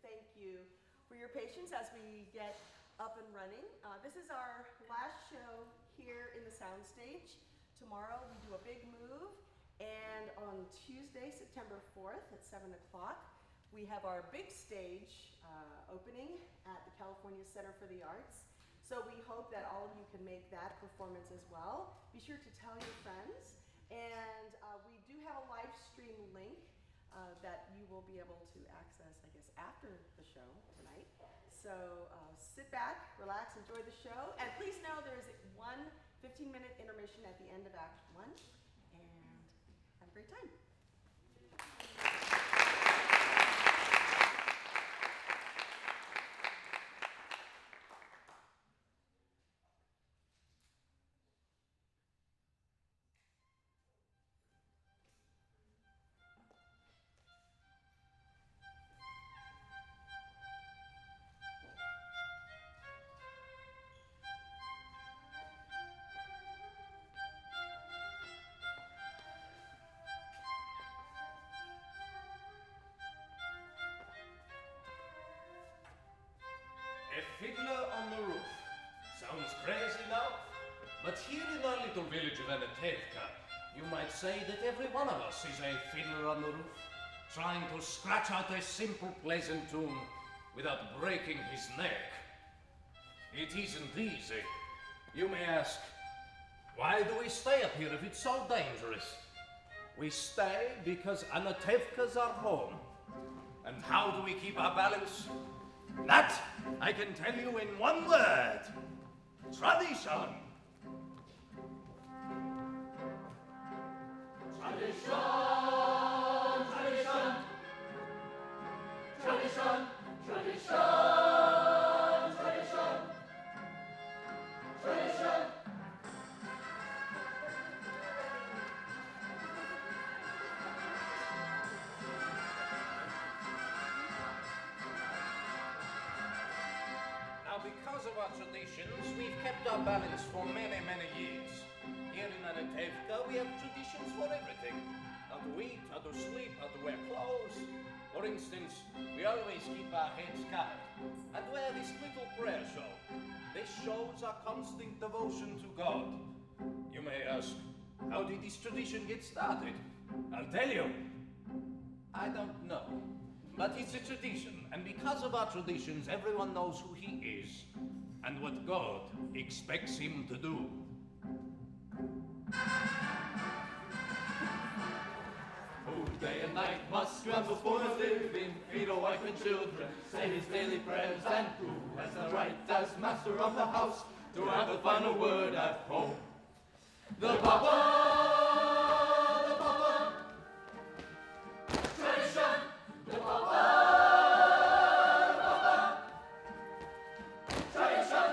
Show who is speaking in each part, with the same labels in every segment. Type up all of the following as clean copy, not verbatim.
Speaker 1: thank you for your patience as we get up and running. This is our last show here in the soundstage. Tomorrow we do a big move, and on Tuesday, September 4th at 7 o'clock, we have our big stage opening at the California Center for the Arts. So we hope that all of you can make that performance as well. Be sure to tell your friends. And we do have a live stream link that you will be able to access, I guess, after the show tonight. So sit back, relax, enjoy the show. And please know there's one 15-minute intermission at the end of Act 1. And have a great time.
Speaker 2: A fiddler on the roof. Sounds crazy now, but here in our little village of Anatevka, you might say that every one of us is a fiddler on the roof, trying to scratch out a simple, pleasant tune without breaking his neck. It isn't easy. You may ask, why do we stay up here if it's so dangerous? We stay because Anatevka's our home. And how do we keep our balance? That I can tell you in one word. Tradition. Tradition. Tradition. Tradition. Tradition. Tradition. Tradition. Because of our traditions, we've kept our balance for many, many years. Here in Anatevka, we have traditions for everything. How to eat, how to sleep, how to wear clothes. For instance, we always keep our heads covered and wear this little prayer shawl. This shows our constant devotion to God. You may ask, how did this tradition get started? I'll tell you. I don't know. But it's a tradition, and because of our traditions, everyone knows who he is and what God expects him to do.
Speaker 3: Who day and night must scramble for a living, feed a wife and children, say his daily prayers, and who has the right as master of the house to have the final word at home? The Papa! The Papa! Tradition! The Papa! The Papa! Tradition!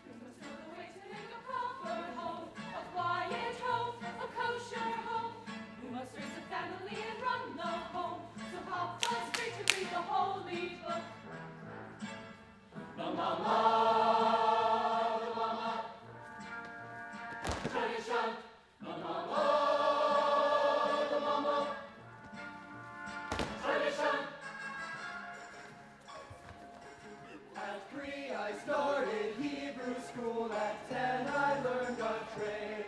Speaker 4: You must know the way to make a proper home, a quiet home, a kosher home. You must raise a family and run the home, so Papa straight to read the holy book.
Speaker 3: The Mama! The Mama! Tradition! The Mama! The Mama! Tradition! At 3 I started Hebrew school, at 10 I learned a trade.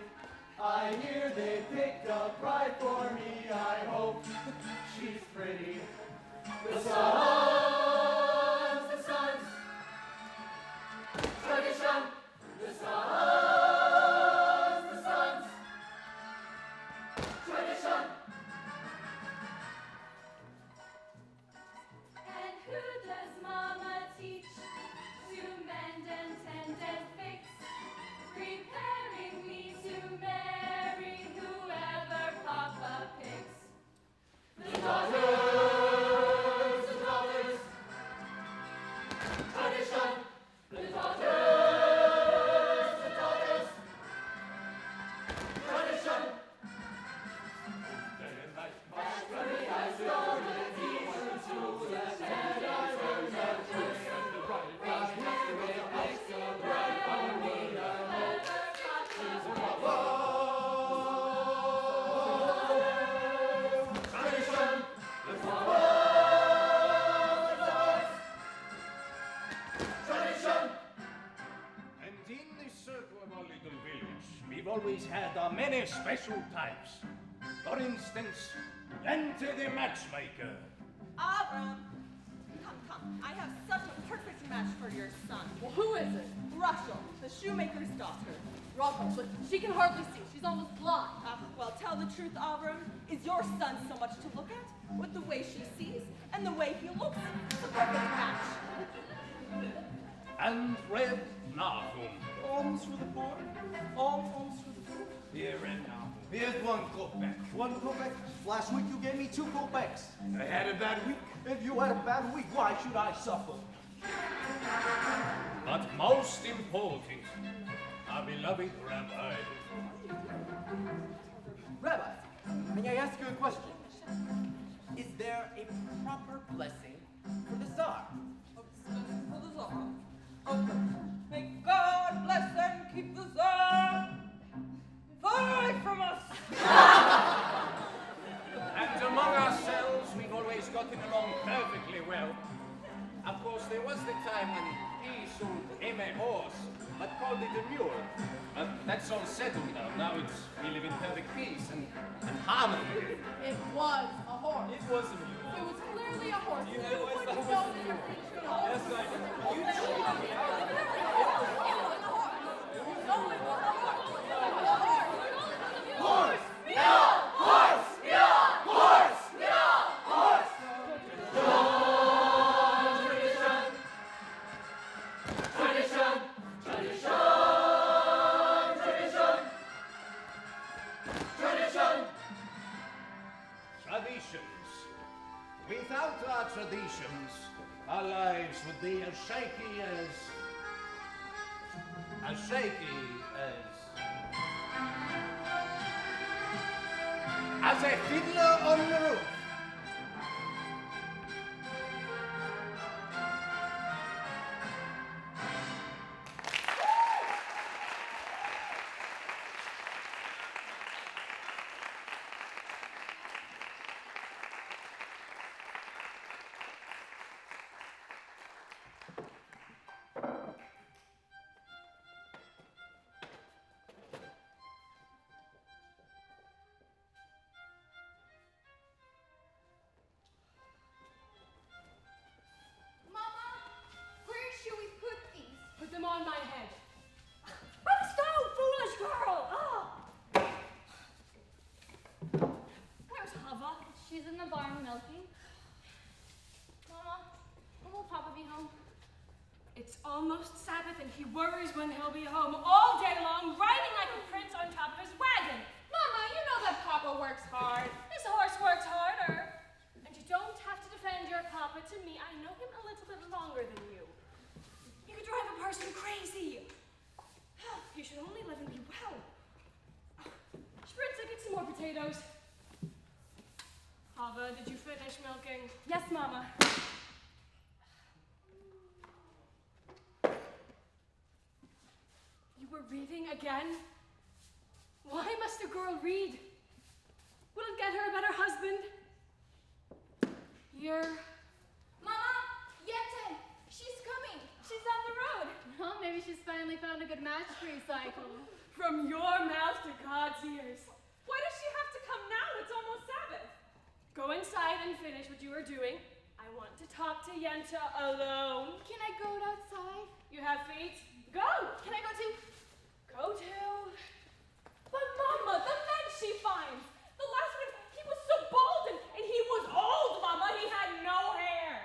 Speaker 3: I hear they picked a bride for me, I hope she's pretty. The sons, the sons. Tradition, the sons, the sons. Tradition.
Speaker 4: And who does Mama teach to mend and tend and fix, preparing me to marry whoever Papa picks?
Speaker 3: The daughters, the daughters.
Speaker 2: always had many special types. For instance, Yente the matchmaker.
Speaker 5: Avram, come. I have such a perfect match for your son.
Speaker 4: Well, who is it?
Speaker 5: Rachel, the shoemaker's daughter.
Speaker 4: Rocco, but she can hardly see. She's almost blind.
Speaker 5: Well, tell the truth, Avram. Is your son so much to look at? With the way she sees and the way he looks, it's a perfect match.
Speaker 2: And Red Nahum.
Speaker 3: Alms for the poor. Alms for the poor.
Speaker 6: Here and now. Here's 1 kopeck.
Speaker 3: 1 kopeck. Last week you gave me 2 kopecks.
Speaker 6: I had a bad week.
Speaker 3: If you had a bad week, why should I suffer?
Speaker 2: But most important, our beloved Rabbi.
Speaker 7: Rabbi, may I ask you a question? Is there a proper blessing for the Tsar?
Speaker 5: For the Tsar. Okay. May God bless and keep the Tsar far away from us.
Speaker 2: And among ourselves, we've always gotten along perfectly well. Of course, there was the time when he sold him a horse, but called it a mule. That's all settled now. Now we live in perfect peace and harmony.
Speaker 4: It was a horse.
Speaker 6: It was a mule.
Speaker 4: It was clearly a horse.
Speaker 6: You
Speaker 4: You
Speaker 6: know,
Speaker 4: wouldn't
Speaker 6: that was
Speaker 4: know
Speaker 6: a
Speaker 4: that
Speaker 6: mule.
Speaker 4: you're preaching a horse.
Speaker 6: Yes, I know. You know.
Speaker 2: Traditions. Without our traditions, our lives would be as shaky as a fiddler on the roof.
Speaker 4: Mama, where should we put these? Put them on my head.
Speaker 5: But stop, foolish girl!
Speaker 4: Where's Hava? She's in the barn milking. Mama, when will Papa be home?
Speaker 8: It's almost Sabbath and he worries when he'll be home all day long, riding like a prince on top of his wagon.
Speaker 4: Mama, you know that Papa works hard.
Speaker 8: His horse works harder. And you don't have to defend your papa to me. I know him a little bit longer than you. You could drive a person crazy. You should only live and be well. Spritza, get some more potatoes. Hava, did you finish milking?
Speaker 4: Yes, Mama.
Speaker 8: You were reading again? Why must a girl read? Will it get her a better husband? You're...
Speaker 4: Mama, Yente, she's coming. She's on the road. Well, maybe she's finally found a good match for you, Cycle.
Speaker 8: From your mouth to God's ears. Why does she have to come now? It's almost Sabbath. Go inside and finish what you are doing. I want to talk to Yenta alone.
Speaker 4: Can I go outside?
Speaker 8: You have feet? Go!
Speaker 4: Can I go too?
Speaker 8: Go to... But Mama, the man she finds! The last one, he was so bald and he was old, Mama. He had no hair.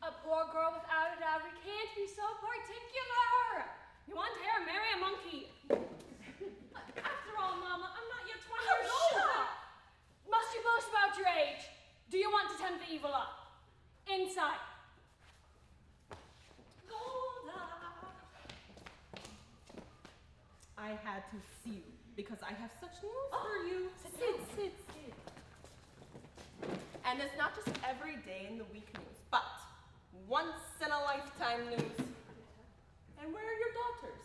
Speaker 8: A poor girl without a dowry can't be so particular. You want hair? Marry a monkey. After all, Mama, I'm not yet 20 years old. Must you boast about your age? Do you want to tempt the evil up? Inside.
Speaker 5: I had to see you because I have such news for you. Sit. And it's not just every day in the week news, but once in a lifetime news. And where are your daughters?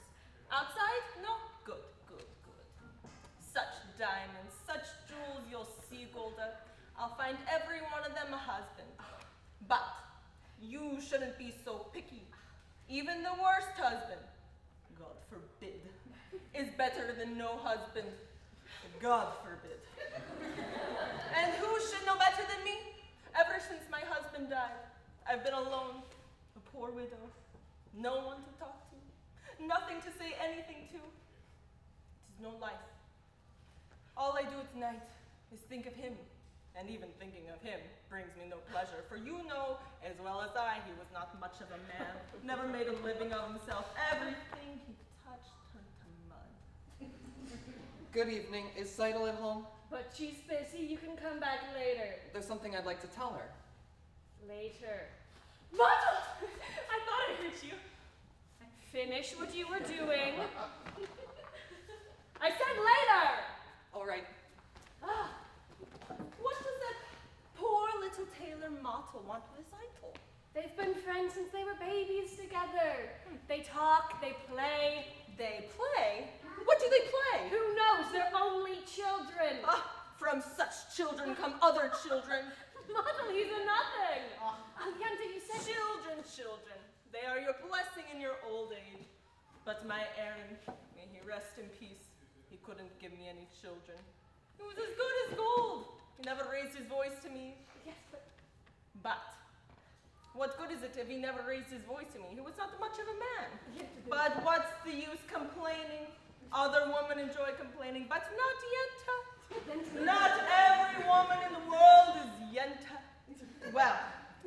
Speaker 5: Outside? No? Good. Such diamonds, such jewels you'll see, Golda. I'll find every one of them a husband. But you shouldn't be so picky. Even the worst husband. God forbid. is better than no husband. God forbid. And who should know better than me? Ever since my husband died, I've been alone, a poor widow, no one to talk to, nothing to say anything to. It is no life. All I do at night is think of him, and even thinking of him brings me no pleasure, for you know as well as I he was not much of a man, never made a living of himself. Everything he touched turned to mud.
Speaker 9: Good evening. Is Seidel at home?
Speaker 8: But she's busy. You can come back later.
Speaker 9: There's something I'd like to tell her.
Speaker 8: Later.
Speaker 5: Mother! I thought I heard you.
Speaker 8: Finish what you were doing. I said later!
Speaker 9: All right.
Speaker 5: Ah, what does that poor little Taylor Mottle want with Seidel?
Speaker 8: They've been friends since they were babies together. They talk, they play.
Speaker 5: They play? What do they play?
Speaker 8: Who knows? They're only children.
Speaker 5: Ah, from such children come other children.
Speaker 8: Mottle, he's a nothing. Yenta, you said
Speaker 5: Children. They are your blessing in your old age. But my Aaron, may he rest in peace, he couldn't give me any children. He was as good as gold. He never raised his voice to me.
Speaker 8: yes,
Speaker 5: But what good is it if he never raised his voice to me? He was not much of a man. But what's the use complaining? Other women enjoy complaining, but not Yenta. Not every woman in the world is Yenta. Well,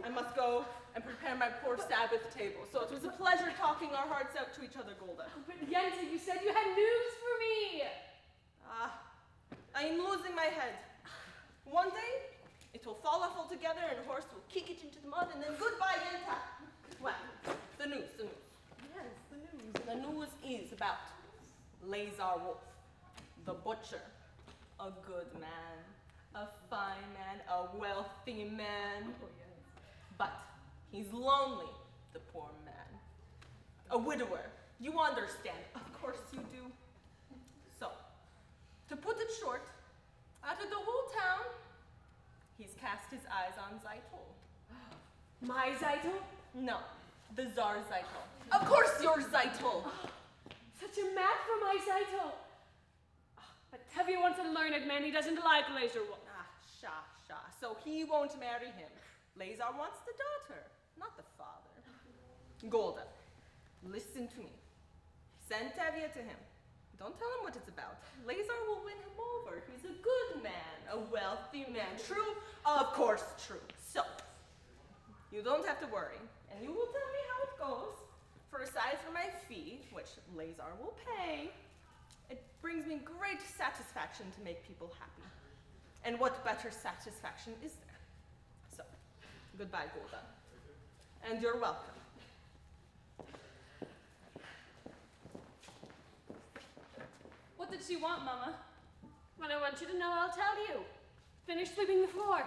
Speaker 5: I must go and prepare my poor Sabbath table. So it was a pleasure talking our hearts out to each other, Golda.
Speaker 8: But Yenta, you said you had news for me.
Speaker 5: I am losing my head. One day, it will fall off altogether and horse will kick it into the mud and then goodbye, Yenta. Well, the news.
Speaker 8: Yes, the news.
Speaker 5: The news is about Lazar Wolf, the butcher. A good man, a fine man, a wealthy man. But he's lonely, the poor man. A widower. You understand. Of course you do. So, to put it short, out of the whole town, he's cast his eyes on Zeitel.
Speaker 8: My Zeitel?
Speaker 5: No, the Tsar Zeitel. Of course you're Zeitel.
Speaker 8: Such a match for my Zeitel. But Tevi wants a learned man. He doesn't like Lazar Wolf.
Speaker 5: Sha. So he won't marry him. Lazar wants the daughter, not the father. Golda, listen to me. Send Tevye to him. Don't tell him what it's about. Lazar will win him over. He's a good man, a wealthy man. True? Of course true. So, you don't have to worry, and you will tell me how it goes. For aside from my fee, which Lazar will pay, it brings me great satisfaction to make people happy. And what better satisfaction is there? So, goodbye, Golda. And you're welcome.
Speaker 8: What did she want, Mama? When I want you to know, I'll tell you. Finish sweeping the floor.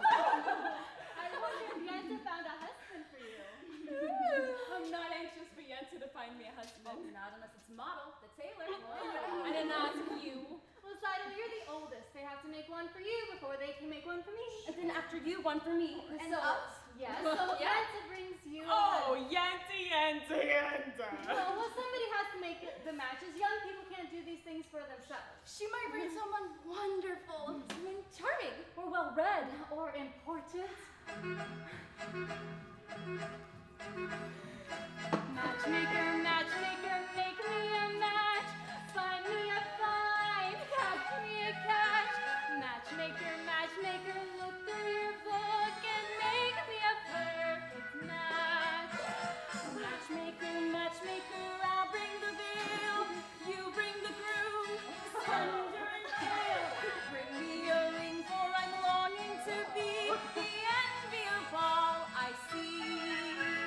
Speaker 4: I wonder if Yenta found a husband for you.
Speaker 8: I'm not anxious for Yenta to find me a husband.
Speaker 4: Not unless it's Model, the tailor.
Speaker 8: I didn't ask you.
Speaker 4: Well, Seidel, you're the oldest. They have to make one for you before they can make one for me.
Speaker 8: And then after you, one for me.
Speaker 4: And us? Yes. So Yenta brings you.
Speaker 5: Oh, Yenta.
Speaker 4: Well, somebody has to make the matches. Young people can't do these things for themselves.
Speaker 8: She might bring someone wonderful.
Speaker 4: Someone charming, or well-read, or important. Matchmaker, matchmaker, make me a match. Find me a find, catch me a catch. Matchmaker, matchmaker, look through your book and make me a perfect match. Matchmaker, matchmaker, I'll bring the veil. You bring the groom, thunder and hail. Bring me a ring, for I'm longing to be the envy of all I see.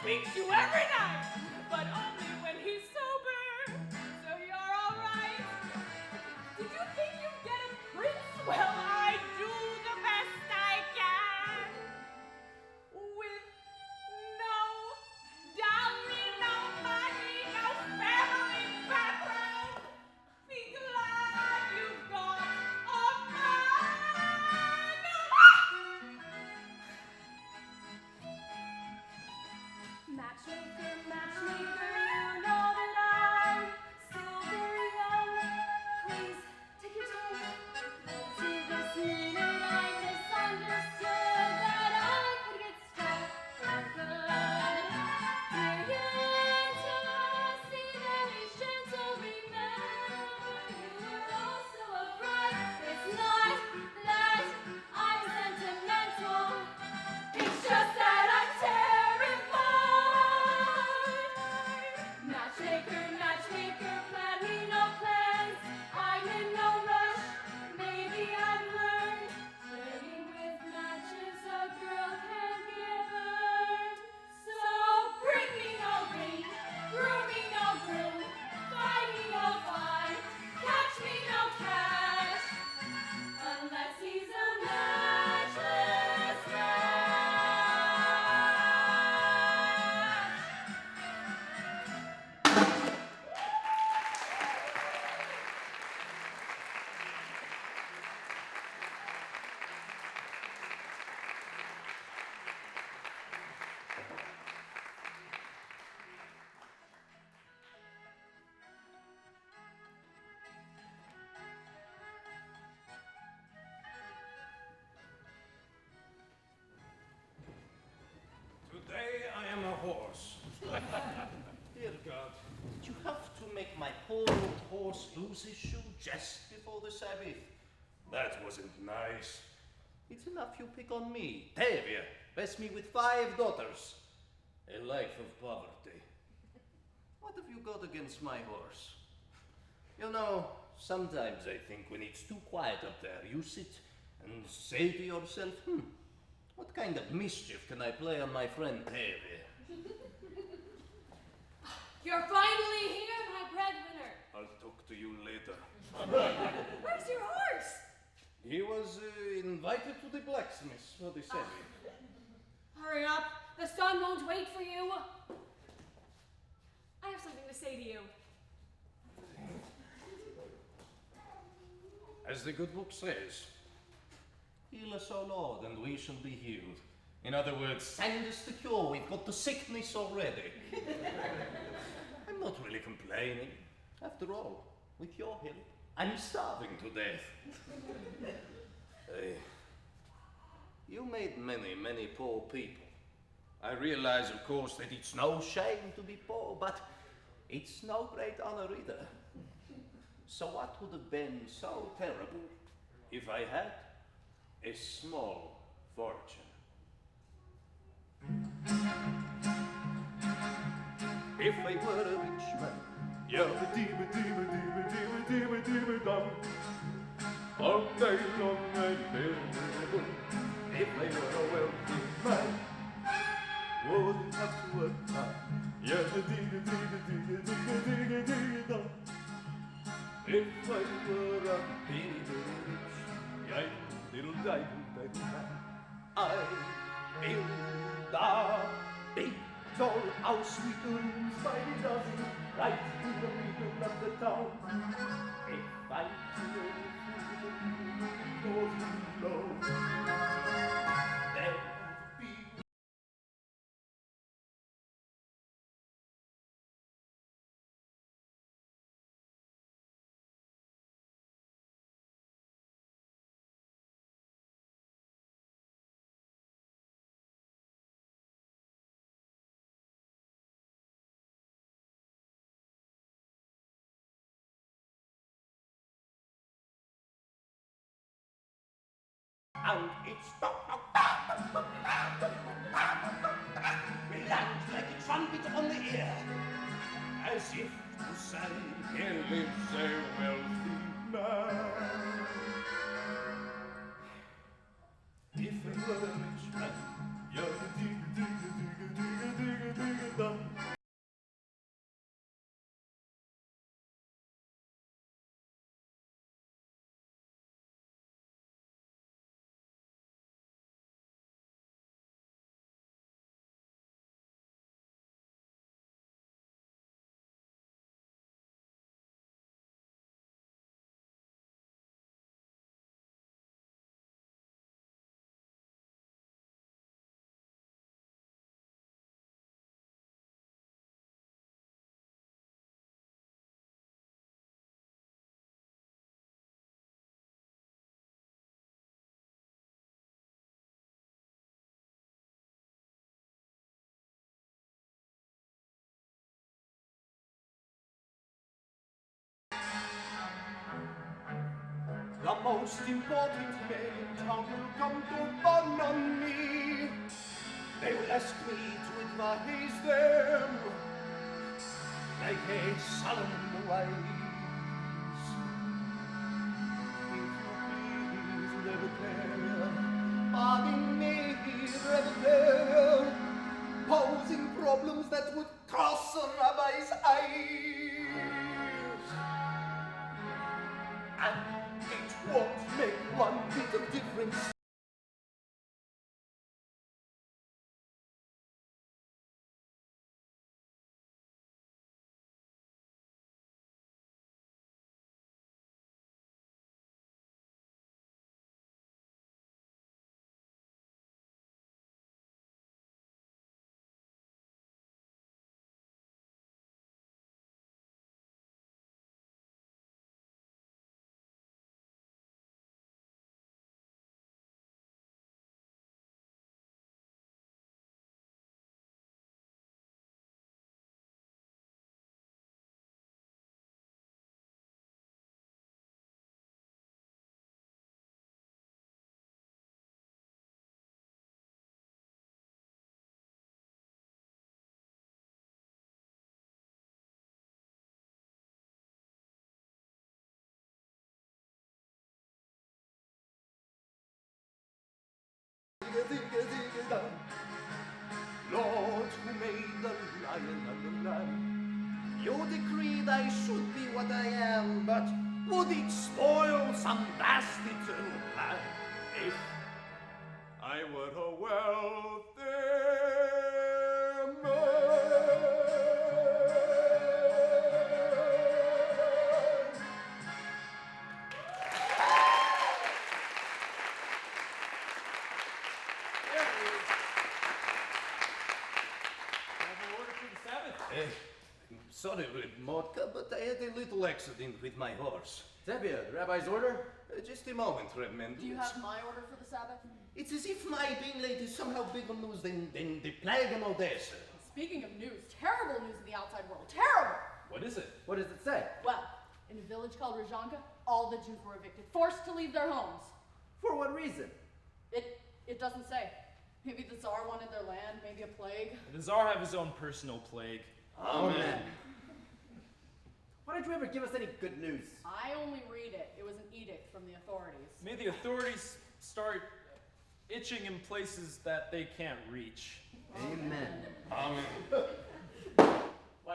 Speaker 5: beats you every night, but only when he's sober. So you're all right. Did you think you'd get a prince? Well, I do the best I can. With no dowry, no money, no family background. Be glad you've got a man.
Speaker 8: Matchmaker, matchmaker, you know that I'm still very young. Please take your time. Did this mean that I misunderstood that I could get struck for good? Didn't see that he's gentle, remember you were also a bride. It's not that I'm sentimental, it's just that I'm terrified. Matchmaker, matchmaker, plan me no plans. I'm in no rush. Maybe I've learned playing with matches a girl can get burned. So bring me no ring, groom me no groom, find me no fine, catch me no cash, unless he's a matchless man.
Speaker 2: Today I am a horse. Dear God, did you have to make my poor old horse lose his shoe just before the Sabbath? That wasn't nice. It's enough you pick on me, Tavia, bless me with 5 daughters. A life of poverty. What have you got against my horse? You know, sometimes I think when it's too quiet up there, you sit and say to yourself, what kind of mischief can I play on my friend Tavia?
Speaker 8: You're finally here, my breadwinner.
Speaker 2: I'll talk to you later.
Speaker 8: Where's your horse?
Speaker 2: He was invited to the blacksmith for the Sabbath.
Speaker 8: Hurry up. The sun won't wait for you. I have something to say to you.
Speaker 2: As the good book says, heal us, O Lord, and we shall be healed. In other words, send us the cure. We've got the sickness already. I'm not really complaining. After all, with your help, I'm starving to death. You made many, many poor people. I realize, of course, that it's no shame to be poor, but it's no great honor either. So what would have been so terrible if I had a small fortune? If I were a rich man, yabba-dibba-dibba-dibba-dibba-dibba-dibba-dum, all day long I'd live. If I were a wealthy man, wouldn't have to work hard, yabba-dibba-dibba-dibba-dibba-dibba-dibba-dum. If I were a bitty rich, yidle-diddle-diddle-diddle-dum, I'd build a big tall house with rooms by the dozen, right in the middle of the town. If I were a low, there'd be and it's we land like a trumpet on the ear, as if to say, here lives a wealthy man. If I were a rich man, yabba-dibba-dibba-dibba-dibba-dibba-dibba-dibba,
Speaker 3: most important men in town will come to fun on me. They will ask me to advise them like a Solomon the wise. If you please, Rebecca, pardon me, Rebecca, posing problems that would cross a rabbi's eyes. And it won't make one bit of difference. Lord, who made the lion and the lamb, you decreed I should be what I am, but would it spoil some vast eternal plan if I were a wealthy man? Sorry, Motka, but I had a little accident with my horse.
Speaker 7: Zebia, the rabbi's order?
Speaker 3: Just a moment, Redmond.
Speaker 8: Do you have my order for the Sabbath?
Speaker 3: It's as if my being late is somehow bigger news than the plague in Odessa.
Speaker 8: Speaking of news, terrible news in the outside world. Terrible!
Speaker 6: What is it?
Speaker 7: What does it say?
Speaker 8: Well, in a village called Rozhanka, all the Jews were evicted, forced to leave their homes.
Speaker 7: For what reason?
Speaker 8: It doesn't say. Maybe the Tsar wanted their land, maybe a plague.
Speaker 6: The Tsar have his own personal plague.
Speaker 7: Amen. Why don't you ever give us any good news?
Speaker 8: I only read it. It was an edict from the authorities.
Speaker 6: May the authorities start itching in places that they can't reach.
Speaker 7: Amen.
Speaker 10: Why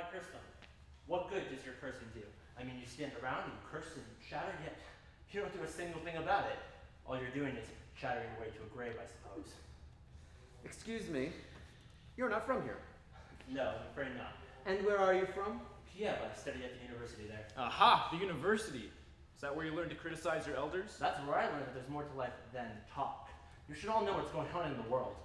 Speaker 10: curse them? What good does your cursing do? I mean, you stand around and curse and shatter, yet you don't do a single thing about it. All you're doing is shattering your way to a grave, I suppose.
Speaker 7: Excuse me, you're not from here.
Speaker 10: No, I'm afraid not.
Speaker 7: And where are you from?
Speaker 10: Yeah, but I studied at the university there.
Speaker 6: Aha! The university. Is that where you learn to criticize your elders?
Speaker 10: That's where I learned that there's more to life than talk. You should all know what's going on in the world.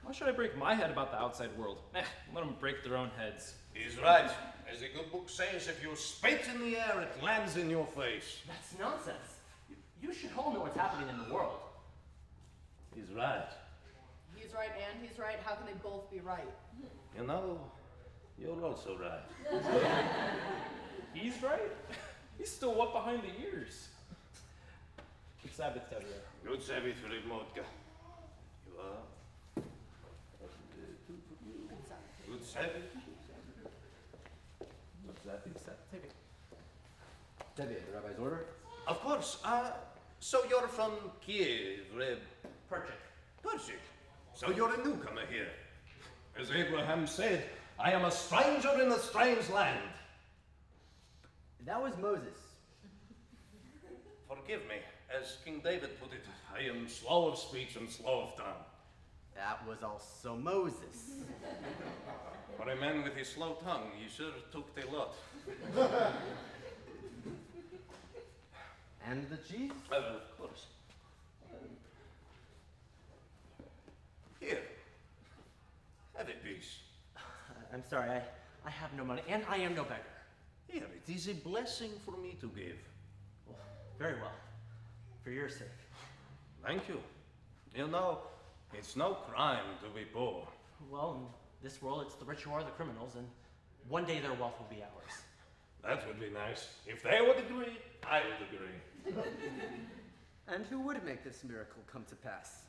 Speaker 6: Why should I break my head about the outside world? Let them break their own heads.
Speaker 2: He's right. As the good book says, if you spit in the air, it lands in your face.
Speaker 10: That's nonsense. You should all know what's happening in the world.
Speaker 2: He's right.
Speaker 8: He's right and he's right. How can they both be right?
Speaker 2: You know, you're also right.
Speaker 6: He's right? He's still what behind the ears? Good Sabbath, Tevye.
Speaker 2: Good Sabbath, Motka. You are? Good Sabbath.
Speaker 7: Zebia, the rabbi's order?
Speaker 2: Of course. So you're from Kiev,
Speaker 10: Perchik.
Speaker 2: Pershik. So you're a newcomer here. As Abraham said, I am a stranger in a strange land.
Speaker 7: That was Moses.
Speaker 2: Forgive me. As King David put it, I am slow of speech and slow of tongue.
Speaker 7: That was also Moses.
Speaker 2: For a man with a slow tongue, he sure took the lot.
Speaker 7: And the cheese?
Speaker 2: Of course. Here. Have a piece.
Speaker 10: I'm sorry, I have no money, and I am no beggar.
Speaker 2: Here, it is a blessing for me to give.
Speaker 10: Well, very well. For your sake.
Speaker 2: Thank you. You know, it's no crime to be poor.
Speaker 10: Well, in this world, it's the rich who are the criminals, and one day their wealth will be ours.
Speaker 2: That would be nice. If they would agree, I would agree.
Speaker 7: And who would make this miracle come to pass?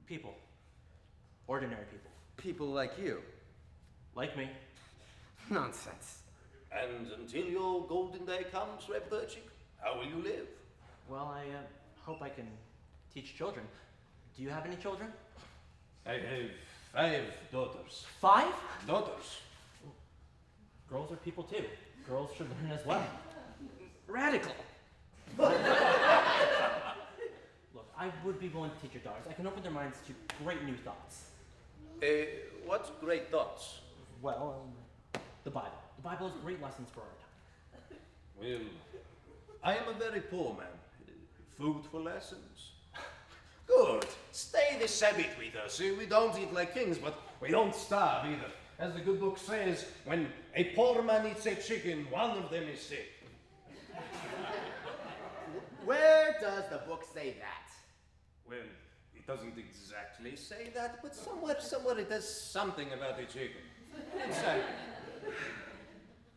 Speaker 10: People. Ordinary people.
Speaker 7: People like you.
Speaker 10: Like me.
Speaker 7: Nonsense.
Speaker 2: And until your golden day comes, Reb Perchik, how will you live?
Speaker 10: Well, I hope I can teach children. Do you have any children?
Speaker 2: I have 5 daughters.
Speaker 10: 5?
Speaker 2: Daughters?
Speaker 10: Girls are people too. Girls should learn as well.
Speaker 7: Radical.
Speaker 10: Look, I would be willing to teach your daughters. I can open their minds to great new thoughts.
Speaker 2: What great thoughts?
Speaker 10: Well, the Bible. The Bible has great lessons for our time.
Speaker 2: Well, I am a very poor man. Food for lessons. Good. Stay this Sabbath with us. We don't eat like kings, but we don't starve either. As the good book says, when a poor man eats a chicken, one of them is sick.
Speaker 7: Where does the book say that?
Speaker 2: Well, it doesn't exactly say that, but somewhere it does something about a chicken. Exactly.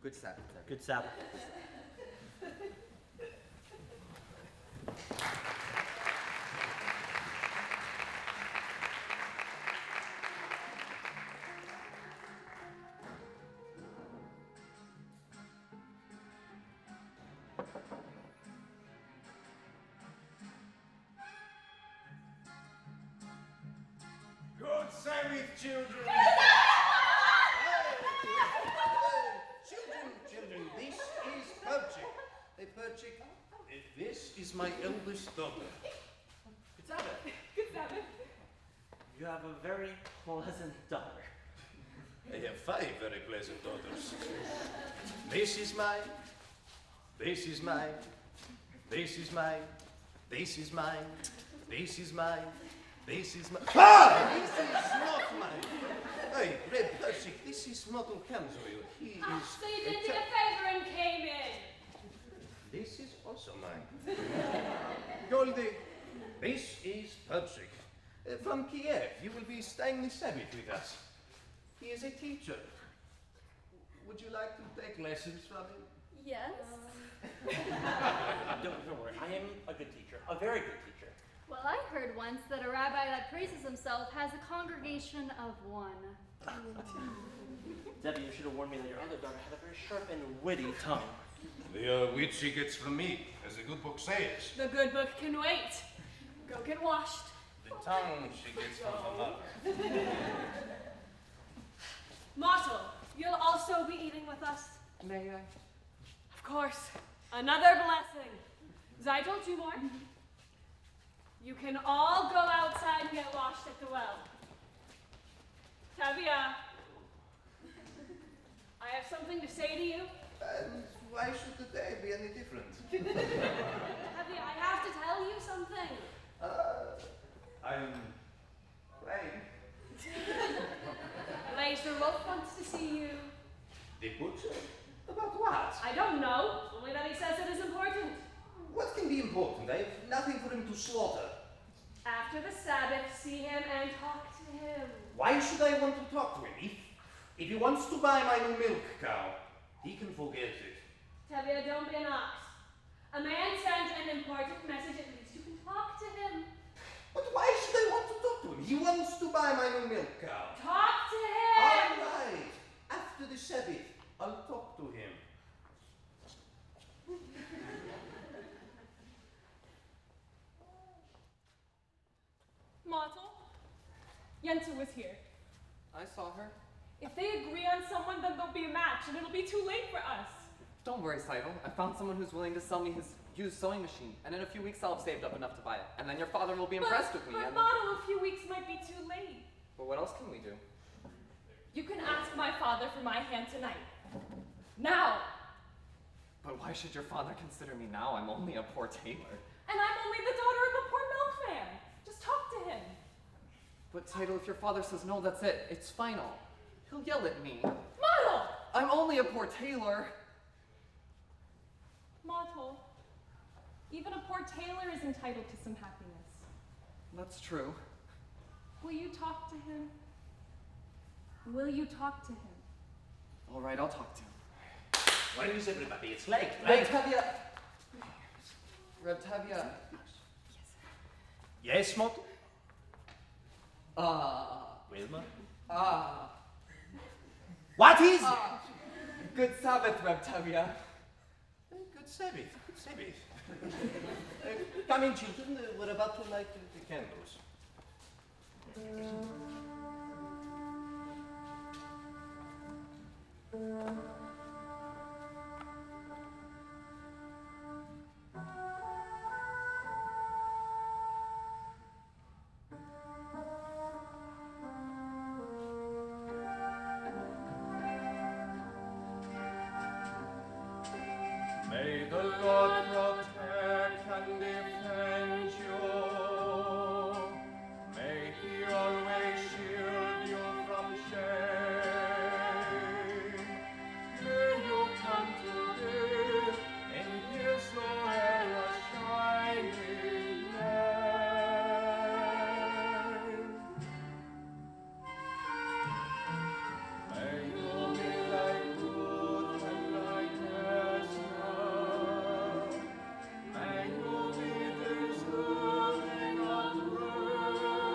Speaker 7: Good Sabbath.
Speaker 10: Good Sabbath.
Speaker 2: Good Sabbath, children! Children, this is Perchik. Perchik, this is my eldest daughter.
Speaker 10: Good Sabbath.
Speaker 8: Good Sabbath.
Speaker 10: You have a very pleasant daughter.
Speaker 2: I have 5 very pleasant daughters. This is mine. This is mine. This is mine. This is mine. This is mine. This is mine. Ah! This is not mine. Hey, Reb Perchik, this is Model Kamzoil. He is.
Speaker 8: So you did me a favor and came in.
Speaker 2: This is also mine. Goldie, this is Perchik. From Kiev. You will be staying this Sabbath with us. He is a teacher. Would you like to take lessons from him?
Speaker 8: Yes.
Speaker 10: Don't worry. I am a good teacher. A very good teacher.
Speaker 11: Well, I heard once that a rabbi that praises himself has a congregation of 1.
Speaker 10: Debbie, you should have warned me that your other daughter had a very sharp and witty tongue.
Speaker 2: The wit she gets from me, as the good book says.
Speaker 8: The good book can wait. Go get washed.
Speaker 2: The tongue she gets from her mother.
Speaker 8: Mottel, you'll also be eating with us.
Speaker 7: May I?
Speaker 8: Of course. Another blessing. Zeidel, 2 more. You can all go outside and get washed at the well. Tavia, I have something to say to you.
Speaker 2: And why should the day be any different?
Speaker 8: Tavia, I have to tell you something.
Speaker 2: I'm playing.
Speaker 8: Laser Wolf wants to see you.
Speaker 2: The butcher? About what?
Speaker 8: I don't know, only that he says it is important.
Speaker 2: What can be important? I have nothing for him to slaughter.
Speaker 8: After the Sabbath, see him and talk to him.
Speaker 2: Why should I want to talk to him? If he wants to buy my new milk cow, he can forget it.
Speaker 8: Tavia, don't be an ox. A man sent an important message, at least you can talk to him.
Speaker 2: But why should I want to talk to him? He wants to buy my new milk cow.
Speaker 8: Talk to
Speaker 2: All
Speaker 8: him!
Speaker 2: right. After the Sabbath, I'll talk to him.
Speaker 8: Mottel, Yensa was here.
Speaker 7: I saw her.
Speaker 8: If they agree on someone, then there'll be a match, and it'll be too late for us.
Speaker 7: Don't worry, Seidel. I found someone who's willing to sell me his used sewing machine, and in a few weeks I'll have saved up enough to buy it. And then your father will be impressed with me.
Speaker 8: But
Speaker 7: And
Speaker 8: Mottel, a few weeks might be too late.
Speaker 7: But what else can we do?
Speaker 8: You can ask my father for my hand tonight. Now!
Speaker 7: But why should your father consider me now? I'm only a poor tailor.
Speaker 8: And I'm only the daughter of a poor milkman. Just talk to him.
Speaker 7: But Seidel, if your father says no, that's it. It's final. He'll yell at me.
Speaker 8: Mottel!
Speaker 7: I'm only a poor tailor.
Speaker 8: Mottel, even a poor tailor is entitled to some happiness.
Speaker 7: That's true.
Speaker 8: Will you talk to him? Will you talk to him?
Speaker 7: All right, I'll talk to him.
Speaker 2: Where is everybody? It's late.
Speaker 7: Reb Tavia! Reb Tavia,
Speaker 2: Yes, Motto? Wilma? What is it?
Speaker 7: Good Sabbath, Reb Tevye.
Speaker 2: Good Sabbath, good Sabbath. Come in, children. We're about to light the candles.
Speaker 3: May the Lord protect and defend you. May He always shield you from shame. May you come to live in His forever shining name. May you be like Ruth and like Esther. May you be deserving of grace.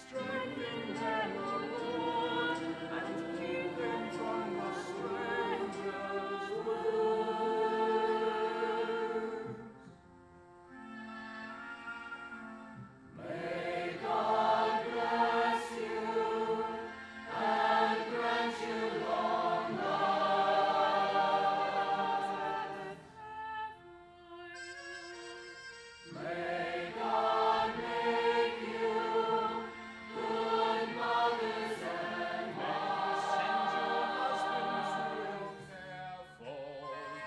Speaker 3: Strengthen them, O Lord, and keep them from the stranger's ways. May God bless you and grant you long life. May God make you good mothers and wives. Send your husbands who will care for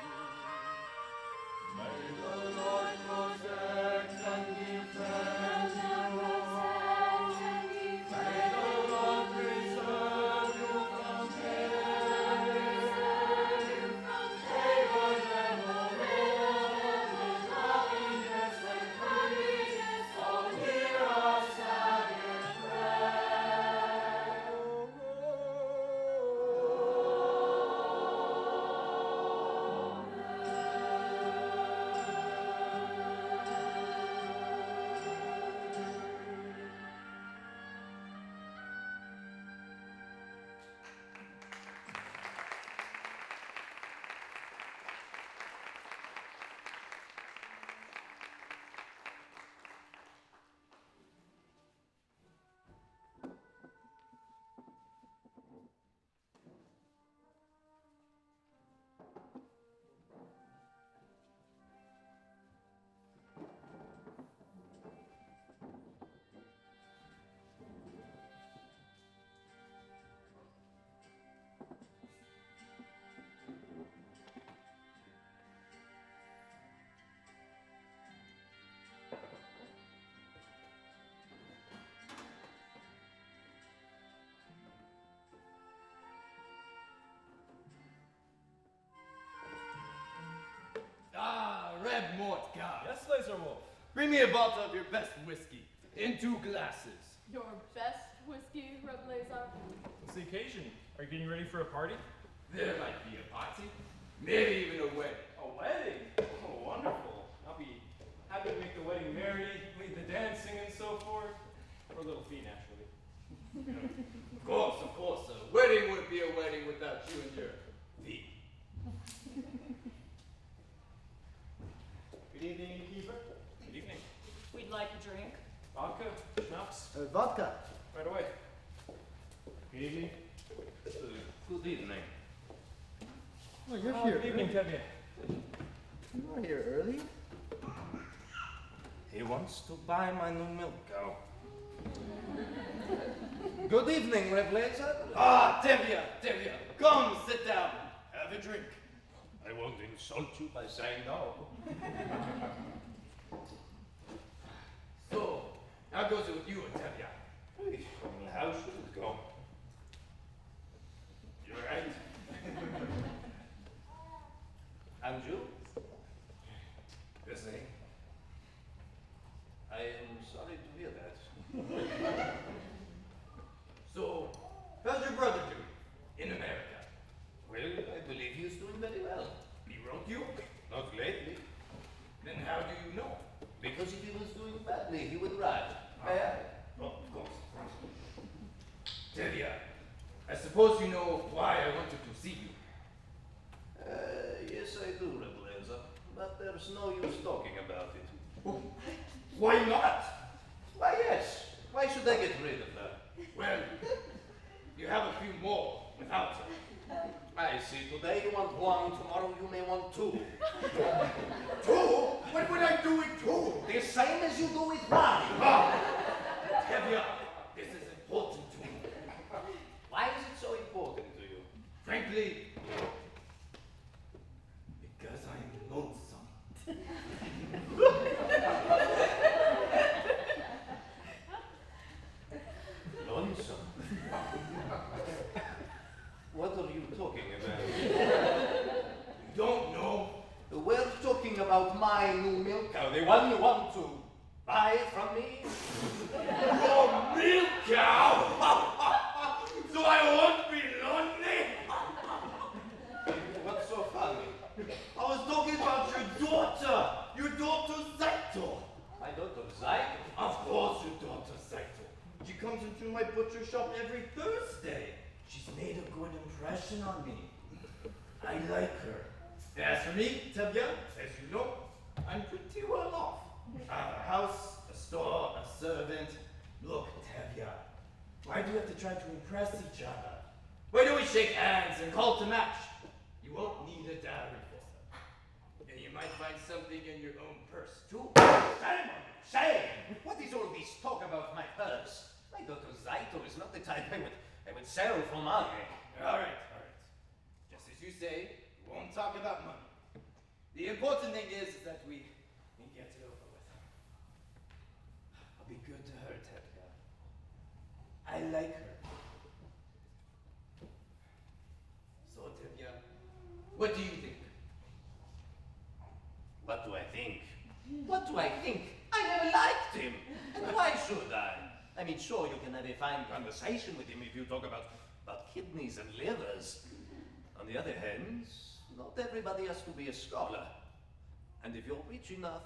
Speaker 3: you. May the Lord protect and defend you. May the Lord preserve you from pain. Favor them, O Lord, with happiness and goodness. Oh, hear our Savior
Speaker 12: Reb Mortgau.
Speaker 6: Yes, Laser Wolf.
Speaker 12: Bring me a bottle of your best whiskey in 2 glasses.
Speaker 8: Your best whiskey, Reb Lazar.
Speaker 6: What's the occasion? Are you getting ready for a party?
Speaker 12: There might be a party, maybe even a wedding.
Speaker 6: A wedding? Oh, wonderful. I'll be happy to make the wedding merry, lead the dancing and so forth. For a little fee, naturally.
Speaker 12: Of course, a wedding would be a wedding without you and your fee.
Speaker 10: Good evening, Keeper.
Speaker 6: Good evening.
Speaker 5: We'd like a drink.
Speaker 6: Vodka? Schnapps?
Speaker 3: Vodka.
Speaker 6: Right away.
Speaker 10: Good evening.
Speaker 2: Good evening.
Speaker 3: Oh, you're
Speaker 6: Good evening, Tevye.
Speaker 3: You are here early?
Speaker 2: He wants to buy my new milk cow.
Speaker 12: Good evening, Reb Laser.
Speaker 3: Tevye, come sit down. Have a drink.
Speaker 2: I won't insult you by saying no.
Speaker 12: So, how goes it with you and Tevye?
Speaker 2: How should it go?
Speaker 12: You're right.
Speaker 2: And you?
Speaker 12: The same.
Speaker 2: I am sorry to hear that.
Speaker 12: So, how's your brother doing in America?
Speaker 2: Well, I believe he's doing very well.
Speaker 12: He wrote you?
Speaker 2: Not lately,
Speaker 12: Then how do you know?
Speaker 2: because if he was doing
Speaker 12: suppose you know why I wanted to see you.
Speaker 2: Yes, I do, Reblenza, but there's no use talking about it.
Speaker 12: Oh, why not?
Speaker 2: Why, yes. Why should I get rid of her?
Speaker 12: Well, you have a few more without her.
Speaker 2: I see. Today you want one, tomorrow you may want two.
Speaker 12: Two? What would I do with two?
Speaker 2: The same as you do with one.
Speaker 12: Tevya, this is important to me.
Speaker 2: Why is it so important to you?
Speaker 12: Frankly, because I'm lonesome.
Speaker 2: Lonesome? What are you talking about?
Speaker 12: You don't know?
Speaker 2: We're talking about my new milk cow, the one you want to buy from me.
Speaker 12: Your milk cow? So I won't be lonely?
Speaker 2: What's so funny?
Speaker 12: I was talking about your daughter Saito.
Speaker 2: My daughter Zyke?
Speaker 12: Of course your daughter Saito. She comes into my butcher shop every Thursday. She's made a good impression on me. I like her. As for me, Tevya, as you know, I'm pretty well off. I have a house, a store, a servant. Look, Tevya, why do we have to try to impress each other? Why don't we shake hands and call to match? You won't need a dowry for her. And you might find something in your own purse, too.
Speaker 2: Shame on you, shame! What is all this talk about my purse? My daughter Zaito is not the type I would sell for money.
Speaker 12: All right. Just as you say, we won't talk about money. The important thing is that we get it over with. I'll be good to her, Tevya. I like her. So, Tevya, what do you think?
Speaker 2: What do I think? What do I think? I never liked him. And why should I? I mean, sure, you can have a fine conversation with him if you talk about kidneys and livers. On the other hand, not everybody has to be a scholar. And if you're rich enough,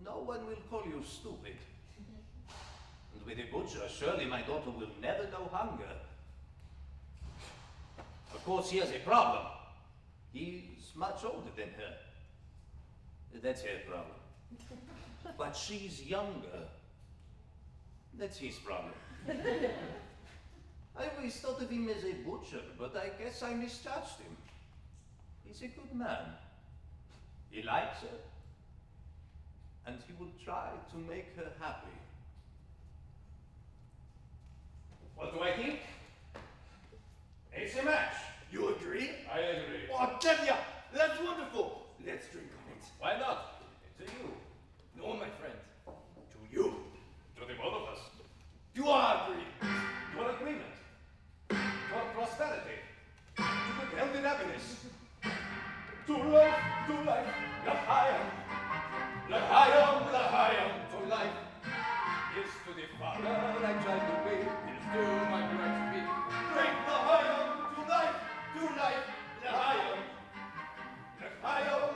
Speaker 2: no one will call you stupid. And with a butcher, surely my daughter will never know hunger. Of course, he has a problem. He's much older than her. That's her problem. But she's younger. That's his problem. I always thought of him as a butcher, but I guess I misjudged him. He's a good man. He likes her. And he will try to make her happy. What do I think? It's a match.
Speaker 12: You agree?
Speaker 2: I agree.
Speaker 12: Oh, Tevya, that's wonderful. Let's drink on it.
Speaker 2: Why not? To you.
Speaker 12: No, my friend. To you.
Speaker 2: To the both of us.
Speaker 12: You are agreed.
Speaker 2: To an agreement. For prosperity. To good health and happiness. To life, L'chaim. L'chaim, to life. Is to the Father I try to be.
Speaker 12: Is to my right feet.
Speaker 2: Drink l'chaim, to life, l'chaim.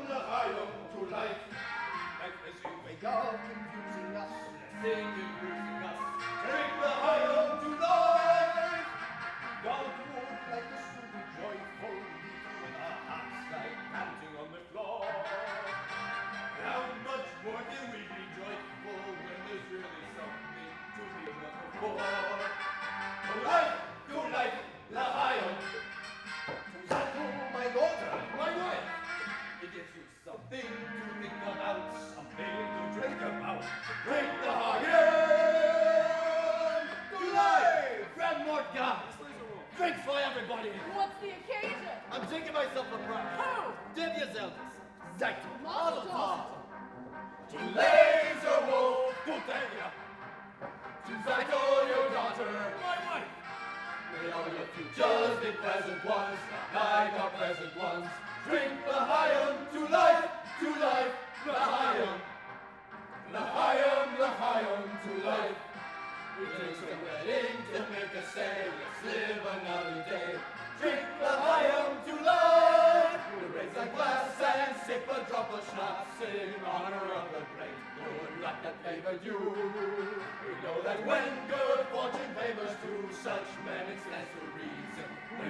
Speaker 2: L'chaim, to life. Life as you wake up, confusing us.
Speaker 12: Sing and bruising us.
Speaker 2: Drink l'chaim, to life. God would like us to be joyful, with our hearts like panting on the floor.
Speaker 12: How much more can we be joyful when there's really something to be joyful for?
Speaker 2: To life, l'chaim. To Zato, my daughter, my wife.
Speaker 12: It gives you something to think about,
Speaker 2: Something to drink about.
Speaker 12: Drink the Hagen to life! Grab more guys! Drink for everybody!
Speaker 8: What's the occasion?
Speaker 12: I'm taking myself a prize.
Speaker 8: Who?
Speaker 12: Devya's eldest, Zaito.
Speaker 8: Mazel tov.
Speaker 12: To Laser Wolf, to Tevya. To Zaito, your daughter, my wife. May all your futures be pleasant ones, like our present ones. Drink l'chaim to life, l'chaim. L'chaim to life. We drink some wedding to make us say, let's live another day. Drink l'chaim to life. We raise a glass and sip a drop of schnapps in honor of the great good luck that favored you. We know that when good fortune favors two such men, it's nice to reason. We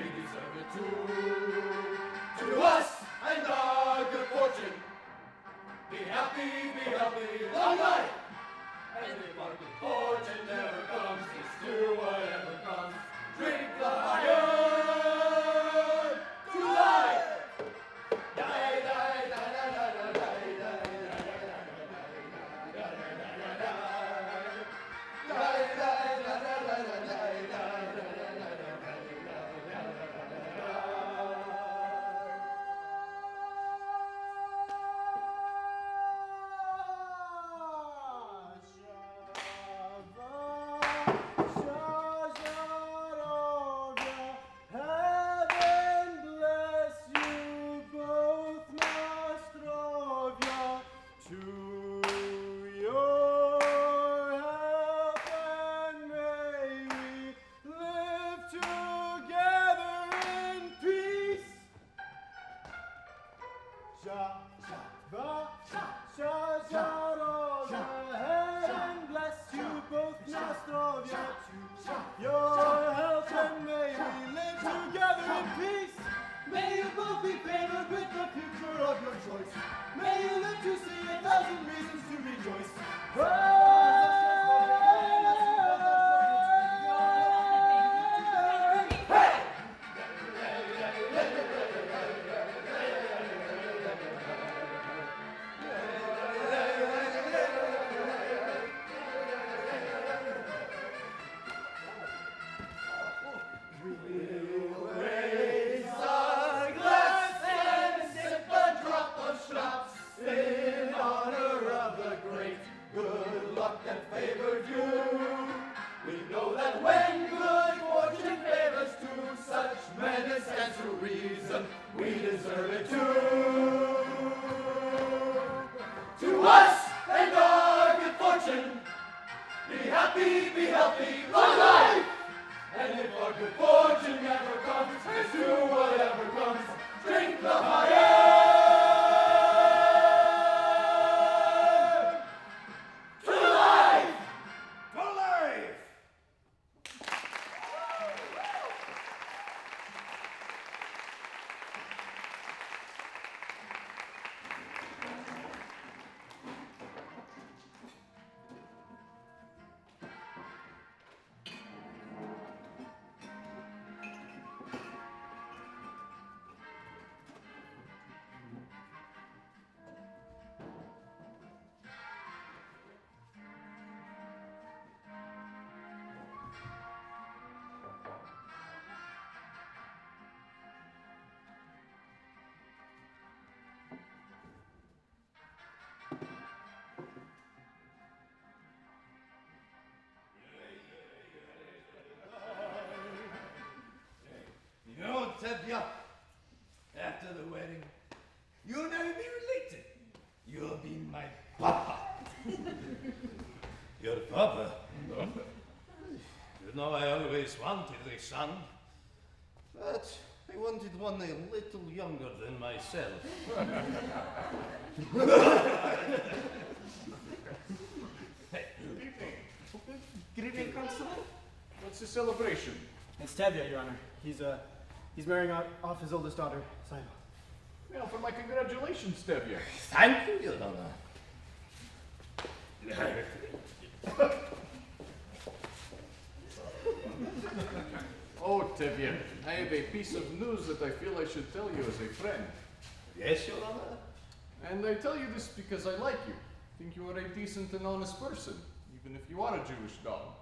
Speaker 3: that when good fortune favors to such men as stands to reason, we deserve it too. To us and our good fortune, be happy, be healthy, long life! And if our good fortune never comes, let's do whatever comes, drink the hot air! To life!
Speaker 2: To life!
Speaker 12: You know, Tevya, after the wedding, you'll never be related. You'll be my papa.
Speaker 2: Your papa? You know, I always wanted a son, but I wanted one a little younger than myself.
Speaker 13: Good evening, Constable. What's the celebration?
Speaker 14: It's Tevya, Your Honor. He's marrying off his oldest daughter, Simon.
Speaker 13: Well, for my congratulations, Tevya.
Speaker 2: Thank you, Your Honor.
Speaker 13: Oh, Tevya, I have a piece of news that I feel I should tell you as a friend.
Speaker 2: Yes, Your Honor.
Speaker 13: And I tell you this because I like you. Think you are a decent and honest person, even if you are a Jewish dog.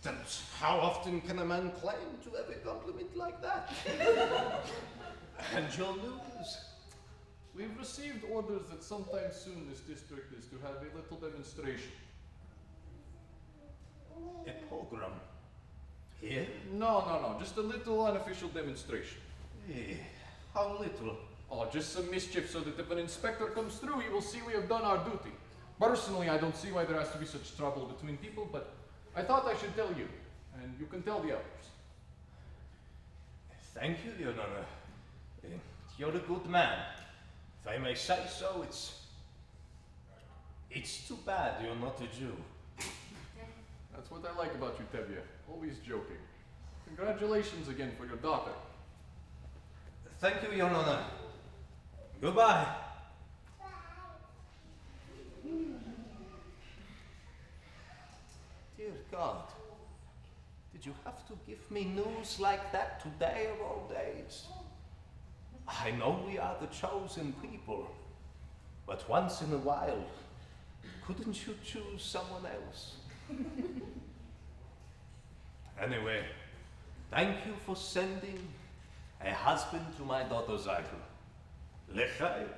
Speaker 2: That's how often can a man claim to have a compliment like that? And your news?
Speaker 13: We've received orders that sometime soon this district is to have a little demonstration.
Speaker 2: A pogrom? Here?
Speaker 13: No, just a little unofficial demonstration.
Speaker 2: How little?
Speaker 13: Oh, just some mischief so that if an inspector comes through, he will see we have done our duty. Personally, I don't see why there has to be such trouble between people, but I thought I should tell you, and you can tell the others.
Speaker 2: Thank you, Your Honor. You're a good man. If I may say so, it's too bad you're not a Jew.
Speaker 13: That's what I like about you, Tevya. Always joking. Congratulations again for your daughter.
Speaker 2: Thank you, Your Honor. Goodbye. Dear God, did you have to give me news like that today of all days? I know we are the chosen people, but once in a while, couldn't you choose someone else? Anyway, thank you for sending a husband to my daughter Zeitel. L'chaim.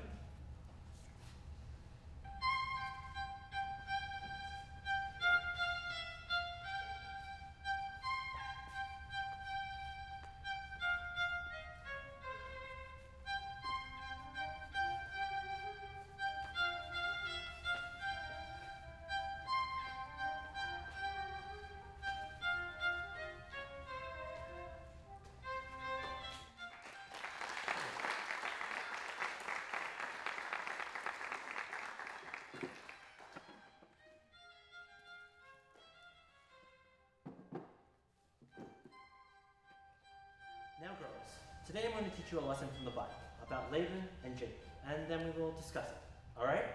Speaker 10: Now, girls, today I'm going to teach you a lesson from the Bible about Laban and Jacob, and then we will discuss it. All right?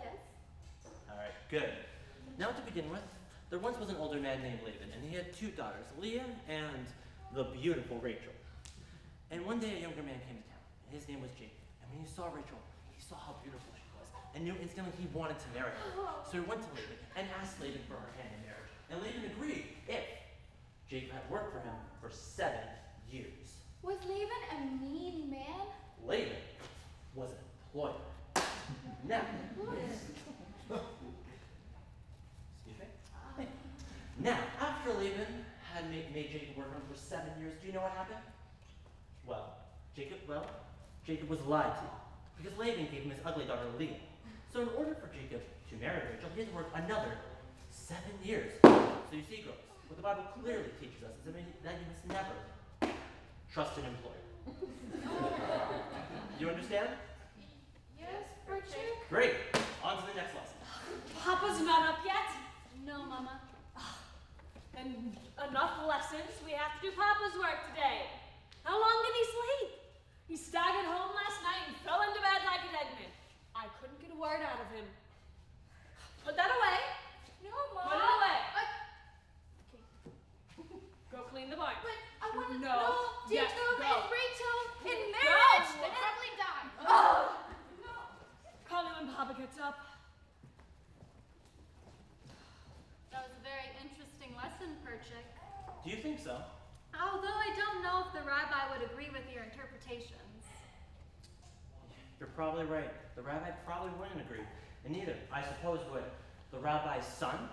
Speaker 11: Yes.
Speaker 10: All right, good. Now, to begin with, there once was an older man named Laban, and he had two daughters, Leah and the beautiful Rachel. And one day, a younger man came to town, and his name was Jacob. And when he saw Rachel, he saw how beautiful she was, and knew instantly he wanted to marry her. So he went to Laban and asked Laban for her hand in marriage. And Laban agreed if Jacob had worked for him for 7 years.
Speaker 11: Was Laban a mean man?
Speaker 10: Laban was an employer. Now, excuse me? Now, after after Laban had made Jacob work on him for 7 years, do you know what happened? Well, Jacob was lied to because Laban gave him his ugly daughter Leah. So in order for Jacob to marry Rachel, he had to work another 7 years. So you see, girls, what the Bible clearly teaches us is that you must never trust an employer. You understand?
Speaker 8: Yes, Bertrude?
Speaker 10: Great. On to the next lesson.
Speaker 4: Papa's not up yet?
Speaker 11: No, Mama.
Speaker 4: And enough lessons. We have to do Papa's work today. How long did he sleep? He staggered home last night and fell into bed like a dead man. I couldn't get a word out of him. Put that away.
Speaker 8: No, Mom.
Speaker 4: Put it away. Go clean the barn.
Speaker 8: But I want to
Speaker 4: No.
Speaker 8: know
Speaker 4: Yes,
Speaker 8: Jacob
Speaker 4: go.
Speaker 8: and Rachel in
Speaker 4: Go.
Speaker 8: marriage. They'll probably die.
Speaker 4: Oh. Call me when Papa gets up.
Speaker 11: That was a very interesting lesson, Perchik.
Speaker 10: Do you think so?
Speaker 11: Although I don't know if the rabbi would agree with your interpretations.
Speaker 10: You're probably right. The rabbi probably wouldn't agree. And neither, I suppose, would the rabbi's son.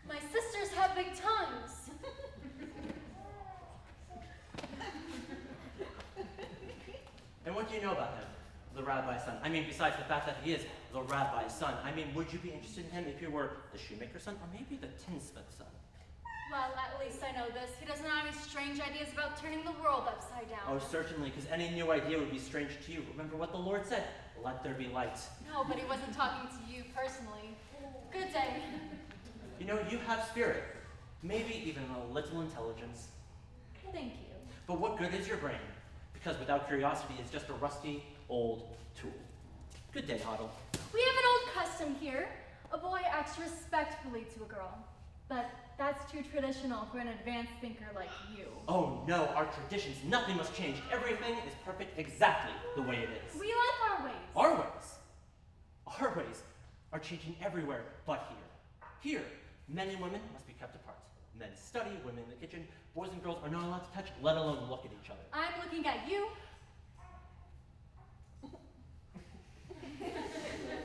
Speaker 11: My sisters have big tongues.
Speaker 10: And what do you know about him, the rabbi's son? I mean, besides the fact that he is the rabbi's son. I mean, would you be interested in him if he were the shoemaker's son or maybe the tinsmith's son?
Speaker 11: Well, at least I know this. He doesn't have any strange ideas about turning the world upside down.
Speaker 10: Oh, certainly, because any new idea would be strange to you. Remember what the Lord said, let there be light.
Speaker 11: No, but he wasn't talking to you personally. Good day.
Speaker 10: You know, you have spirit, maybe even a little intelligence.
Speaker 11: Thank you.
Speaker 10: But what good is your brain? Because without curiosity, it's just a rusty, old tool. Good day, Hoddle.
Speaker 11: We have an old custom here. A boy acts respectfully to a girl. But that's too traditional for an advanced thinker like you.
Speaker 10: Oh no, our traditions, nothing must change. Everything is perfect exactly the way it is.
Speaker 11: We like our ways.
Speaker 10: Our ways? Our ways are changing everywhere but here. Here, men and women must be kept apart. Men study, women in the kitchen, boys and girls are not allowed to touch, let alone look at each other.
Speaker 11: I'm looking at you.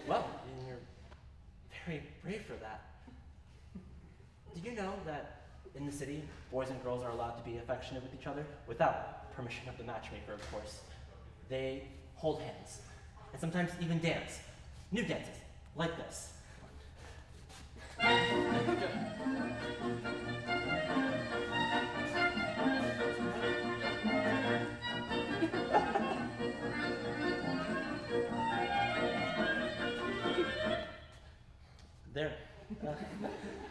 Speaker 10: Well, and you're very brave for that. Did you know that in the city, boys and girls are allowed to be affectionate with each other? Without permission of the matchmaker, of course. They hold hands, and sometimes even dance. New dances, like this. There.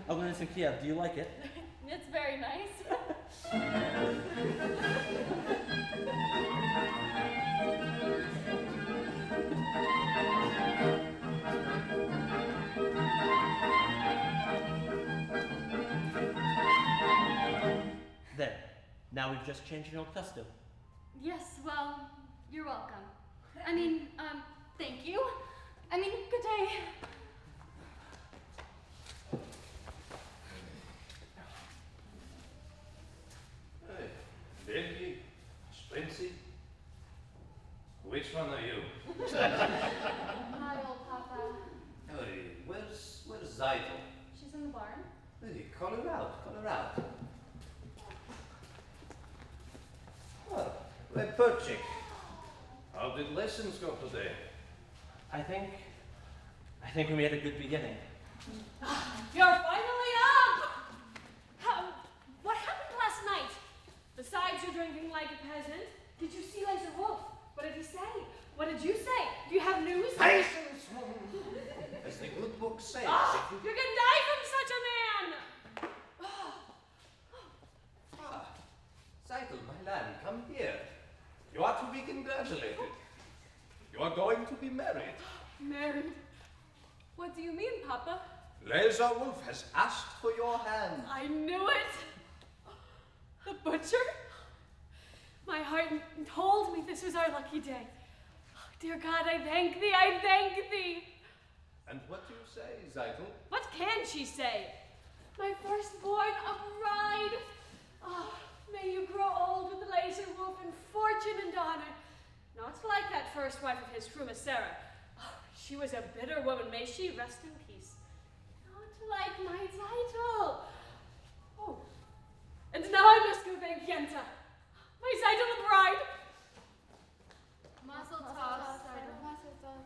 Speaker 10: Agnes and Kiev, do you like it?
Speaker 11: It's very nice.
Speaker 10: There. Now we've just changed an old custom.
Speaker 11: Yes, well, you're welcome. Thank you. Good day.
Speaker 2: Hey, Benji, Spency, which one are you?
Speaker 11: Hi, old Papa.
Speaker 2: Hey, where's Zytel?
Speaker 11: She's in the barn.
Speaker 2: Hey, call her out, call her out. Well, we're Perchik. How did lessons go today?
Speaker 10: I think we made a good beginning.
Speaker 4: You're finally up! What happened last night? Besides you drinking like a peasant, did you see Laser Wolf? What did he say? What did you say? Do you have news?
Speaker 2: Patience, woman! As the good book says, if
Speaker 4: You can die from such a man!
Speaker 2: Zytel, my lad, come here. You are to be congratulated. You are going to be married.
Speaker 4: Married? What do you mean, Papa?
Speaker 2: Laser Wolf has asked for your hand.
Speaker 4: I knew it! The butcher? My heart told me this was our lucky day. Dear God, I thank thee, I thank thee!
Speaker 2: And what do you say, Zytel?
Speaker 4: What can she say? My firstborn, a bride! May you grow old with Laser Wolf in fortune and honor. Not like that first wife of his, Fruma Sarah. She was a bitter woman, may she rest in peace. Not like my title.
Speaker 8: Święta. My Seidel bride.
Speaker 11: Mazel tov, Seidel. Mazel tov.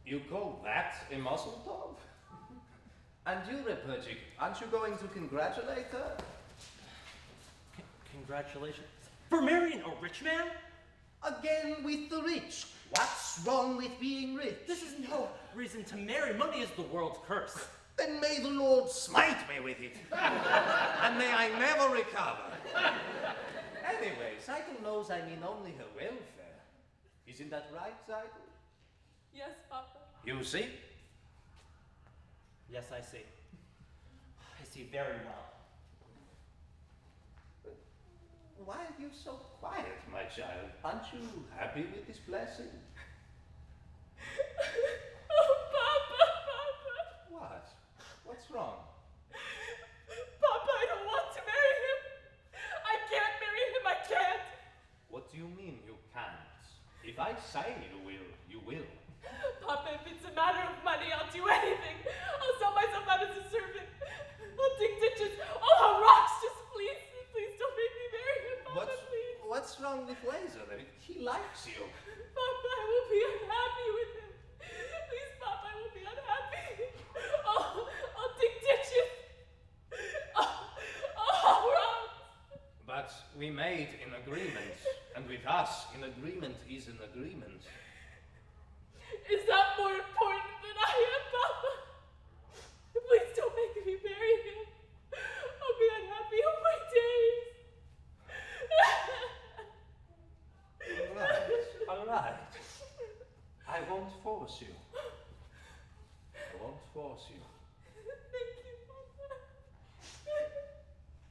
Speaker 2: You call that a muzzle tov? And you, Repurchik, aren't you going to congratulate her?
Speaker 10: Congratulations. For marrying a rich man?
Speaker 2: Again with the rich. What's wrong with being rich?
Speaker 10: This is no reason to marry. Money is the world's curse.
Speaker 2: Then may the Lord smite me with it. And may I never recover. Anyway, Seidel knows I mean only her welfare. Isn't that right, Seidel?
Speaker 5: Yes, Papa.
Speaker 2: You see?
Speaker 10: Yes, I see. I see very well.
Speaker 2: Why are you so quiet, my child? Aren't you happy with this blessing?
Speaker 5: Oh, Papa.
Speaker 2: What? What's wrong?
Speaker 5: Papa, I don't want to marry him. I can't marry him. I can't.
Speaker 2: What do you mean you can't? If I say you will, you will.
Speaker 5: Papa, if it's a matter of money, I'll do anything. I'll sell myself out as a servant. I'll dig ditches. I'll haul rocks. Just please don't make me marry him, Papa, please.
Speaker 2: What's wrong with Laser? I mean, he likes you.
Speaker 5: Papa, I will be unhappy with him. Please, Papa, I will be unhappy. I'll dig ditches. I'll haul rocks.
Speaker 2: But we made an agreement, and with us, an agreement is an agreement.
Speaker 5: Is that more important than I am, Papa? Please don't make me marry him. I'll be unhappy all my days.
Speaker 2: All right. I won't force you. I won't force you.
Speaker 5: Thank you, Papa.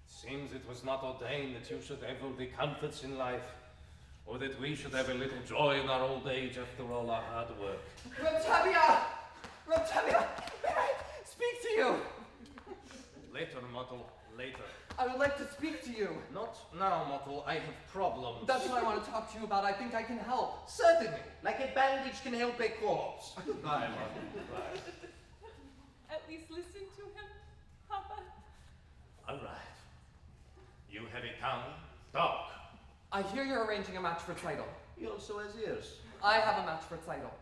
Speaker 2: Seems it was not ordained that you should have all the comforts in life, or that we should have a little joy in our old age after all our hard work.
Speaker 7: Rotavia! Rotavia! May I speak to you?
Speaker 2: Later, Mottle, later.
Speaker 7: I would like to speak to you.
Speaker 2: Not now, Mottle. I have problems.
Speaker 7: That's what I want to talk to you about. I think I can help.
Speaker 2: Certainly. Like a bandage can help a corpse. Goodbye, Mottle. Goodbye.
Speaker 5: At least listen to him, Papa.
Speaker 2: All right. You have a tongue. Talk.
Speaker 7: I hear you're arranging a match for Seidel.
Speaker 2: He also has ears.
Speaker 7: I have a match for Seidel.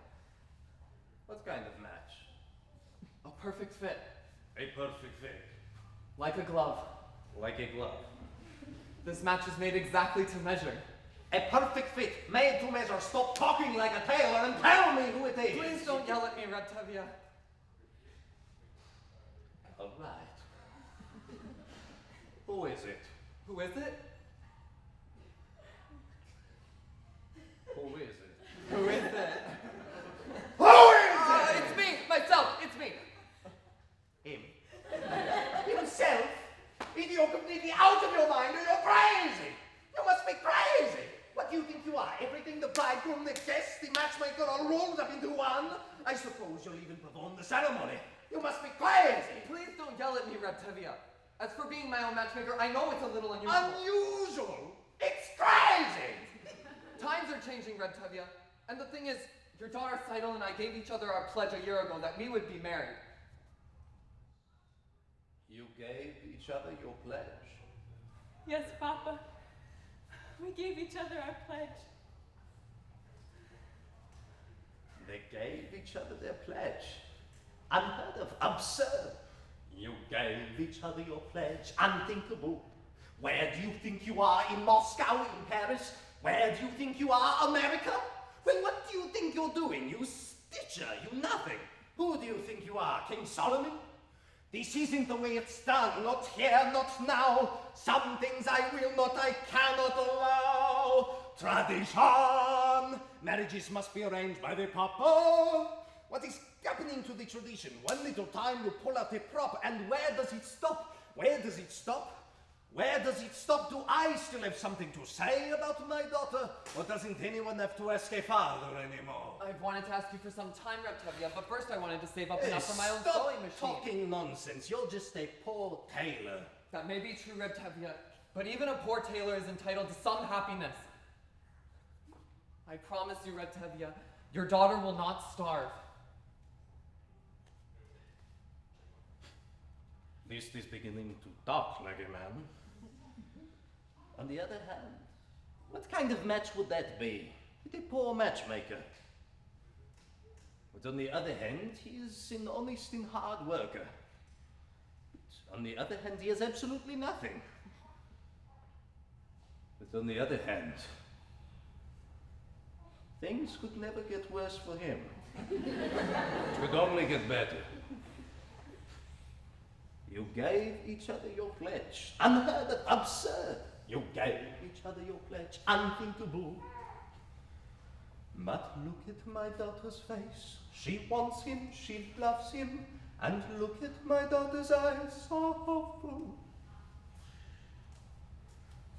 Speaker 2: What kind of match?
Speaker 7: A perfect fit.
Speaker 2: A perfect fit.
Speaker 7: Like a glove.
Speaker 2: Like a glove.
Speaker 7: This match is made exactly to measure.
Speaker 2: A perfect fit, made to measure. Stop talking like a tailor and tell me who it is.
Speaker 7: Please don't yell at me, Rotavia.
Speaker 2: All right. Who is it?
Speaker 7: Who is it?
Speaker 2: Who is it?
Speaker 7: Who is it?
Speaker 2: Who is it?
Speaker 7: It's me! Myself! It's me!
Speaker 2: Him. Himself? You're completely out of your mind or you're crazy! You must be crazy! What do you think you are? Everything the bridegroom, the guest, the matchmaker all rolled up into one? I suppose you'll even perform the ceremony. You must be crazy!
Speaker 7: Please don't yell at me, Rotavia. As for being my own matchmaker, I know it's a little unusual.
Speaker 2: Unusual? It's crazy!
Speaker 7: Times are changing, Rotavia. And the thing is, your daughter Seidel and I gave each other our pledge a year ago that we would be married.
Speaker 2: You gave each other your pledge?
Speaker 5: Yes, Papa. We gave each other our pledge.
Speaker 2: They gave each other their pledge. Unheard of, absurd. You gave each other your pledge, unthinkable. Where do you think you are? In Moscow, in Paris? Where do you think you are? America? Well, what do you think you're doing? You stitcher, you nothing. Who do you think you are? King Solomon? This isn't the way it's done. Not here, not now. Some things I will not, I cannot allow. Tradition. Marriages must be arranged by the Papa. What is happening to the tradition? One little time you pull out a prop, and where does it stop? Where does it stop? Where does it stop? Do I still have something to say about my daughter? Or doesn't anyone have to ask a father anymore?
Speaker 7: I've wanted to ask you for some time, Rotavia, but first I wanted to save up enough for my own
Speaker 2: Stop
Speaker 7: sewing machine.
Speaker 2: talking nonsense. You're just a poor tailor.
Speaker 7: That may be true, Rotavia, but even a poor tailor is entitled to some happiness. I promise you, Rotavia, your daughter will not starve.
Speaker 2: This is beginning to talk like a man. On the other hand, what kind of match would that be? With a poor matchmaker. But on the other hand, he is an honest and hard worker. But on the other hand, he has absolutely nothing. But on the other hand, things could never get worse for him. It could only get better. You gave each other your pledge. Unheard of, absurd. You gave each other your pledge. Unthinkable. But look at my daughter's face. She wants him, she loves him. And look at my daughter's eyes, so hopeful.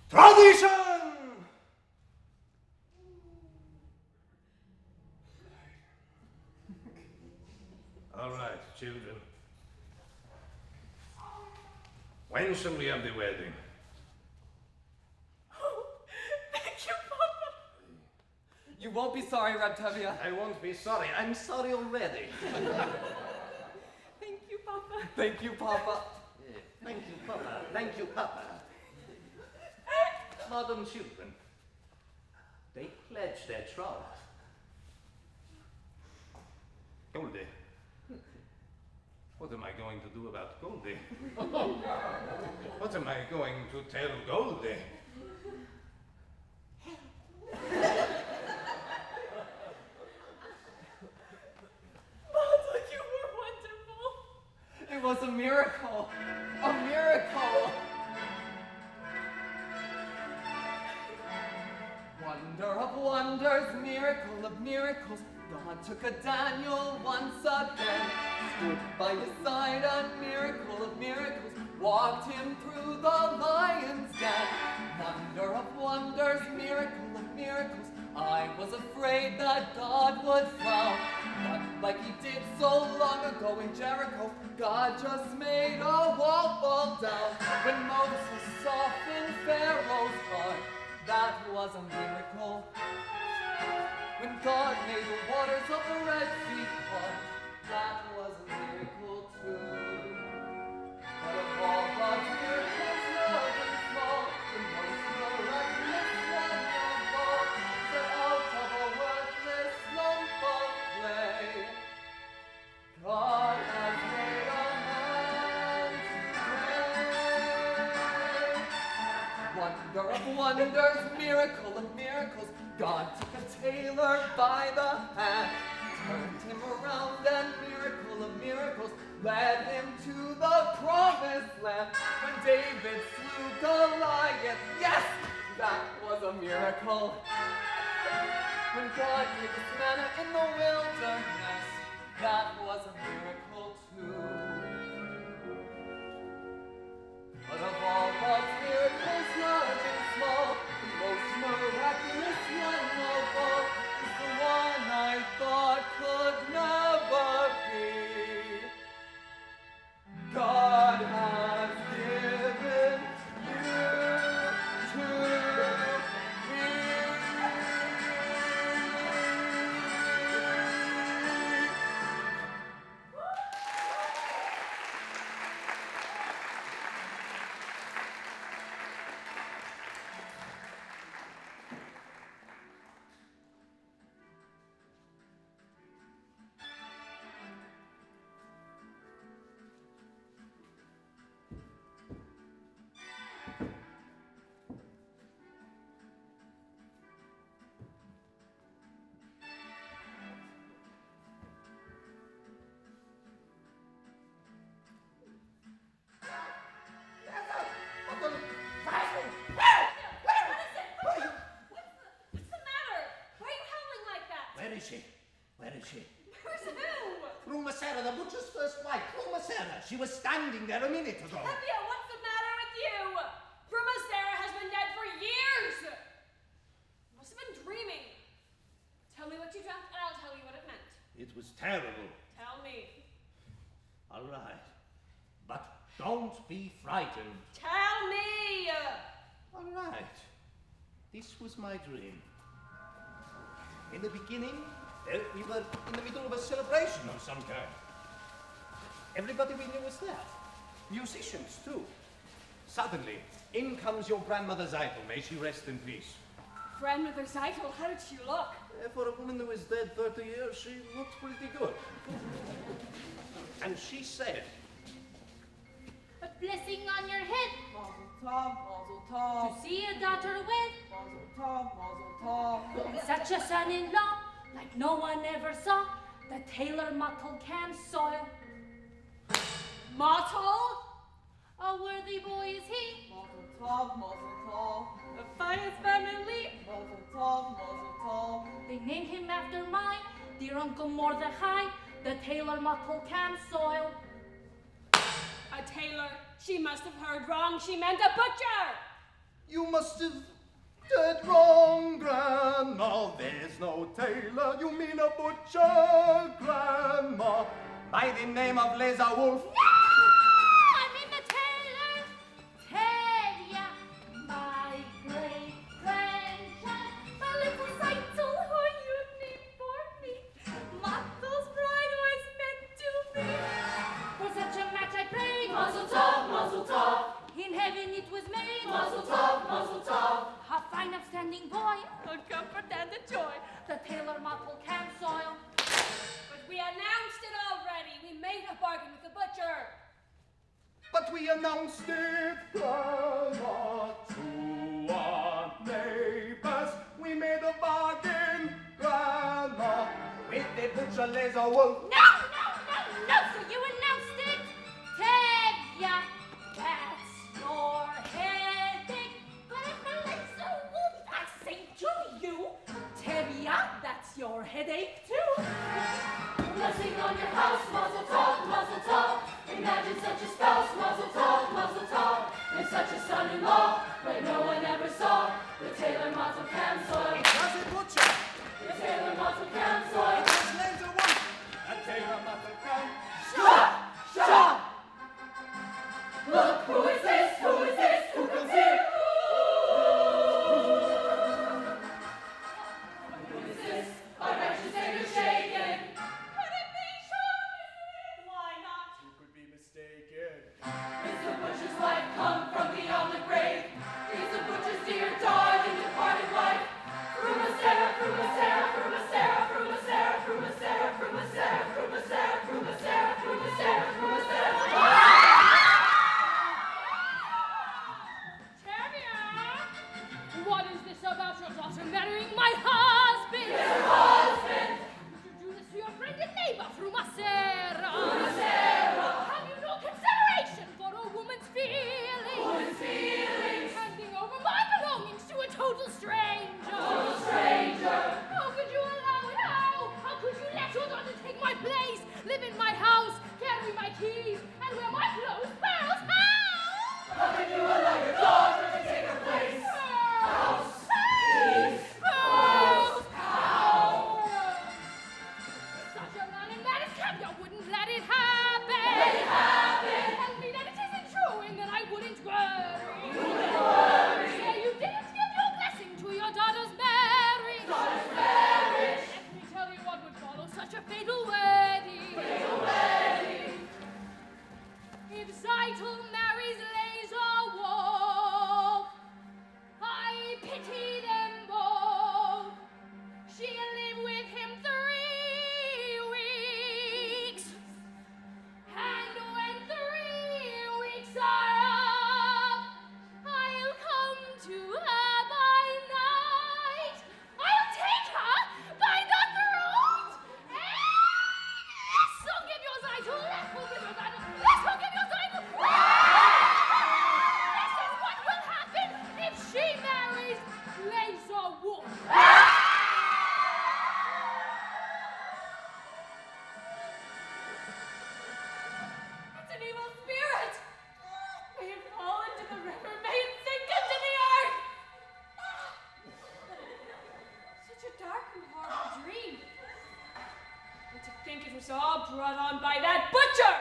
Speaker 2: Tradition! All right, children. When shall we have the wedding?
Speaker 5: Thank you, Papa.
Speaker 7: You won't be sorry, Red Tevye.
Speaker 2: I won't be sorry. I'm sorry already.
Speaker 5: Thank you, Papa.
Speaker 7: Thank you, Papa.
Speaker 2: Thank you, Papa. Thank you, Papa. Modern children, they pledge their troth. Goldie, what am I going to do about Goldie? What am I going to tell Goldie?
Speaker 5: Papa, you were wonderful.
Speaker 7: It was a miracle. A miracle. Wonder of wonders, miracle of miracles. God took a Daniel once again, stood by his side, a miracle of miracles, walked him through the lion's den. Wonder of wonders, miracle of miracles. I was afraid that God would frown, but like he did so long ago in Jericho, God just made a wall fall down. When Moses softened Pharaoh's heart, that was a miracle. When God made the waters of the Red Sea part, that was a miracle too. But of all God's miracles, large and small, the most miraculous one of all is that out of a worthless lump of clay, God has made a man today. Wonder of wonders, miracle of miracles, God took a tailor by the hand, turned him around, and miracle of miracles, led him to the promised land. When David slew Goliath, yes, that was a miracle. When God gave us manna in the wilderness, that was a miracle too. But of all God's miracles, large and small, the most miraculous one of all is the one I thought could never be. God has given you to me.
Speaker 8: What's the matter? Why are you howling like that?
Speaker 2: Where is she? Where is she?
Speaker 8: Where's who?
Speaker 2: Ruma Sarah, the butcher's first wife. Ruma Sarah. She was standing there a minute ago.
Speaker 8: Tevye, what's the matter with you? Bruma Sarah has been dead for years. You must have been dreaming. Tell me what you dreamt, and I'll tell you what it meant.
Speaker 2: It was terrible.
Speaker 8: Tell me.
Speaker 2: All right. But don't be frightened.
Speaker 8: Tell me.
Speaker 2: All right. This was my dream. In the beginning, we were in the middle of a celebration of some kind. Everybody we knew was there. Musicians, too. Suddenly, In comes your grandmother Zeitel. May she rest in peace.
Speaker 8: Grandmother Zeitel, how did she look?
Speaker 2: For a woman who is dead 30 years, she looked pretty good. And she said,
Speaker 11: A blessing on your head.
Speaker 5: Mazel tov, mazel tov.
Speaker 11: To see a daughter wed.
Speaker 5: Mazel tov, mazel tov.
Speaker 11: And such a son-in-law, like no one ever saw. The tailor Mottle can soil.
Speaker 8: Mottle?
Speaker 11: A worthy boy is he.
Speaker 5: Mazel tov, mazel tov.
Speaker 11: The finest family.
Speaker 5: Mazel tov, mazel tov.
Speaker 11: They named him after my dear Uncle Mordecai. The tailor Mottle can soil.
Speaker 8: A tailor. She must have heard wrong. She meant a butcher.
Speaker 3: You must have heard wrong, Grandma. There's no tailor. You mean a butcher, Grandma. By the name of Laser Wolf.
Speaker 11: I mean the tailor. Tavia, my great-grandchild. A little Zeitel, who you named for me. Mottle's bride was meant to be. For such a match I prayed.
Speaker 4: Mazel tov, mazel tov.
Speaker 11: In heaven it was made.
Speaker 4: Mazel tov, mazel tov.
Speaker 11: A fine upstanding boy, a comfort and a joy. The tailor Mottle can soil.
Speaker 8: But we announced it already. We made a bargain with the butcher.
Speaker 3: But we announced it, Grandma, to our neighbors. We made a bargain, Grandma, with the butcher Laser Wolf.
Speaker 11: No, so you announced it. Tavia, that's your headache. But if the Laser Wolf, I say to you, Tavia, that's your headache too.
Speaker 4: Blessing on your house, mazel tov, mazel tov. Imagine such a spouse, mazel tov, mazel tov. And such a son-in-law, like no one ever saw. The tailor Mottle can soil.
Speaker 3: That's a butcher.
Speaker 4: The tailor Mottle can soil.
Speaker 3: It's Laser Wolf. A tailor Mottle can.
Speaker 4: Stop! Look, who is this? Who is this? Who comes here? Who is this? Our righteous anger shaken.
Speaker 8: Could it be true? Why not?
Speaker 14: Who could be mistaken?
Speaker 4: Is the butcher's wife come from beyond the grave? Is the butcher's dear darling departed wife? Frumacera, frumacera, frumacera, frumacera, frumacera, frumacera, frumacera, frumacera, frumacera, frumacera.
Speaker 8: Tavia! What is this about your daughter marrying my husband?
Speaker 4: Your husband!
Speaker 8: You should do this to your friend and neighbor, Frumacera.
Speaker 4: Frumacera!
Speaker 8: Have you no consideration for a woman's feelings?
Speaker 4: Woman's feelings!
Speaker 8: Handing over my belongings to a total stranger.
Speaker 4: Total stranger!
Speaker 8: How could you allow it? How could you let your daughter take my place, live in my house, carry my keys, and wear my clothes? How?
Speaker 4: How can you allow your daughter to take her place? House! Keys! Clothes! How?
Speaker 8: Such a man in that is Tavia wouldn't let it happen.
Speaker 4: Let it happen!
Speaker 8: Tell me that it isn't true and that I wouldn't worry.
Speaker 4: You wouldn't worry!
Speaker 8: Say you didn't give your blessing to your daughter's marriage.
Speaker 4: Daughter's marriage!
Speaker 8: Let me tell you what would follow such a fatal wedding.
Speaker 4: Fatal wedding!
Speaker 8: If Zeitel marries Laser Wolf, I pity them both. She'll live with him 3 weeks. And when 3 weeks are up, I'll come to her by night. I'll take her by the throat. So give your Zeitel. Let's go give your Zeitel. Let's go give your Zeitel. This is what will happen if she marries Laser Wolf. It's an evil spirit. May it fall into the river. May it sink into the earth. Such a dark and horrible dream. And to think it was all brought on by that butcher.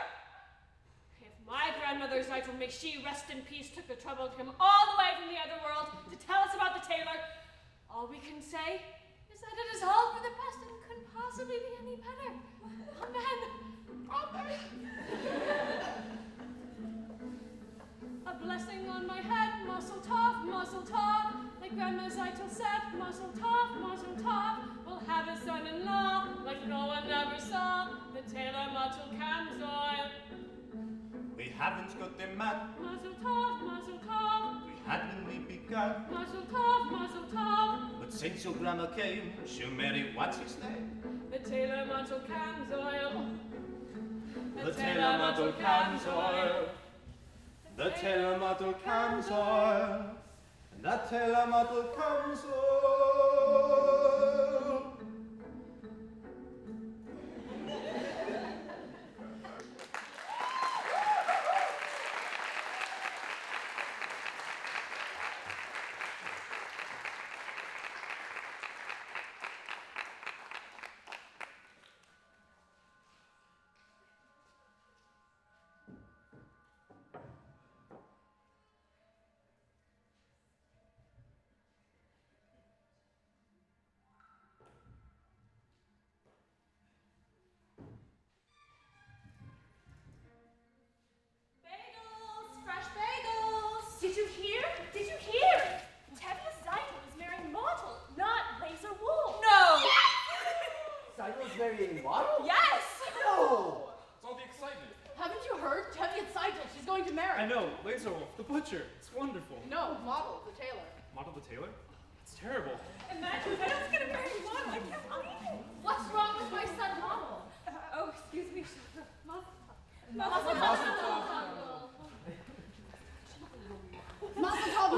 Speaker 8: If my grandmother Zeitel, may she rest in peace, took the trouble to come all the way from the other world to tell us about the tailor, all we can say is that it is all for the best and couldn't possibly be any better. Amen. Amen.
Speaker 11: A
Speaker 4: A blessing on my head, Mazel tov, Mazel tov. Like Grandma Zeitel said, Mazel tov, Mazel tov. We'll have a son-in-law like no one ever saw. The tailor Mazel Kamzoil.
Speaker 12: We haven't got the man
Speaker 4: Mazel tov, Mazel tov.
Speaker 12: we had when we began.
Speaker 4: Mazel tov, Mazel tov.
Speaker 12: But since your grandma came, she'll marry what's his name?
Speaker 4: The tailor Mazel Kamzoil.
Speaker 12: The tailor Mazel Kamzoil. The tailor Mazel Kamzoil. The tailor Mazel Kamzoil.
Speaker 8: Bagels! Fresh bagels! Did you hear? Did you hear? Tevye Zeitel is marrying Mottel, not Laser Wolf.
Speaker 5: No!
Speaker 7: Zeitel's marrying Waddle?
Speaker 5: Yes!
Speaker 7: No!
Speaker 6: It's all the excitement.
Speaker 15: Haven't you heard? Tevye Zeitel, she's going to marry.
Speaker 6: I know, Laserwolf, the butcher. It's wonderful.
Speaker 15: No, Model, the tailor.
Speaker 6: Model the tailor? It's terrible.
Speaker 4: Imagine Zetel's gonna marry Model. I can't believe it.
Speaker 15: What's wrong with my son, Model?
Speaker 4: Oh, excuse me. Mazel
Speaker 15: Mazel
Speaker 4: tov.
Speaker 15: Mazel tov,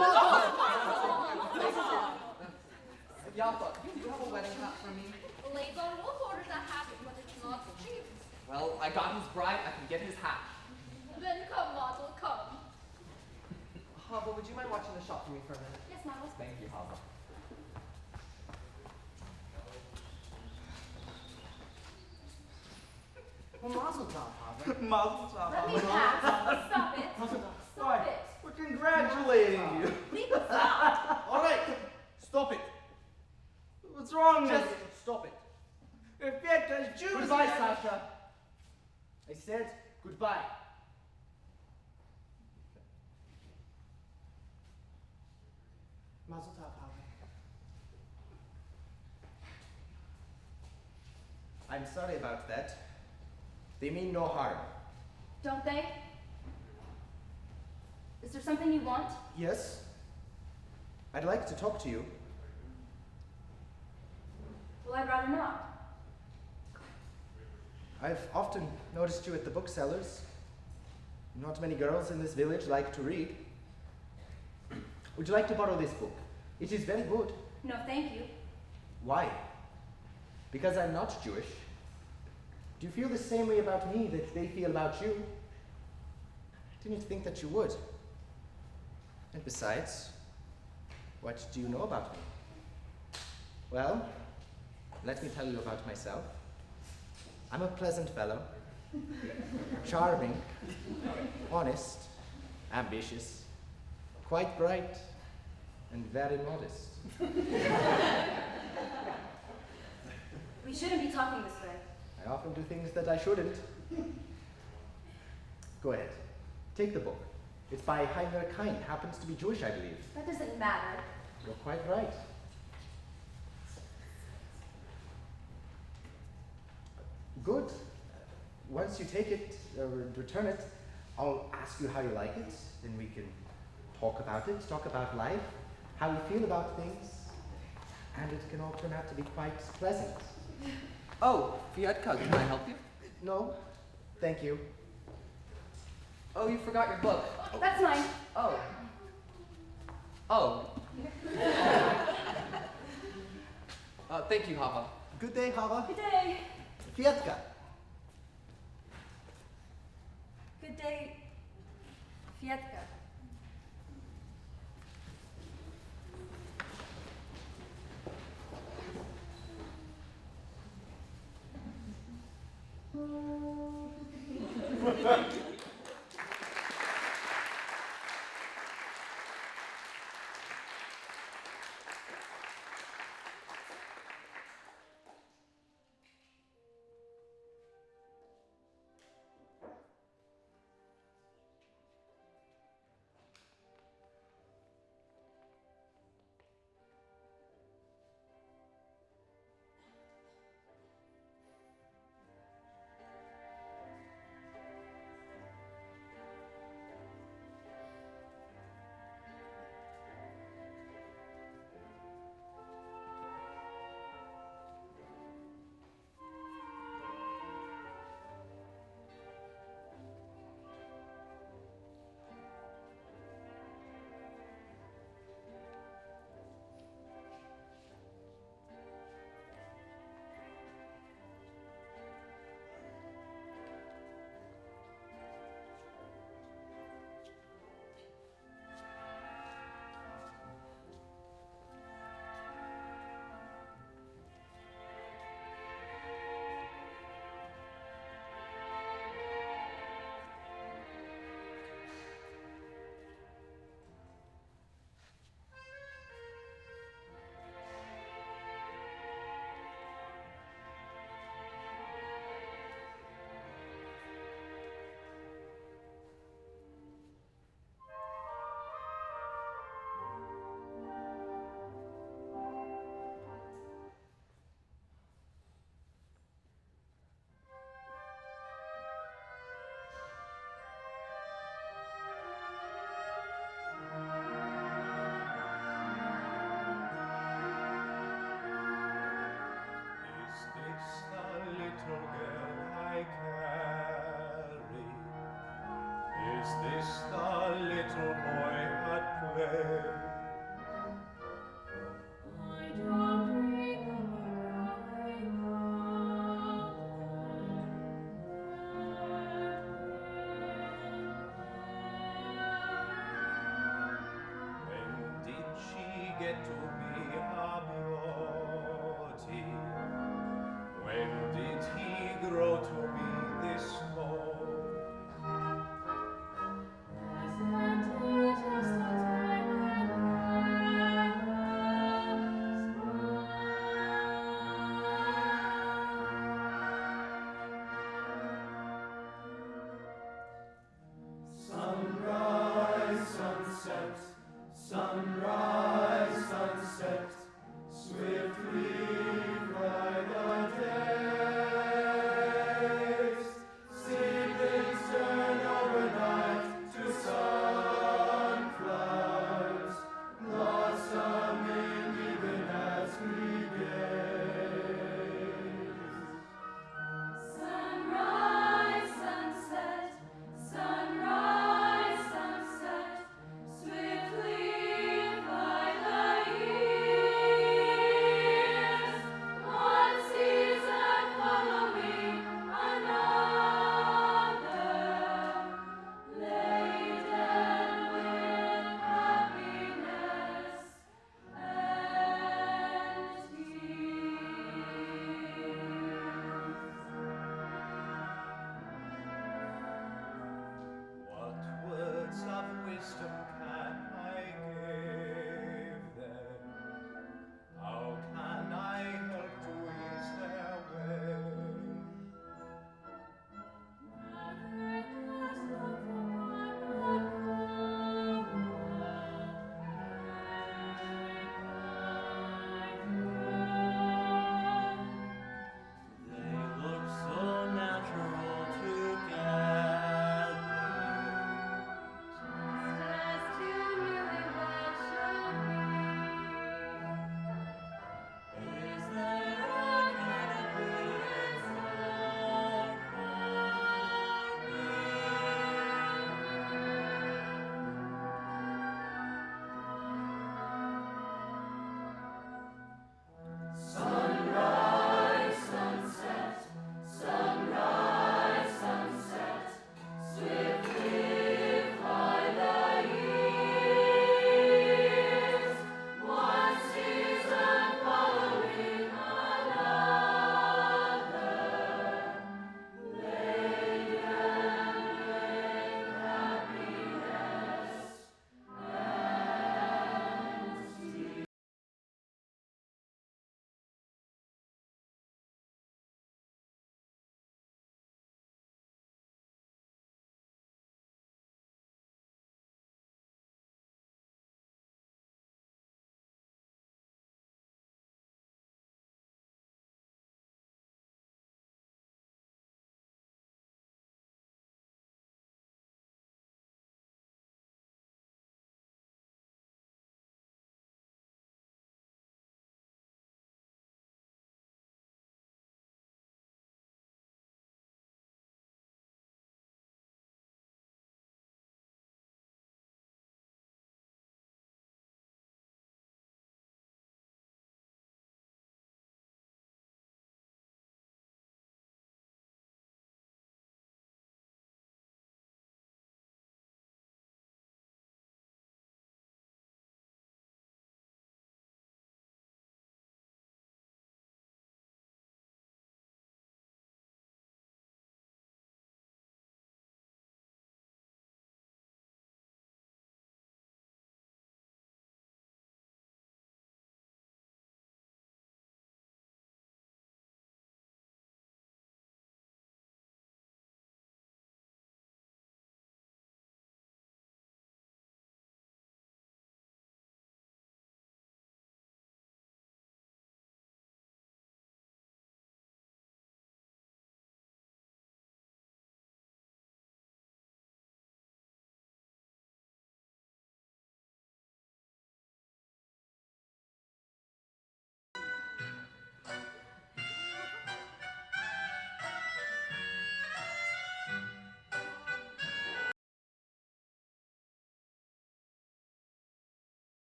Speaker 7: Yapa, do you have a wedding hat for me?
Speaker 11: Laser Wolf ordered a hat, but it's not cheap.
Speaker 7: Well, I got his bride, I can get his hat.
Speaker 11: Then come, Model, come.
Speaker 7: Hava, would you mind watching the shop for me for a minute?
Speaker 11: Yes, Model.
Speaker 7: Thank you, Hava.
Speaker 14: Well, mazel tov, Hava.
Speaker 12: Mazel tov.
Speaker 11: Let me pass. Stop it.
Speaker 14: Mazel tov.
Speaker 11: Stop it.
Speaker 12: We're congratulating you.
Speaker 11: Please stop.
Speaker 14: All right, stop it.
Speaker 12: What's wrong
Speaker 14: Just
Speaker 12: with you?
Speaker 14: stop it.
Speaker 12: If Peter's Jews.
Speaker 14: Goodbye, Sasha. I said goodbye. Mazel tov, Hava.
Speaker 16: I'm sorry about that. They mean no harm.
Speaker 11: Don't they? Is there something you want?
Speaker 16: Yes? I'd like to talk to you.
Speaker 11: Well, I'd rather not.
Speaker 16: I've often noticed you at the booksellers. Not many girls in this village like to read. Would you like to borrow this book? It is very good.
Speaker 11: No, thank you.
Speaker 16: Why? Because I'm not Jewish. Do you feel the same way about me that they feel about you? I didn't think that you would. And besides, what do you know about me? Well, let me tell you about myself. I'm a pleasant fellow, charming, honest, ambitious, quite bright, and very modest.
Speaker 11: We shouldn't be talking this way.
Speaker 16: I often do things that I shouldn't. Go ahead. Take the book. It's by Heinrich Heine. Happens to be Jewish, I believe.
Speaker 11: That doesn't matter.
Speaker 16: You're quite right. Good. Once you take it, return it, I'll ask you how you like it. Then we can talk about it, talk about life, how we feel about things, and it can all turn out to be quite pleasant.
Speaker 7: Oh, Fietka, can I help you?
Speaker 16: No, thank you.
Speaker 7: Oh, you forgot your book.
Speaker 11: That's mine.
Speaker 7: Oh. Oh. Thank you, Hava.
Speaker 16: Good day, Hava.
Speaker 11: Good day.
Speaker 16: Fietka.
Speaker 11: Good day, Fietka.
Speaker 2: get to be a beauty? When did he grow to be this small?
Speaker 3: Sunrise, sunset, sunrise, sunset.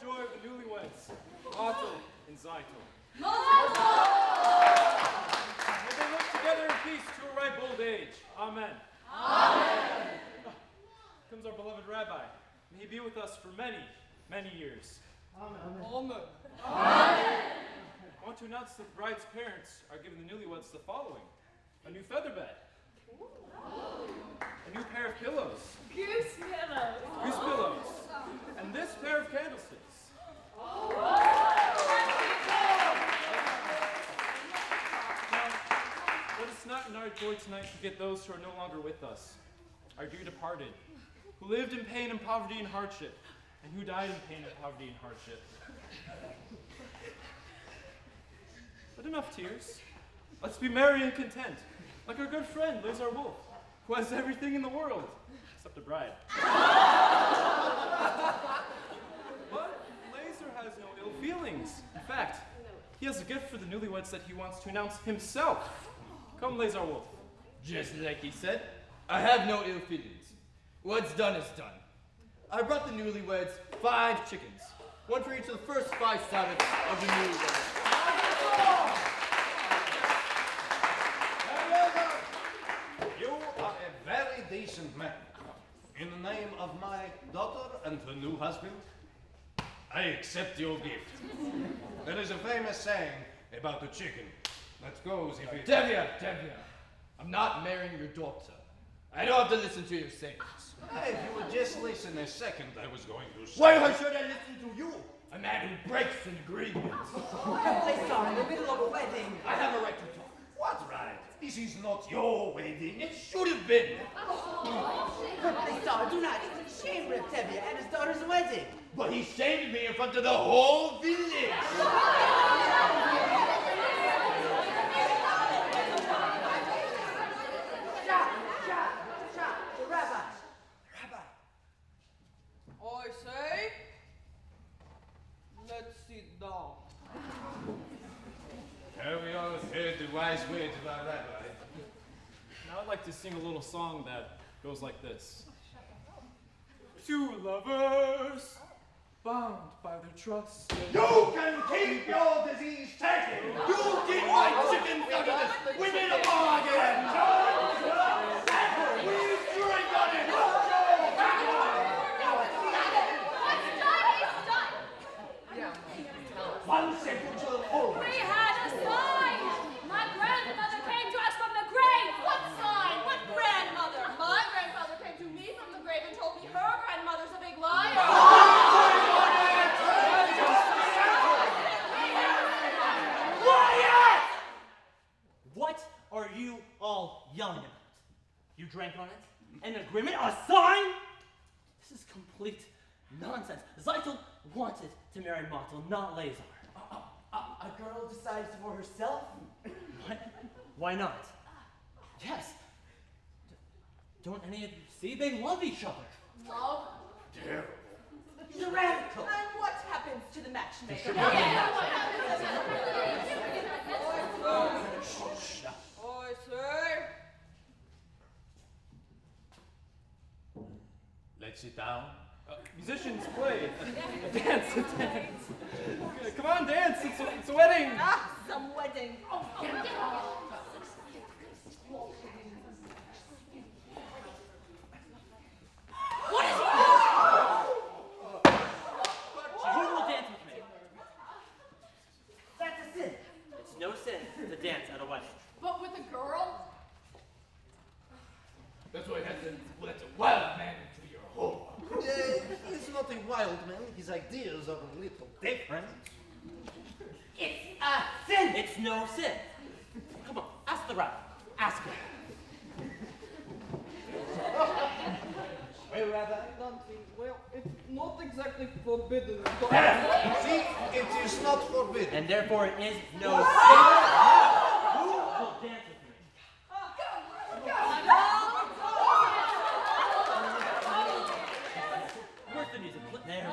Speaker 6: joy of the newlyweds, Otto and Zaito. May they live together in peace to a ripe old age. Amen.
Speaker 4: Amen.
Speaker 6: Comes our beloved rabbi. May he be with us for many, many years.
Speaker 14: Amen.
Speaker 6: I want to announce that the bride's parents are giving the newlyweds the following: a new feather bed, a new pair of pillows,
Speaker 5: Goose
Speaker 6: pillows, and this pair of candlesticks. Now, let us not in our joy tonight forget those who are no longer with us, our dear departed, who lived in pain and poverty and hardship, and who died in pain and poverty and hardship. But enough tears. Let's be merry and content, like our good friend Lazar Wolf, who has everything in the world, except a bride. But Lazar has no ill feelings. In fact, he has a gift for the newlyweds that he wants to announce himself. Come, Lazar Wolf.
Speaker 12: Just like he said, I have no ill feelings. What's done is done. I brought the newlyweds 5 chickens, one for each of the first 5 Sabbaths of the newlyweds.
Speaker 2: You are a very decent man. In the name of my daughter and her new husband, I accept your gift. There is a famous saying about a chicken that goes if it...
Speaker 12: Tevye, I'm not marrying your daughter. I don't have to listen to your sayings.
Speaker 2: If you would just listen a second, I was going to say...
Speaker 12: Why should I listen to you? A man who breaks an agreement.
Speaker 7: They are in the middle of a wedding.
Speaker 12: I have a right to talk.
Speaker 2: What right? This is not your wedding.
Speaker 12: It should have been.
Speaker 7: They do not shame Reb Tevye and his daughter's wedding.
Speaker 12: But he shamed me in front of the whole village.
Speaker 7: The rabbi.
Speaker 17: I say, let's sit down.
Speaker 2: Here we all heard the wise words of our rabbi.
Speaker 6: Now I'd like to sing a little song that goes like this. 2 lovers, bound by their trust.
Speaker 12: You can keep your disease taken. You keep my chicken nuggets. We need a bargain. We drink on it. One second to the whole.
Speaker 8: We had a sign. My grandmother came to us from the grave. What sign? What grandmother?
Speaker 15: My grandfather came to me from the grave and told me her grandmother's a big liar.
Speaker 10: Quiet! What are you all yelling about? You drank on it? An agreement? A sign? This is complete nonsense. Zeitel wanted to marry Mottel, not Lazar.
Speaker 7: A girl decides for herself?
Speaker 10: What? Why not? Yes. Don't any of you see? They love each other.
Speaker 15: Love?
Speaker 12: Terrible.
Speaker 7: He's a radical.
Speaker 5: And what happens to the matchmaker?
Speaker 17: I say,
Speaker 2: Let's sit down.
Speaker 6: Musicians play. Dance. Come on, dance. It's a wedding.
Speaker 5: Ah, some wedding.
Speaker 10: What is wrong? Who will dance with me?
Speaker 7: That's a sin.
Speaker 10: It's no sin to dance at a wedding.
Speaker 15: But with a girl?
Speaker 12: That's why that's a wild man into your home.
Speaker 2: He's not a wild man. His ideas are a little different.
Speaker 7: It's a sin.
Speaker 10: It's no sin. Come on, ask the rabbi. Ask him.
Speaker 2: Well, Rabbi,
Speaker 17: well, it's not exactly forbidden.
Speaker 2: see, it is not forbidden.
Speaker 10: And therefore it is no sin. Who will dance with me? Where's the music? There.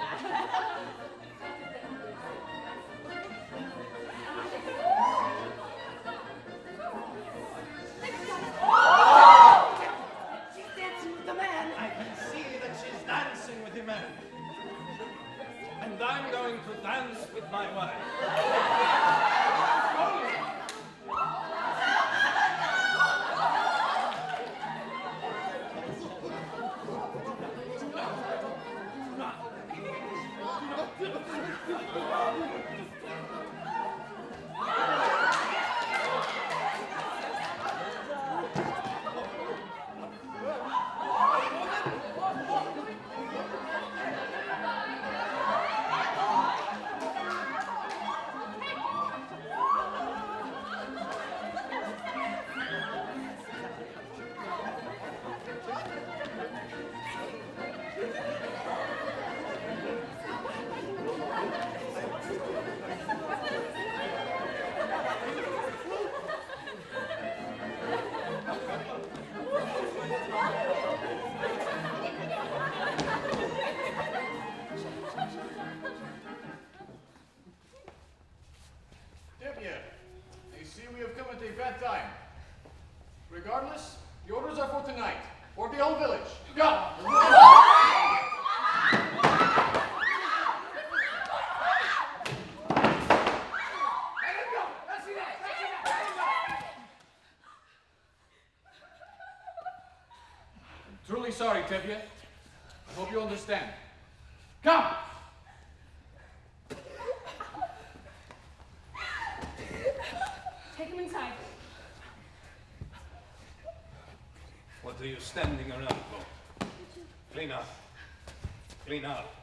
Speaker 7: She's dancing with the man.
Speaker 2: I can see that she's dancing with the man. I And I'm going to dance with my wife.
Speaker 13: Tibia, I see we have come at a bad time. Regardless, the orders are for tonight, for the whole village. Go! I'm truly sorry, Tibia. I hope you understand. Come!
Speaker 8: Take him inside.
Speaker 2: What are you standing around for? Clean up. Clean up.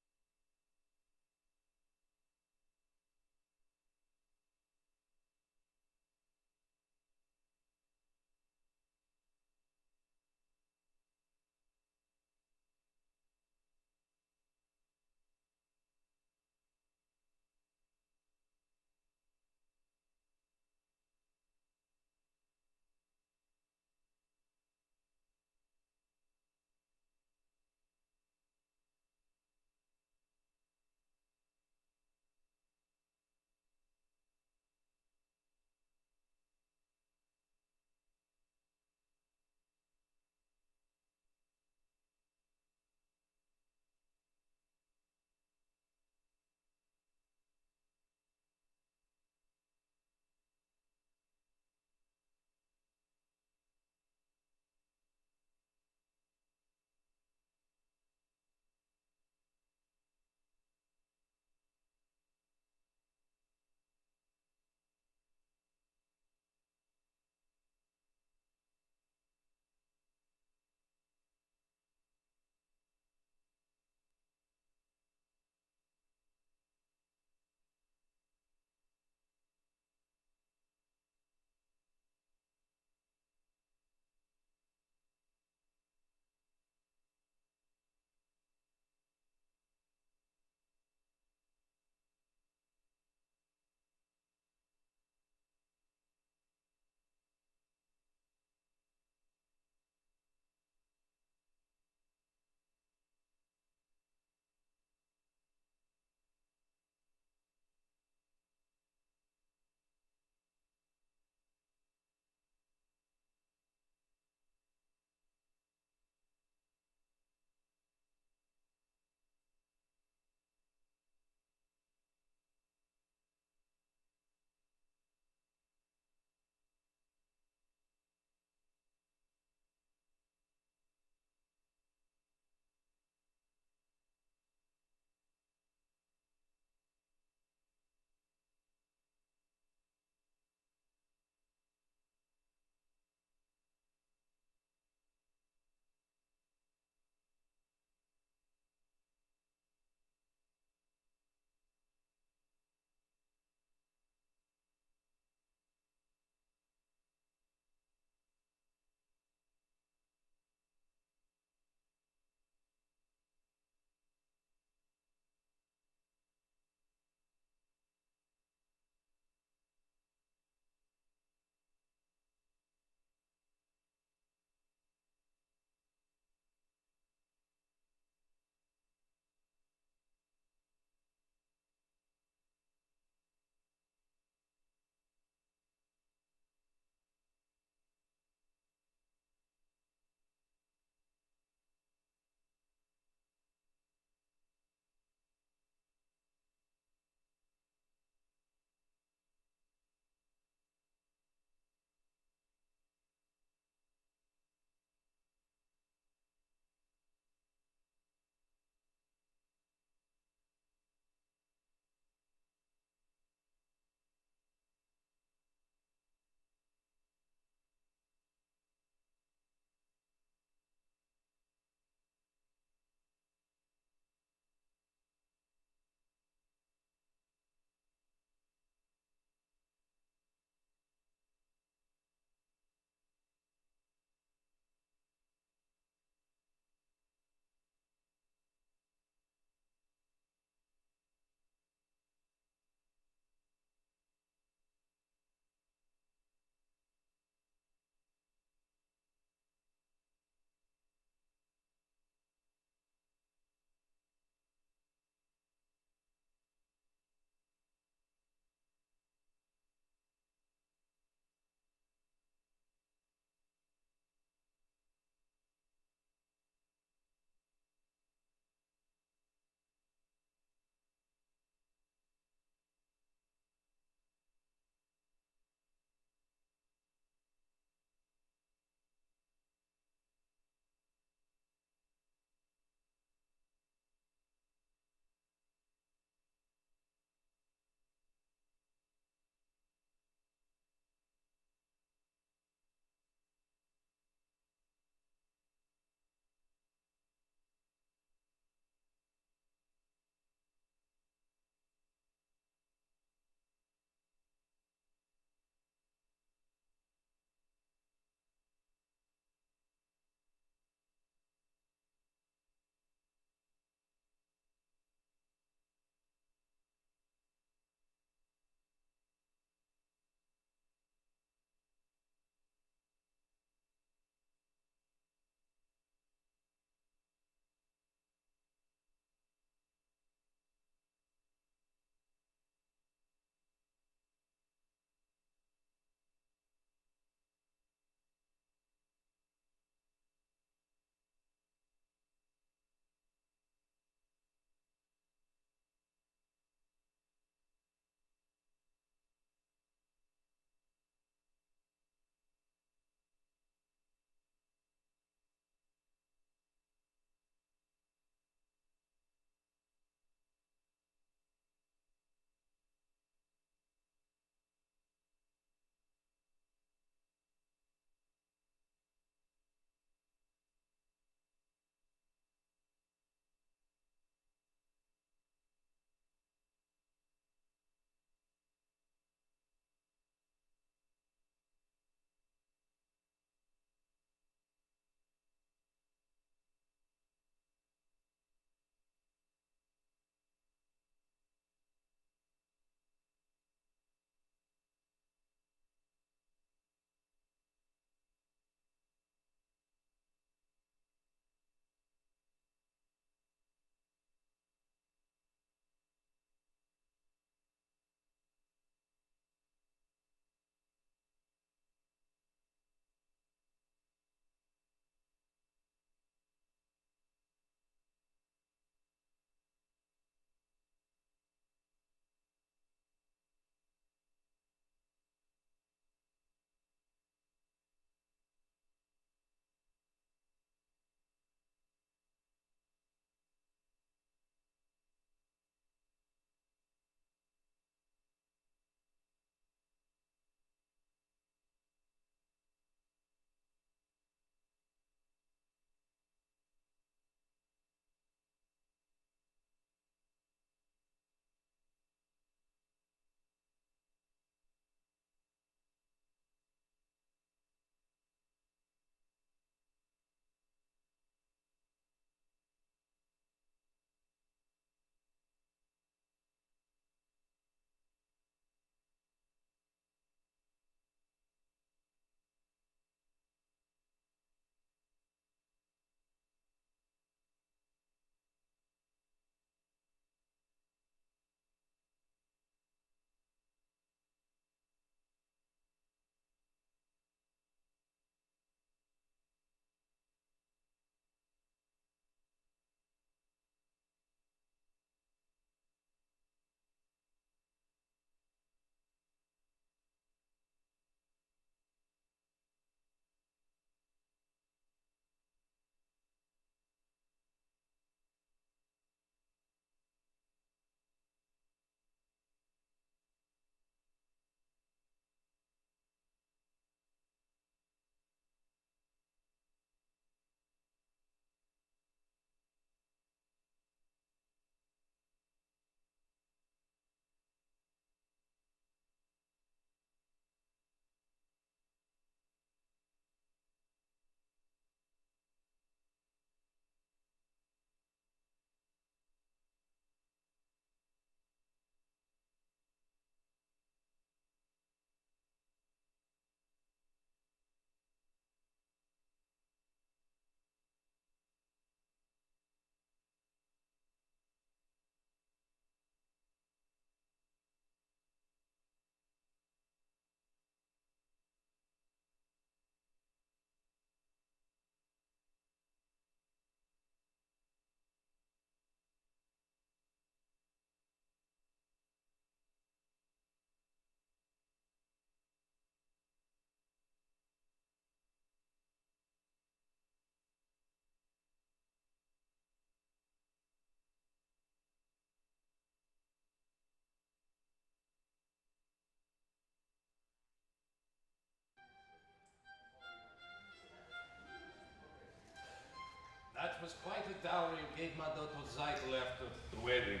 Speaker 2: dowry you gave my daughter Zeitel after the wedding.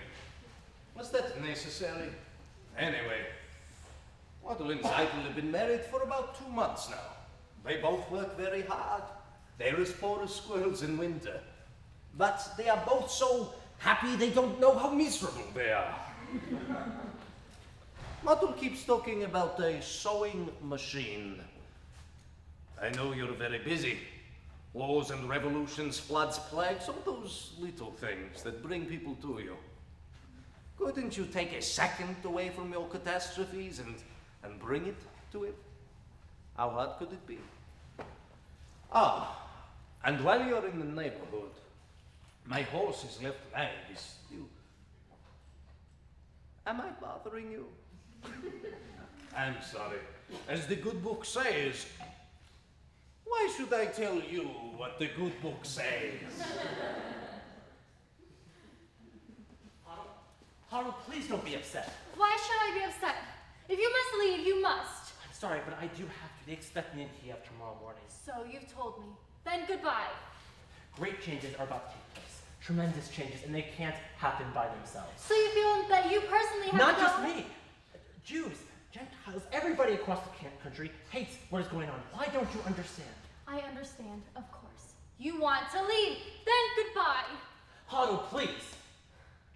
Speaker 2: Was that necessary? Anyway, Waddle and Zeitel have been married for about 2 months now. They both work very hard. They're as poor as squirrels in winter. But they are both so happy they don't know how miserable they are. Waddle keeps talking about a sewing machine. I know you're very busy. Wars and revolutions, floods, plagues, all those little things that bring people to you. Couldn't you take a second away from your catastrophes and bring it to it? How hard could it be? Ah, and while you're in the neighborhood, my horse's left leg is still... Am I bothering you? I'm sorry. As the good book says, why should I tell you what the good book says?
Speaker 10: Haru, please don't be upset.
Speaker 11: Why should I be upset? If you must leave, you must.
Speaker 10: I'm sorry, but I do have to. They expect me in Kiev tomorrow morning.
Speaker 11: So you've told me. Then goodbye.
Speaker 10: Great changes are about to take place. Tremendous changes, and they can't happen by themselves.
Speaker 11: So you feel that you personally have
Speaker 10: Not
Speaker 11: to go?
Speaker 10: just me. Jews, Gentiles, everybody across the country hates what is going on. Why don't you understand?
Speaker 11: I understand, of course. You want to leave. Then goodbye.
Speaker 10: Haru, please.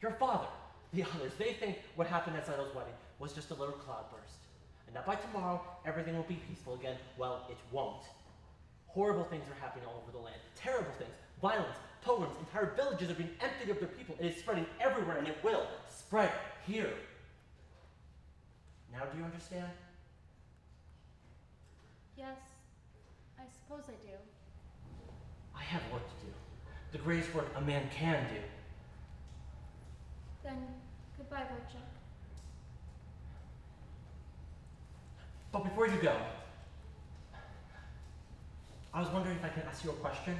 Speaker 10: Your father, the others, they think what happened at Saido's wedding was just a little cloudburst. And that by tomorrow, everything will be peaceful again. Well, it won't. Horrible things are happening all over the land. Terrible things. Violence, pogroms, entire villages are being emptied of their people. It is spreading everywhere, and it will spread here. Now do you understand?
Speaker 11: Yes, I suppose I do.
Speaker 10: I have work to do. The greatest work a man can do.
Speaker 11: Then goodbye, Wojciech.
Speaker 10: But before you go, I was wondering if I could ask you a question.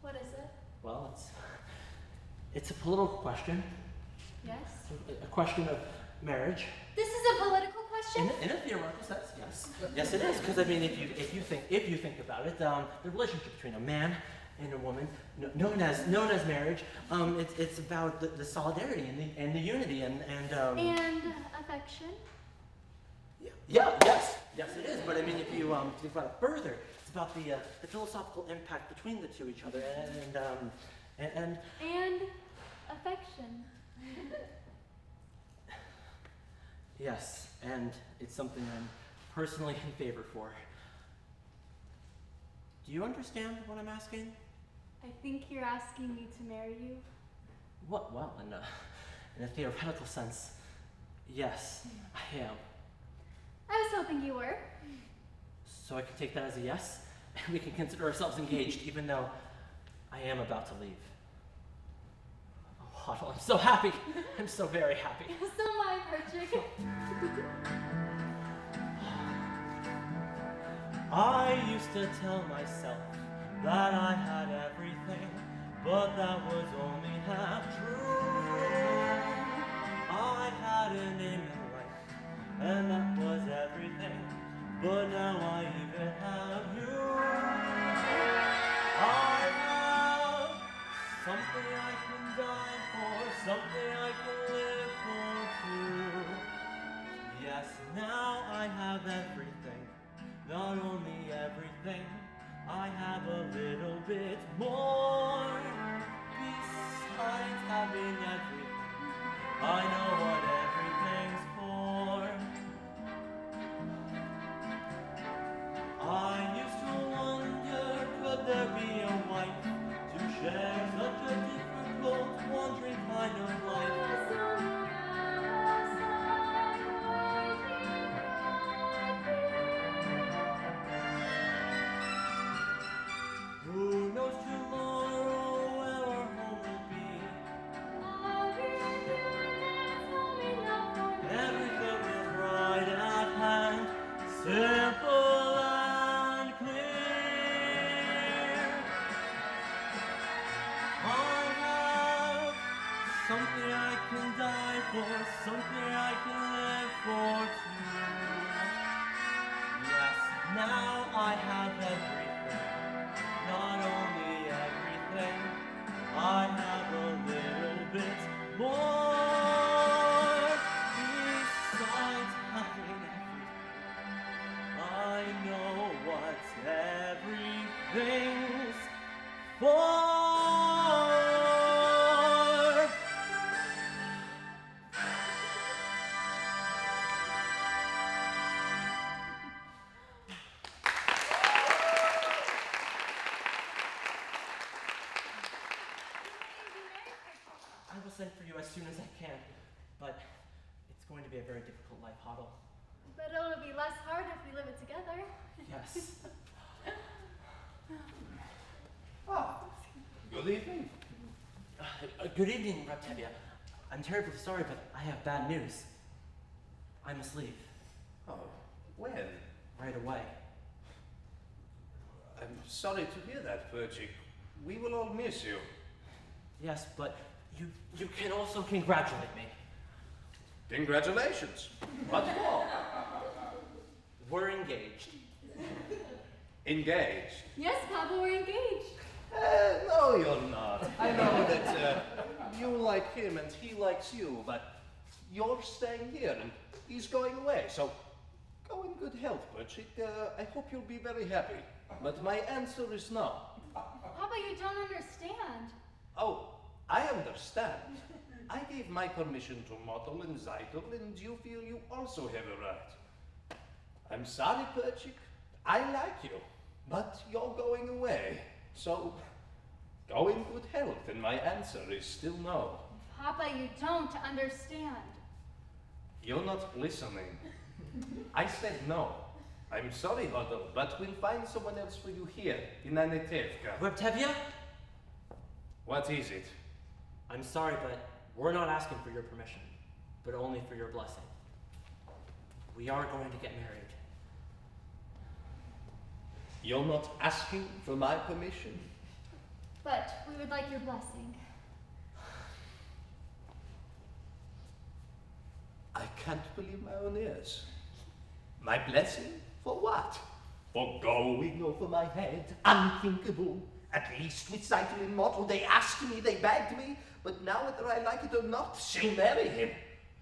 Speaker 11: What is it?
Speaker 10: Well, it's a political question.
Speaker 11: Yes?
Speaker 10: A question of marriage.
Speaker 11: This is a political question?
Speaker 10: In a theoretical sense, yes. Yes, it is. Because I mean, if you think about it, the relationship between a man and a woman, known as marriage, it's about the solidarity and the unity and
Speaker 11: And affection?
Speaker 10: Yes, it is. But I mean, if you think about it further, it's about the philosophical impact between the two each other and
Speaker 11: affection.
Speaker 10: Yes, and it's something I'm personally in favor for. Do you understand what I'm asking?
Speaker 11: I think you're asking me to marry you.
Speaker 10: Well, in a theoretical sense, yes, I am.
Speaker 11: I was hoping you were.
Speaker 10: So I can take that as a yes, and we can consider ourselves engaged, even though I am about to leave. Oh, Otto, I'm so happy. I'm so very happy.
Speaker 11: So am I, Wojciech.
Speaker 10: I used to tell myself that I had everything, but that was only half true. I had a name in life, and that was everything, but now I even have you. I have something I can die for, something I can live for too. Yes, now I have everything, not only everything, I have a little bit more. Besides having everything, I know what everything's for. I used to wonder, could there be a wife to share such a difficult, wandering kind of life? Who knows tomorrow where our home will be? Everything is right at hand, simple and clear. I have something soon as I can. But it's going to be a very difficult life, Hoddle.
Speaker 11: But it'll be less hard if we live it together.
Speaker 10: Yes.
Speaker 2: Good evening.
Speaker 10: Good evening, Raptavia. I'm terribly sorry, but I have bad news. I must leave.
Speaker 2: Oh, when?
Speaker 10: Right away.
Speaker 2: I'm sorry to hear that, Perchik. We will all miss you.
Speaker 10: Yes, but you can also congratulate me.
Speaker 2: Congratulations. What for?
Speaker 10: We're engaged.
Speaker 2: Engaged?
Speaker 11: Yes, Papa, we're engaged.
Speaker 2: No, you're not. I know that you like him and he likes you, but you're staying here and he's going away. So go in good health, Perchik. I hope you'll be very happy. But my answer is no.
Speaker 11: Papa, you don't understand.
Speaker 2: Oh, I understand. I gave my permission to Mottel and Zeitel, and you feel you also have a right. I'm sorry, Perchik. I like you, but you're going away. So, go in good health, and my answer is still no.
Speaker 11: Papa, you don't understand.
Speaker 2: You're not listening. I said no. I'm sorry, Hodel, but we'll find someone else for you here, in Anetevka.
Speaker 10: Raptavia?
Speaker 2: What is it?
Speaker 10: I'm sorry, but we're not asking for your permission, but only for your blessing. We are going to get married.
Speaker 2: You're not asking for my permission?
Speaker 11: But we would like your blessing.
Speaker 2: I can't believe my own ears. My blessing? For what? For going over my head? Unthinkable. At least with Zeitel and Mottel, they asked me, they begged me, but now whether I like it or not, she'll marry him.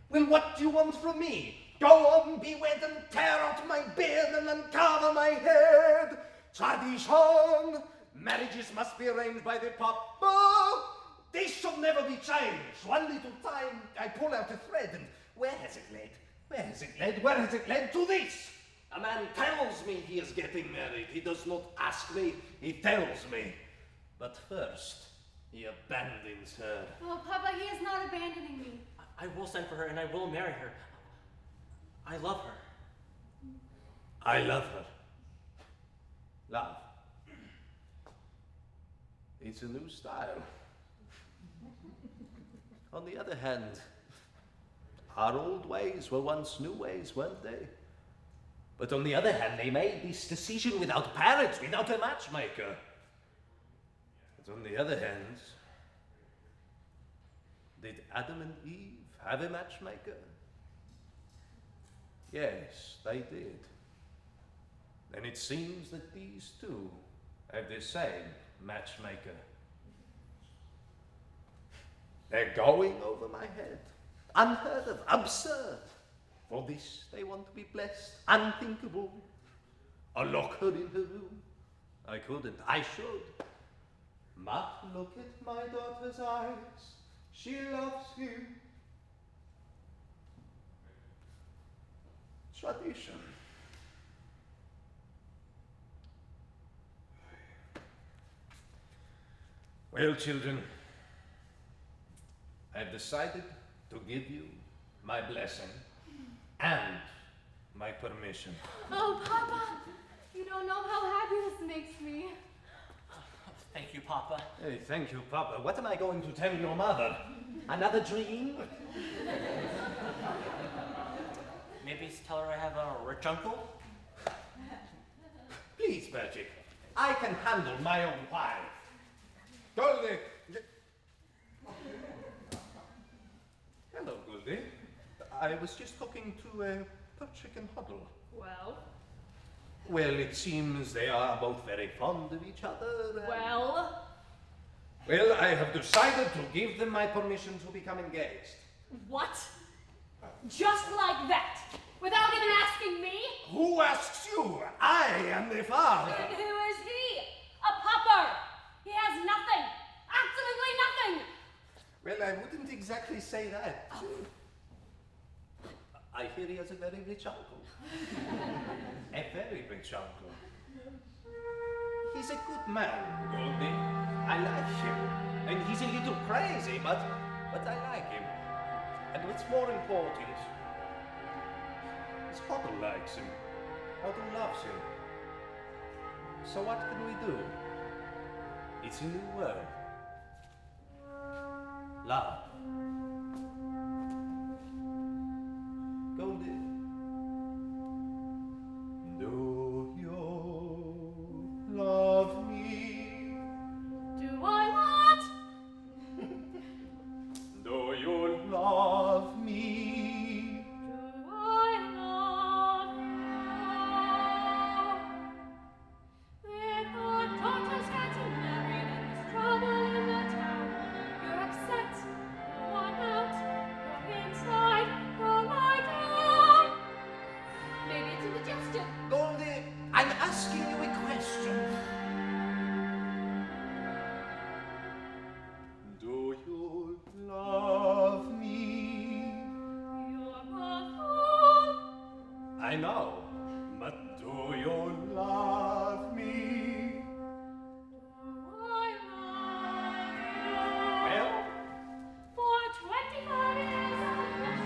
Speaker 2: Well, what do you want from me? Go on, be wed and tear out my beard and uncover my head. Tradition! Marriages must be arranged by the papa. This shall never be changed. One little time, I pull out a thread, and where has it led? Where has it led? Where has it led to this? A man tells me he is getting married. He does not ask me, he tells me. But first, he abandons her.
Speaker 11: Oh, Papa, he is not abandoning me.
Speaker 10: I will send for her and I will marry her. I love her.
Speaker 2: I love her. Love. It's a new style. On the other hand, our old ways were once new ways, weren't they? But on the other hand, they made this decision without parents, without a matchmaker. But on the other hand, did Adam and Eve have a matchmaker? Yes, they did. And it seems that these two have the same matchmaker. They're going over my head. Unheard of, absurd. For this they want to be blessed, unthinkable. I'll lock her in her room. I couldn't, I should. But look at my daughter's eyes. She loves him. Tradition. Well, children, I've decided to give you my blessing and my permission.
Speaker 11: Oh, Papa, you don't know how happy this makes me.
Speaker 10: Thank you, Papa.
Speaker 2: Hey, thank you, Papa. What am I going to tell your mother? Another dream?
Speaker 10: Maybe tell her I have a rich uncle?
Speaker 2: Please, Magic. I can handle my own wife. Goldie. Hello, Goldie. I was just talking to Perchik and Huddle.
Speaker 5: Well?
Speaker 2: Well, it seems they are both very fond of each other.
Speaker 5: Well?
Speaker 2: Well, I have decided to give them my permission to become engaged.
Speaker 8: What? Just like that? Without even asking me?
Speaker 2: Who asks you? I am the father.
Speaker 8: And who is he? A pauper! He has nothing! Absolutely nothing!
Speaker 2: Well, I wouldn't exactly say that. I hear he has a very rich uncle. A very rich uncle. He's a good man, Goldie. I like him. And he's a little crazy, but I like him. And what's more important, his father likes him. Father loves him. So what can we do? It's a new world. Love. Goldie. Do you love me?
Speaker 8: Do I what?
Speaker 2: Do you love me?
Speaker 8: Do I love you? With our daughters getting married and there's trouble in the town, you're upset, you're worn out, you're inside, you're lie down. Maybe it's indigestion.
Speaker 2: Goldie, I'm asking you a question. Do you love me?
Speaker 8: You're a fool.
Speaker 2: I know, but do you love me?
Speaker 8: I love you.
Speaker 2: Well,
Speaker 8: For 25 years I've been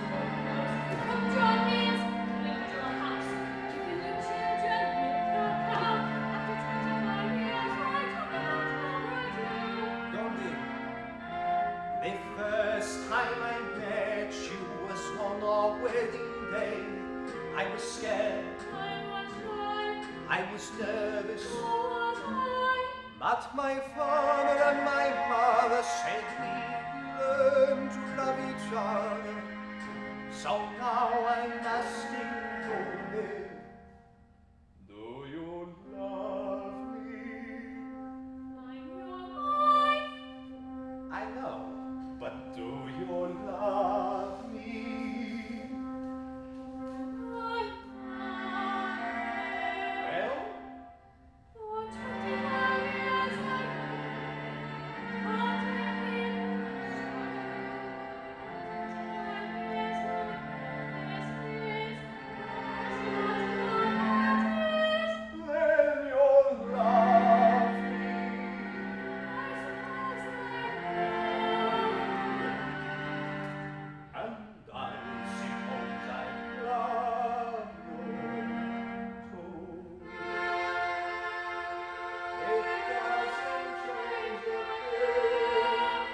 Speaker 8: come join me as cleaned your house, giving you children, milk your cow. After 25 years I come back
Speaker 2: Goldie, the first time I met you was on our wedding day. I was scared,
Speaker 8: I was shy,
Speaker 2: I was nervous,
Speaker 8: so was I.
Speaker 2: but my father and my mother said we learn to love each other. So now I'm asking Goldie, do you love me?
Speaker 8: I'm your wife.
Speaker 2: I know, but do you love me?
Speaker 8: I
Speaker 2: Well,
Speaker 8: for 25 years I've
Speaker 2: then you'll love me. And I suppose I love you too. It doesn't change a bit,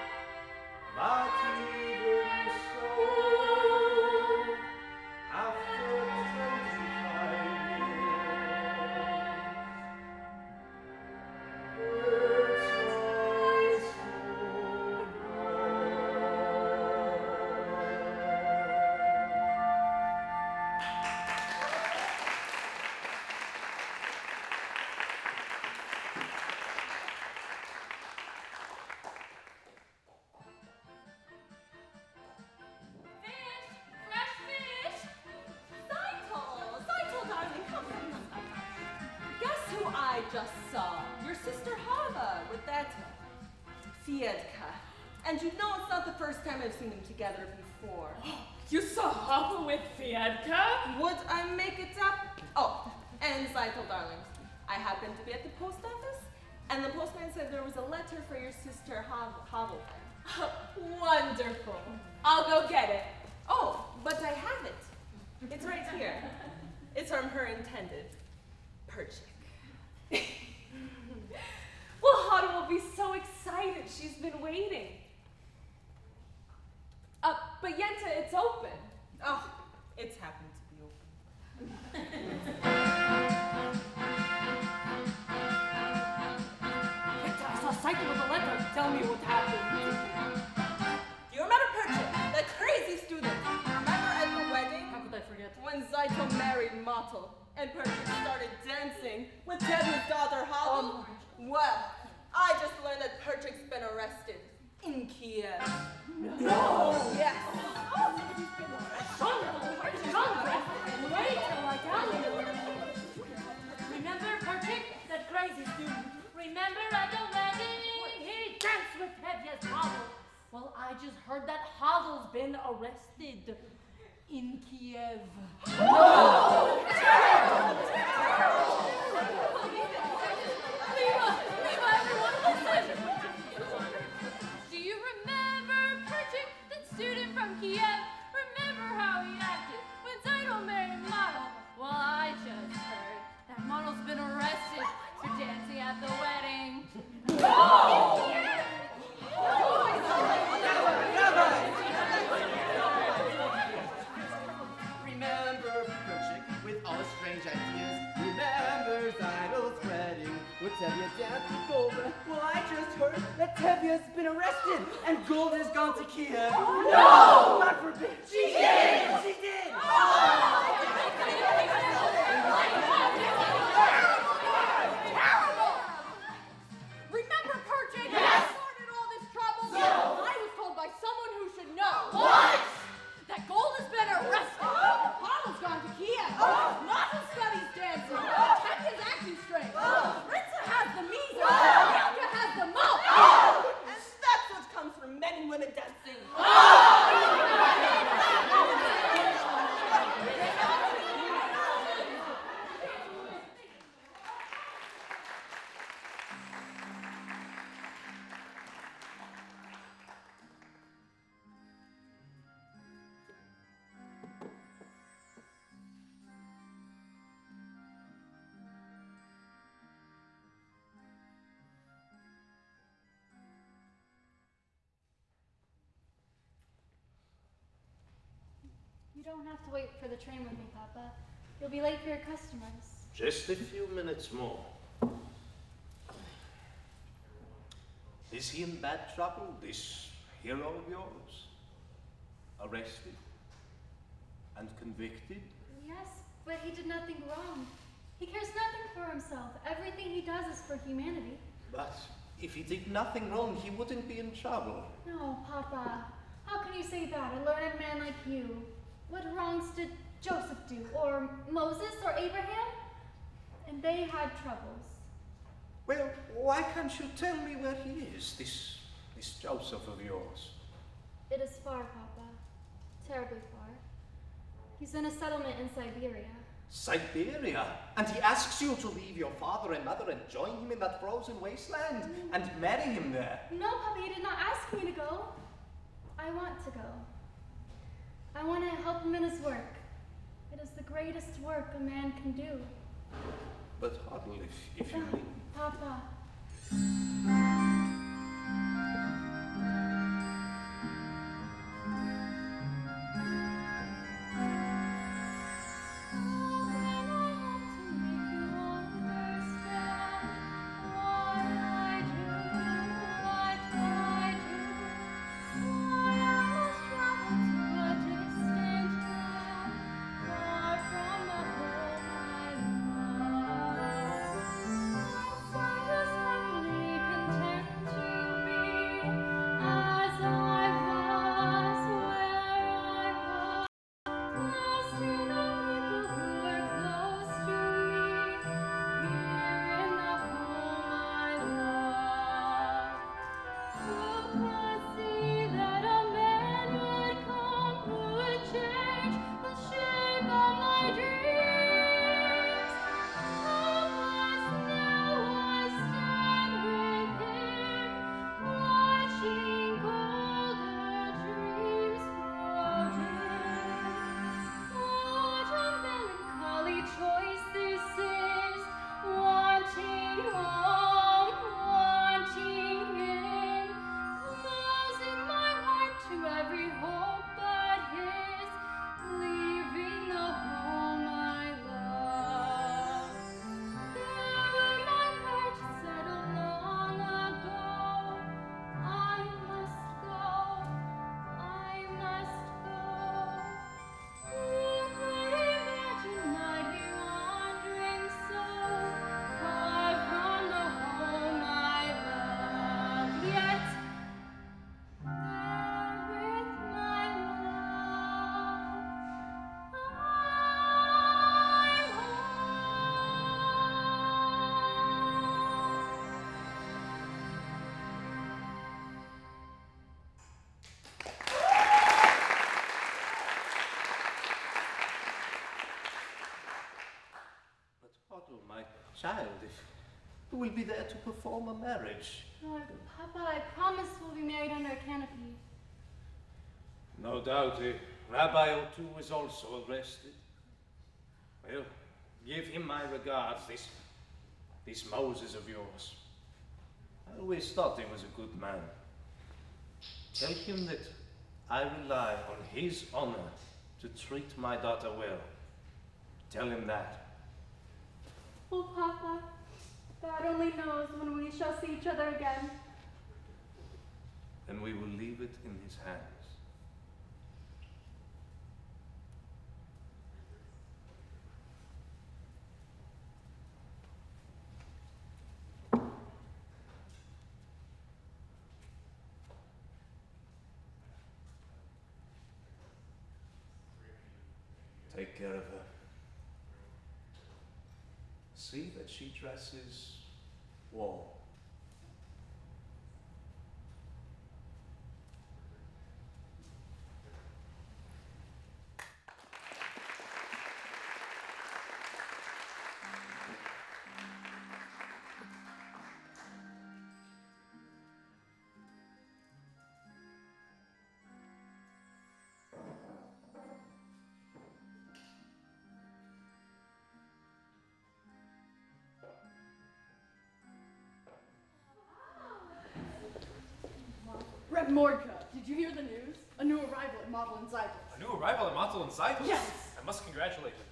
Speaker 2: but even so, after 25 years, it's nice
Speaker 5: Fish! Fresh fish! Zytel, darling, come. Guess who I just saw? Your sister Hava with that Fiedka. And you know it's not the first time I've seen them together before.
Speaker 15: You saw Hava with Fiedka?
Speaker 5: Would I make it up? Oh, and Zytel, darling, I happened to be at the post office, and the postman said there was a letter for your sister Hava.
Speaker 15: Wonderful. I'll go get it.
Speaker 5: Oh, but I have it. It's right here. It's from her intended, Perchik.
Speaker 15: Well, Hada will be so excited. She's been waiting. But Yenta, it's open.
Speaker 5: Oh, it's happened to be open.
Speaker 15: Victor, I saw Psycho with a letter. Tell me what happened.
Speaker 5: Do you remember Perchik, the crazy student? Remember at the wedding?
Speaker 15: How could I forget?
Speaker 5: When Zytel married Motel and Perchik started dancing with Devin's daughter Havel? Well, I just learned that Perchik's been arrested in Kiev.
Speaker 15: No!
Speaker 5: Yes.
Speaker 8: Wait till I tell you. Remember Perchik, that crazy student? Remember at the wedding he danced with Tevye's Havel? Well, I just heard that Havel's been arrested in Kiev.
Speaker 15: No!
Speaker 8: Leva, everyone listen! Do you remember Perchik, the student from Kiev?
Speaker 3: has been arrested, and Gold has gone to Kiev.
Speaker 7: No!
Speaker 3: God forbid!
Speaker 7: She did!
Speaker 3: She did!
Speaker 8: Remember Perching?
Speaker 7: Yes.
Speaker 8: Who started all this trouble?
Speaker 7: No.
Speaker 8: I was told by someone who should know.
Speaker 7: What?
Speaker 8: That Gold has been arrested. Pavel's gone to Kiev. Nata studies dancing. Tevya's acting straight. Ritza has the measles. Ilka has the mumps.
Speaker 5: And that's what comes from men and women dancing.
Speaker 11: You don't have to wait for the train with me, Papa. You'll be late for your customers.
Speaker 2: Just a few minutes more. Is he in bad trouble, this hero of yours? Arrested? And convicted?
Speaker 11: Yes, but he did nothing wrong. He cares nothing for himself. Everything he does is for humanity.
Speaker 2: But if he did nothing wrong, he wouldn't be in trouble.
Speaker 11: No, Papa. How can you say that? A learned man like you. What wrongs did Joseph do? Or Moses? Or Abraham? And they had troubles.
Speaker 2: Well, why can't you tell me where he is, this Joseph of yours?
Speaker 11: It is far, Papa. Terribly far. He's in a settlement in Siberia.
Speaker 16: Siberia? And he asks you to leave your father and mother and join him in that frozen wasteland and marry him there.
Speaker 11: No, Papa, you did not ask me to go. I want to go. I want to help him in his work. It is the greatest work a man can do.
Speaker 2: But Huddle, if you leave.
Speaker 11: Papa.
Speaker 2: My child, who will be there to perform a marriage?
Speaker 11: Oh, Papa, I promise we'll be married under a canopy.
Speaker 2: No doubt a rabbi or two is also arrested. Well, give him my regards, this Moses of yours. I always thought he was a good man. Tell him that I rely on his honor to treat my daughter well. Tell him that.
Speaker 11: Oh, Papa, God only knows when we shall see each other again.
Speaker 2: then we will leave it in his hands. Take care of her. See that she dresses well.
Speaker 18: Reb Mordka, did you hear the news? A new arrival at Model and Zeitels.
Speaker 6: A new arrival at Matzel and Zeitels?
Speaker 18: Yes.
Speaker 6: I must congratulate you.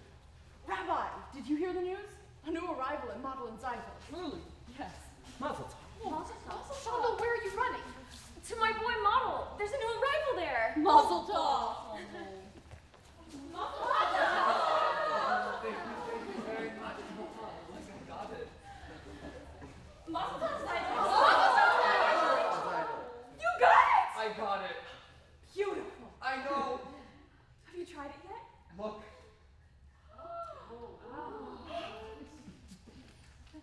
Speaker 18: Rabbi, did you hear the news? A new arrival at Model and Zeitels.
Speaker 6: Really?
Speaker 18: Yes.
Speaker 10: Mazel
Speaker 8: Shonda, where are you running? To my boy Model. There's a new arrival there.
Speaker 18: Mazel tov.
Speaker 8: You got it!
Speaker 7: I got it.
Speaker 8: Beautiful.
Speaker 7: I know.
Speaker 8: Have you tried it yet?
Speaker 7: Look.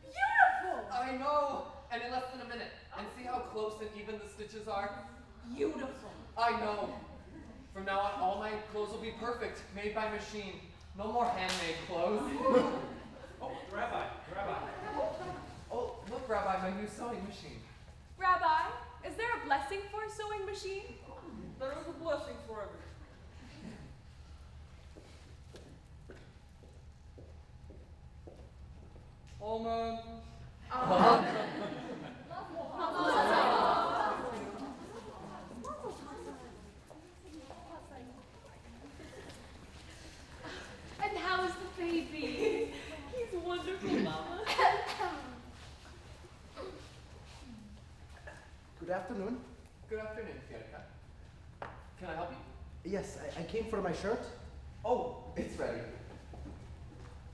Speaker 8: Beautiful!
Speaker 7: I know. And in less than a minute. And see how close and even the stitches are?
Speaker 8: Beautiful.
Speaker 7: I know. From now on, all my clothes will be perfect, made by machine. No more handmade clothes.
Speaker 6: Oh, Rabbi.
Speaker 7: Oh, look, Rabbi, my new sewing machine.
Speaker 5: Rabbi, is there a blessing for a sewing machine?
Speaker 17: There is a blessing for everything. Amen.
Speaker 8: And how is the baby?
Speaker 5: He's wonderful, Mama.
Speaker 16: Good afternoon.
Speaker 7: Good afternoon, Fierka. Can I help you?
Speaker 16: Yes, I came for my shirt.
Speaker 7: Oh, it's ready.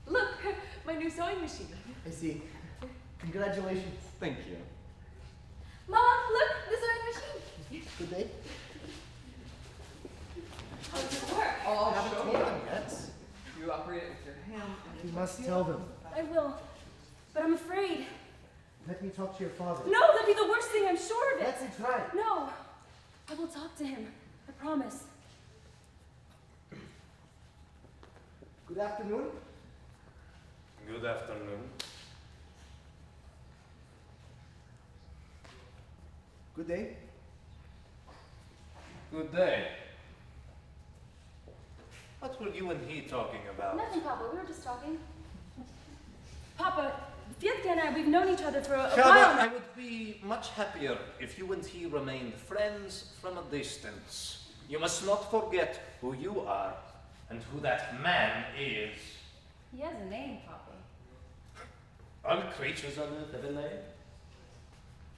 Speaker 5: Look, my new sewing machine.
Speaker 16: I see. Congratulations.
Speaker 7: Thank you.
Speaker 8: Mama, look, the sewing machine.
Speaker 16: Good day.
Speaker 8: How does it work?
Speaker 7: I'll
Speaker 16: Haven't
Speaker 7: show
Speaker 16: told
Speaker 7: you.
Speaker 16: them yet.
Speaker 7: You operate it with your hand. and
Speaker 16: You
Speaker 7: you
Speaker 16: must
Speaker 7: feel
Speaker 16: tell
Speaker 7: it.
Speaker 16: them.
Speaker 8: I will, but I'm afraid.
Speaker 16: Let me talk to your father.
Speaker 8: No, that'd be the worst thing, I'm sure of it.
Speaker 16: Let's try.
Speaker 8: No, I will talk to him. I promise.
Speaker 16: Good afternoon.
Speaker 2: Good afternoon.
Speaker 16: Good day.
Speaker 2: Good day. What were you and he talking about?
Speaker 8: Nothing, Papa. We were just talking. Papa, Fietka and I, we've known each other for a while
Speaker 2: Shaba,
Speaker 8: now.
Speaker 2: I would be much happier if you and he remained friends from a distance. You must not forget who you are and who that man is.
Speaker 8: He has a name, Papa.
Speaker 2: All creatures on earth have a name.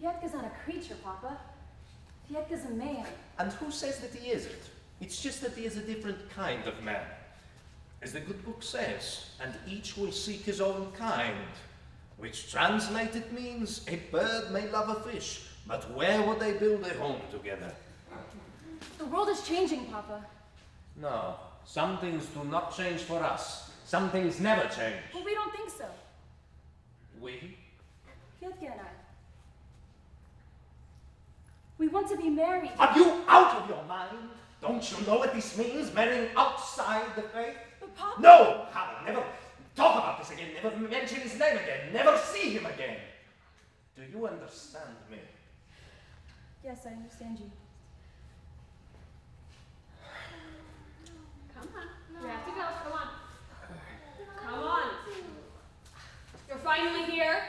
Speaker 8: Fietka's not a creature, Papa. Fietka's a man.
Speaker 2: And who says that he isn't? It's just that he is a different kind of man. As the good book says, and each will seek his own kind. Which translated means a bird may love a fish, but where would they build a home together?
Speaker 8: The world is changing, Papa.
Speaker 2: No, some things do not change for us. Some things never change.
Speaker 8: But we don't think so.
Speaker 2: We?
Speaker 8: Fietka and I. We want to be married.
Speaker 2: Are you out of your mind? Don't you know what this means, marrying outside the faith?
Speaker 8: But Papa...
Speaker 2: No, Howard, never talk about this again, never mention his name again, never see him again. Do you understand me?
Speaker 8: Yes, I understand you.
Speaker 4: Come on. We have to go. Come on. Come on. You're finally here.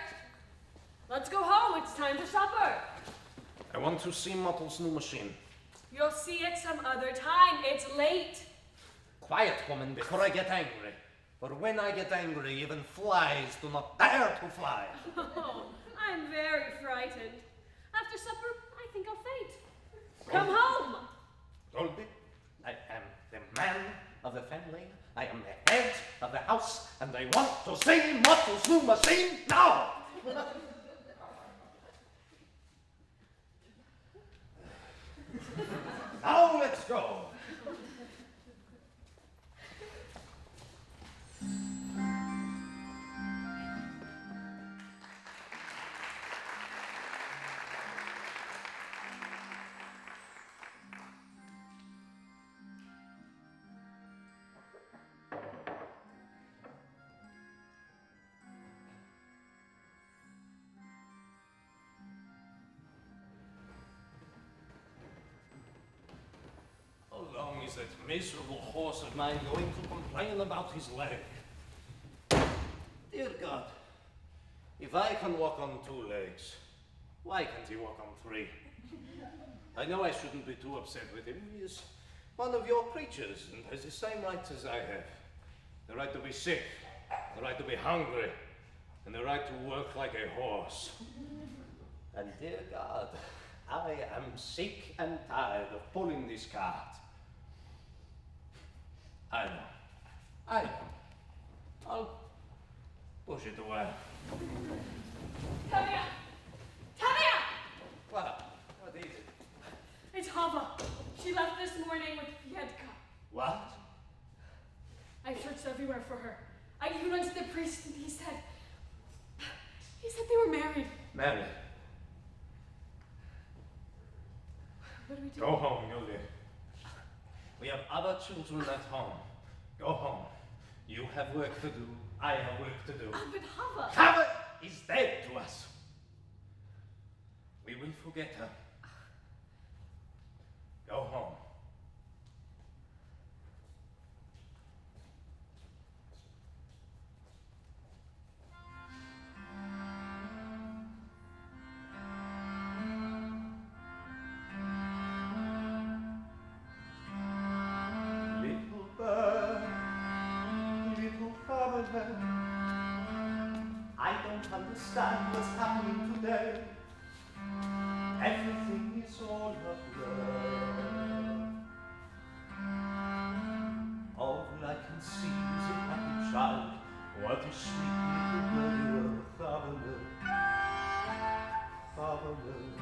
Speaker 4: Let's go home. It's time for supper.
Speaker 2: I want to see Mottle's new machine.
Speaker 4: You'll see it some other time. It's late.
Speaker 2: Quiet, woman, before I get angry. For when I get angry, even flies do not dare to fly.
Speaker 4: Oh, I'm very frightened. After supper, I think I'll faint.
Speaker 8: Come home!
Speaker 2: Dolby, I am the man of the family. I am the head of the house, and I want to see Muscles New Machine now! Now let's go. How long is that miserable horse of mine going to complain about his leg? Dear God, if I can walk on 2 legs, why can't he walk on 3? I know I shouldn't be too upset with him. He is one of your creatures and has the same rights as I have. The right to be sick, the right to be hungry, and the right to work like a horse. And dear God, I am sick and tired of pulling this cart. I know. I'll push it away.
Speaker 8: Tavia! Tavia!
Speaker 2: What? What is it?
Speaker 8: It's Hava. She left this morning with Fiedka.
Speaker 2: What?
Speaker 8: I searched everywhere for her. I even went to the priest and he said they were married.
Speaker 2: Married?
Speaker 8: What do we do?
Speaker 2: Go home, Yoli. We have other children at home. Go home. You have work to do. I have work to do.
Speaker 8: But Hava!
Speaker 2: Hava is dead to us. We will forget her. Go home. Little bird, little fatherland, I don't understand what's happening today. Everything is all of love. All I can see is a happy child. What a sweet little girl you are, fatherland, fatherland.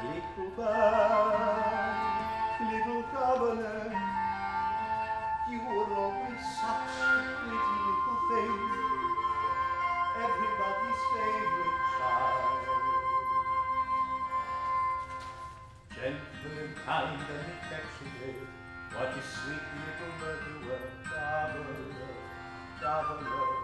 Speaker 2: Little bird, little fatherland, you were always such a pretty little thing, everybody's favorite child. Gentle and kind and affectionate, what a sweet little bird you were, fatherland, fatherland.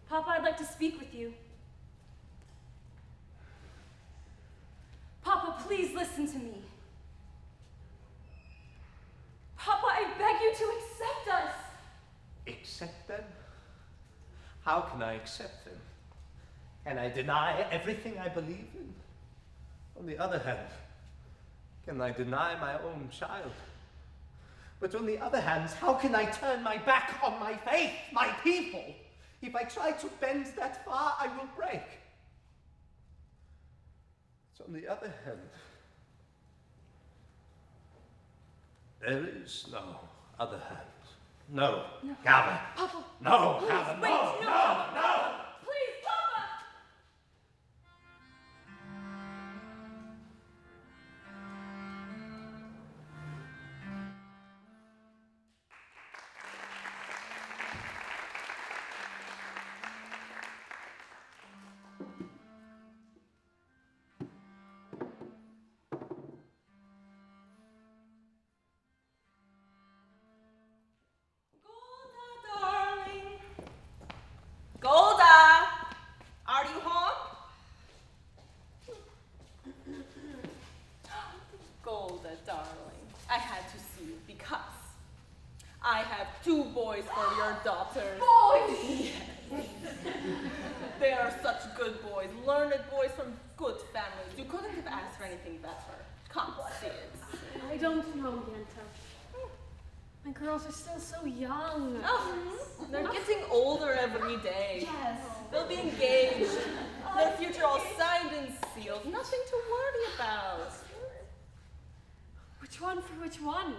Speaker 8: Papa, I'd like to speak with you. Papa, please listen to me. Papa, I beg you to accept us.
Speaker 2: Accept them? How can I accept them? Can I deny everything I believe in? On the other hand, can I deny my own child? But on the other hand, how can I turn my back on my faith, my people? If I try to bend that far, I will break. So on the other hand, there is no other hand. No, Gavin.
Speaker 8: Papa.
Speaker 2: No,
Speaker 8: please,
Speaker 2: Gavin.
Speaker 8: wait,
Speaker 2: No, no.
Speaker 8: Please, Papa.
Speaker 5: They are such good boys, learned boys from good families. You couldn't have asked for anything better. Come, Sid.
Speaker 18: I don't know, Yenta. My girls are still so young.
Speaker 5: Oh, they're getting older every day.
Speaker 18: Yes.
Speaker 5: They'll be engaged. Their future all signed and sealed. Nothing to worry about.
Speaker 18: Which one for which one?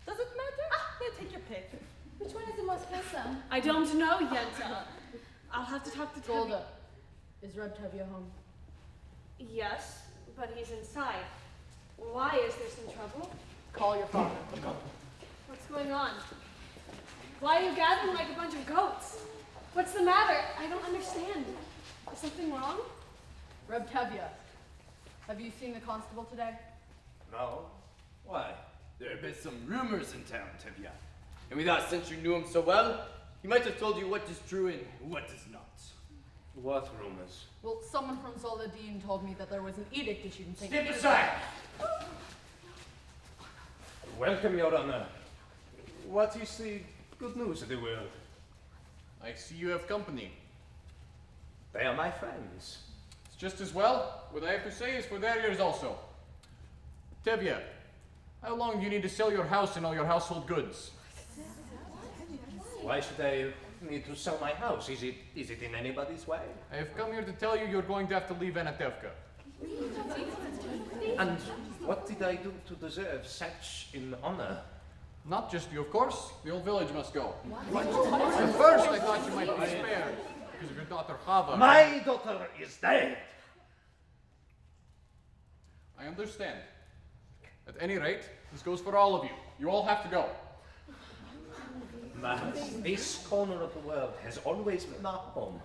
Speaker 5: Does it matter? Yeah, take your pick.
Speaker 8: Which one is the most handsome?
Speaker 18: I don't know, Yenta. I'll have to talk to
Speaker 15: Golda, is Reb Tevye home?
Speaker 18: Yes, but he's inside. Why? Is there some trouble?
Speaker 15: Call your father.
Speaker 18: What's going on? Why are you gathering like a bunch of goats? What's the matter? I don't understand. Is something wrong?
Speaker 15: Reb Tevye, have you seen the constable today?
Speaker 12: No. Why? There have been some rumors in town, Tevya. And we thought since you knew him so well, he might have told you what is true and what is not.
Speaker 2: What rumors?
Speaker 15: Well, someone from Zoladin told me that there was an edict issued in St.
Speaker 2: Step aside! Welcome, Your Honor. What is the good news of the world?
Speaker 13: I see you have company.
Speaker 2: They are my friends.
Speaker 13: It's just as well. What I have to say is for their ears also. Tevye, how long do you need to sell your house and all your household goods?
Speaker 2: Why should I need to sell my house? Is it in anybody's way?
Speaker 13: I have come here to tell you you're going to have to leave Anatevka.
Speaker 2: And what did I do to deserve such an honor?
Speaker 13: Not just you, of course. The whole village must go. At first, I thought you might be spared because of your daughter Chava.
Speaker 2: My daughter is dead!
Speaker 13: I understand. At any rate, this goes for all of you. You all have to go.
Speaker 2: But this corner of the world has always been our home.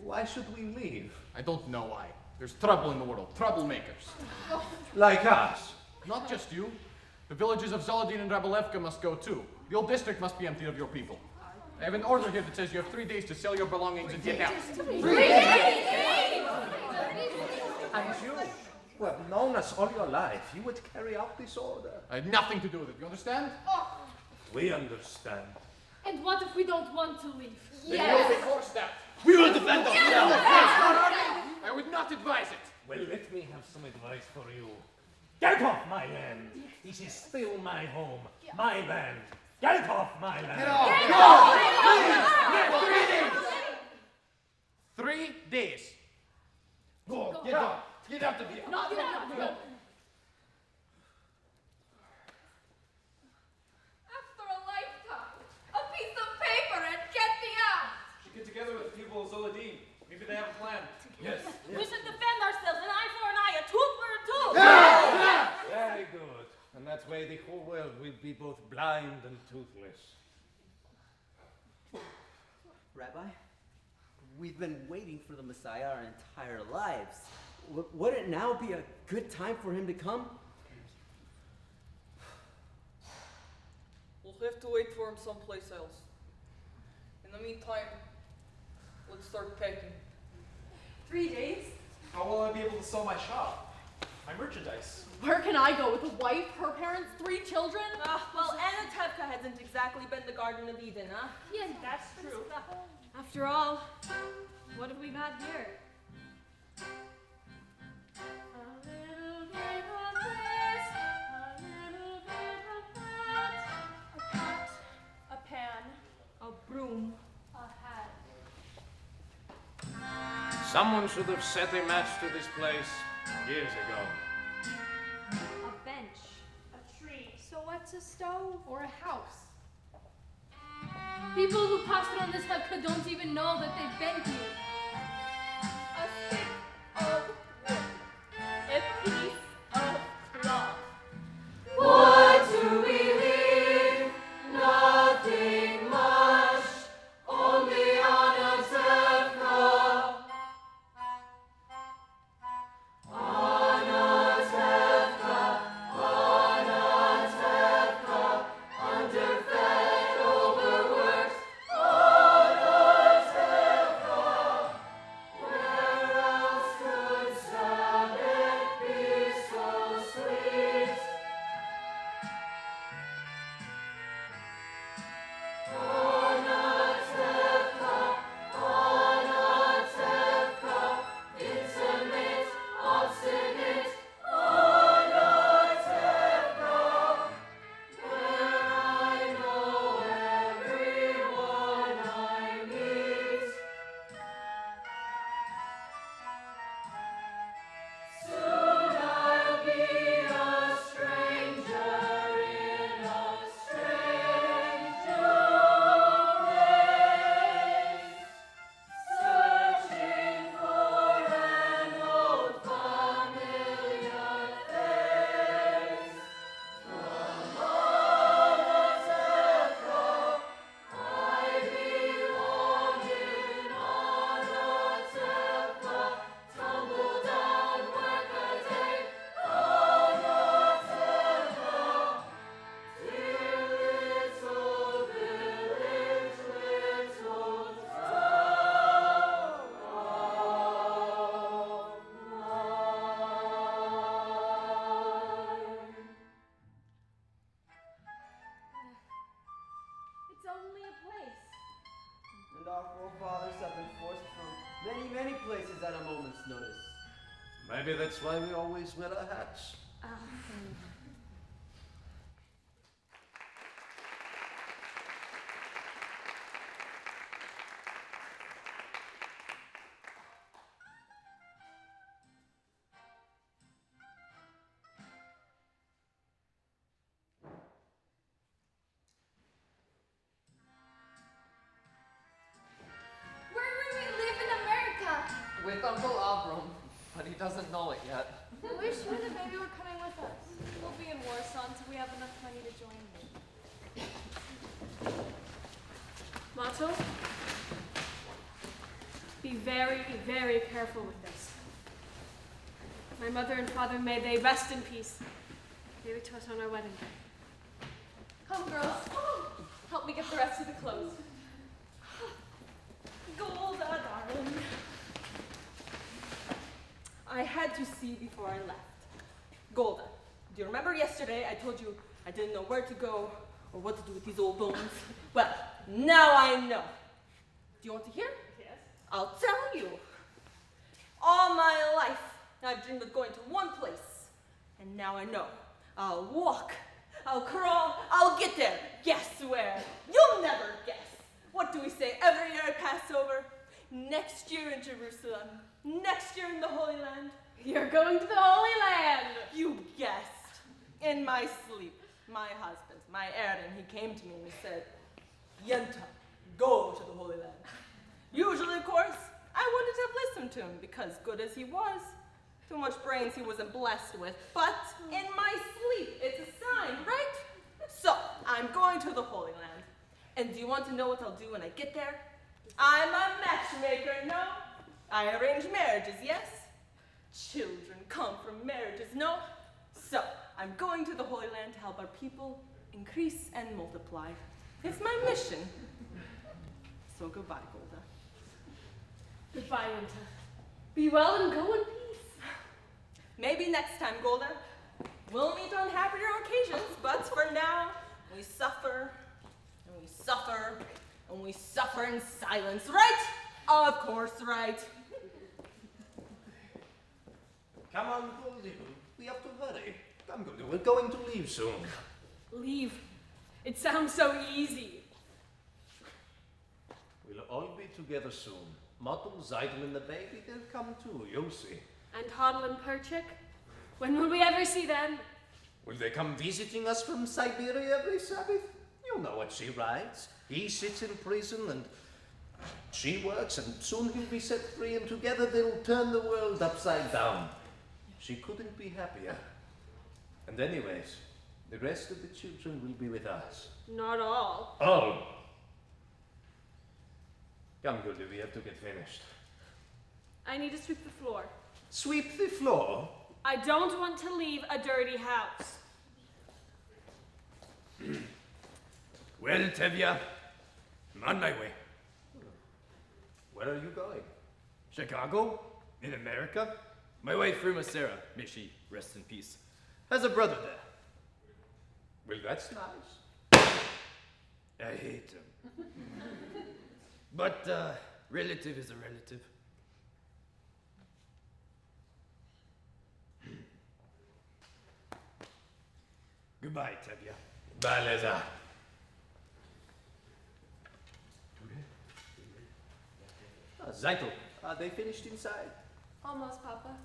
Speaker 2: Why should we leave?
Speaker 13: I don't know why. There's trouble in the world. Troublemakers.
Speaker 2: Like us.
Speaker 13: Not just you. The villages of Zoladin and Rabelevka must go too. The old district must be emptied of your people. I have an order here that says you have 3 days to sell your belongings and get out.
Speaker 2: 3 days? And you, who have known us all your life, you would carry out this order.
Speaker 13: I had nothing to do with it. You understand?
Speaker 2: We understand.
Speaker 18: And what if we don't want to leave?
Speaker 13: Then you will be forced out.
Speaker 2: We will defend ourselves!
Speaker 13: I would not advise it.
Speaker 2: Well, let me have some advice for you. Get off my land! This is still my home, my land. Get off my land!
Speaker 13: Get off! Get off! 3 days.
Speaker 12: Go, get out! Get out of here!
Speaker 18: Not now.
Speaker 8: After a lifetime, a piece of paper and get me out.
Speaker 6: Should get together with the people of Zoladin. Maybe they have a plan.
Speaker 12: Yes.
Speaker 5: We should defend ourselves, an eye for an eye, a tooth for a tooth.
Speaker 2: Very good. And that way the whole world will be both blind and toothless.
Speaker 19: Rabbi, we've been waiting for the Messiah our entire lives. Would it now be a good time for him to come?
Speaker 17: We'll have to wait for him someplace else. In the meantime, let's start packing.
Speaker 18: 3 days?
Speaker 6: How will I be able to sell my shop? My merchandise?
Speaker 15: Where can I go with a wife, her parents, 3 children?
Speaker 5: Well, Anatevka hasn't exactly been the Garden of Eden, huh?
Speaker 18: Yeah, that's true. After all, what have we got here? A little bit of this, a little bit of that.
Speaker 8: A pot, a pan,
Speaker 5: A broom.
Speaker 8: a hat.
Speaker 2: Someone should have set a match to this place years ago.
Speaker 8: A bench, a tree. So what's a stove?
Speaker 15: Or a house?
Speaker 8: People who passed on this hepka don't even know that they've been here. A stick of wood.
Speaker 5: A piece of cloth.
Speaker 3: What do we leave? Nothing much, only Anatevka. Anatevka, Anatevka, underfed, overworked. Anatevka,
Speaker 7: at a moment's notice.
Speaker 2: Maybe that's why we always wear our hats.
Speaker 18: Where would we live in America?
Speaker 9: With Uncle Avram, but he doesn't know it yet.
Speaker 18: I wish you and the baby were coming with us.
Speaker 15: We'll be in Warsaw until we have enough money to join you.
Speaker 18: Motto, be very, very careful with this. My mother and father, may they rest in peace. Gave it to us on our wedding day.
Speaker 15: Come, girls. Come on. Help me get the rest of the clothes. Golda, darling. I had to see before I left. Golda, do you remember yesterday I told you I didn't know where to go or what to do with these old bones? Well, now I know. Do you want to hear?
Speaker 18: Yes.
Speaker 15: I'll tell you. All my life, I've dreamed of going to one place. And now I know. I'll walk. I'll crawl. I'll get there. Guess where? You'll never guess. What do we say every year at Passover? Next year in Jerusalem. Next year in the Holy Land.
Speaker 18: You're going to the Holy Land.
Speaker 15: You guessed. In my sleep, my husband, my Aaron, he came to me and he said, Yenta, go to the Holy Land. Usually, of course, I wouldn't have listened to him because good as he was, too much brains he wasn't blessed with. But in my sleep, it's a sign, right? So, I'm going to the Holy Land. And do you want to know what I'll do when I get there? I'm a matchmaker, no? I arrange marriages, yes? Children come from marriages, no? So, I'm going to the Holy Land to help our people increase and multiply. It's my mission. So goodbye, Golda.
Speaker 18: Goodbye, Winter. Be well and go in peace.
Speaker 15: Maybe next time, Golda. We'll meet on happier occasions, but for now, we suffer, and we suffer, and we suffer in silence, right? Of course, right.
Speaker 2: Come on, Goldie. We have to hurry. Come, Goldie. We're going to leave soon.
Speaker 18: Leave. It sounds so easy.
Speaker 2: We'll all be together soon. Mottel, Zeidel, and the baby, they'll come too, you'll see.
Speaker 18: And Hodl and Perchik? When will we ever see them?
Speaker 2: Will they come visiting us from Siberia every Sabbath? You know what she writes. He sits in prison and she works, and soon he'll be set free, and together they'll turn the world upside down. She couldn't be happier. And anyways, the rest of the children will be with us.
Speaker 18: Not all.
Speaker 2: All. Come, Goldie, we have to get finished.
Speaker 18: I need to sweep the floor.
Speaker 2: Sweep the floor?
Speaker 18: I don't want to leave a dirty house.
Speaker 12: Well, Tevya, I'm on my way.
Speaker 2: Where are you going?
Speaker 12: Chicago? In America? My wife, Ruma Sarah, may she rest in peace, has a brother there.
Speaker 2: Well, that's nice.
Speaker 12: I hate him. But relative is a relative. Goodbye, Tevya.
Speaker 2: Bye, Leza. Zeitel, are they finished inside?
Speaker 15: Almost, Papa.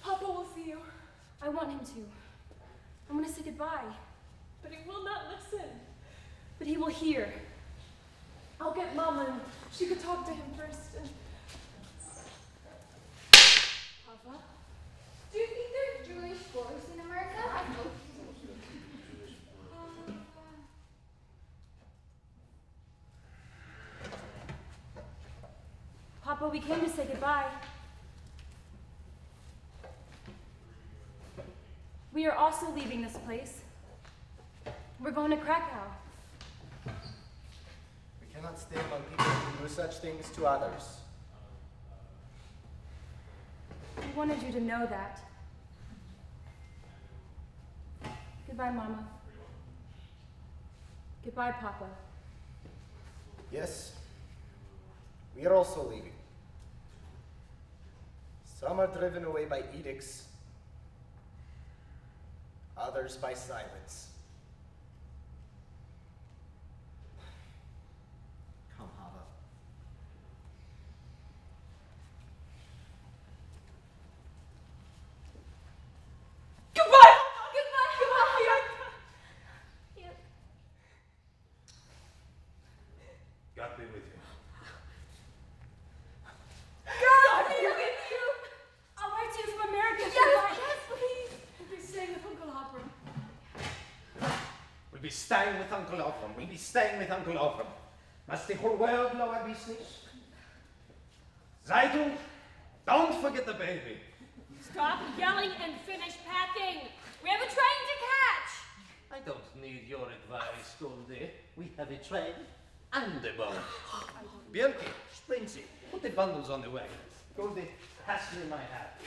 Speaker 15: Papa will see you.
Speaker 18: I want him to. I want to say goodbye.
Speaker 15: But he will not listen.
Speaker 18: But he will hear.
Speaker 15: I'll get Mama and she could talk to him first. And...
Speaker 18: Papa?
Speaker 11: Do you think there's Jewish boys in America? I hope.
Speaker 18: Papa, we came to say goodbye. We are also leaving this place. We're going to Krakow.
Speaker 12: We
Speaker 16: cannot stay among people who do such things to others.
Speaker 8: I wanted you to know that. Goodbye, Mama. Goodbye, Papa.
Speaker 16: Yes, we are also leaving. Some are driven away by edicts, others by silence. Come, Hava.
Speaker 5: Goodbye!
Speaker 2: God be with you.
Speaker 8: God be with you! I'll write to you from America. Yes, please. We'll be staying with Uncle Hopper.
Speaker 2: We'll be staying with Uncle Ovram. We'll be staying with Uncle Ovram. Must the whole world know our business? Zeitung, don't forget the baby.
Speaker 18: Stop yelling and finish packing. We have a train to catch.
Speaker 2: I don't need your advice, Goldie. We have a train and a boat. Bianchi, Sprinzy, put the bundles on the wagon. Goldie, pass me my hat.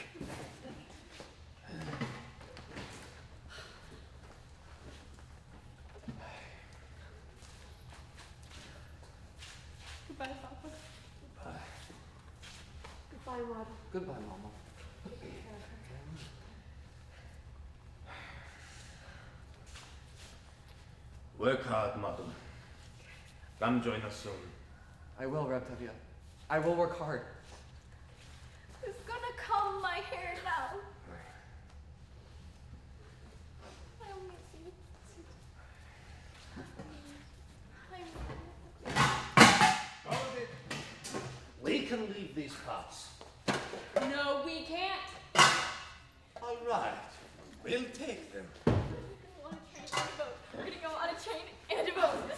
Speaker 5: Goodbye, Papa.
Speaker 2: Goodbye.
Speaker 18: Goodbye, Mother.
Speaker 16: Goodbye, Mama.
Speaker 2: Work hard, madam. Come join us soon.
Speaker 7: I will, Reb Tevye. I will work hard.
Speaker 8: Who's gonna comb my hair now? I'll miss you.
Speaker 2: Goldie, we can leave these parts.
Speaker 8: No, we can't.
Speaker 2: All right, we'll take them.
Speaker 8: We're gonna go on a train and a boat.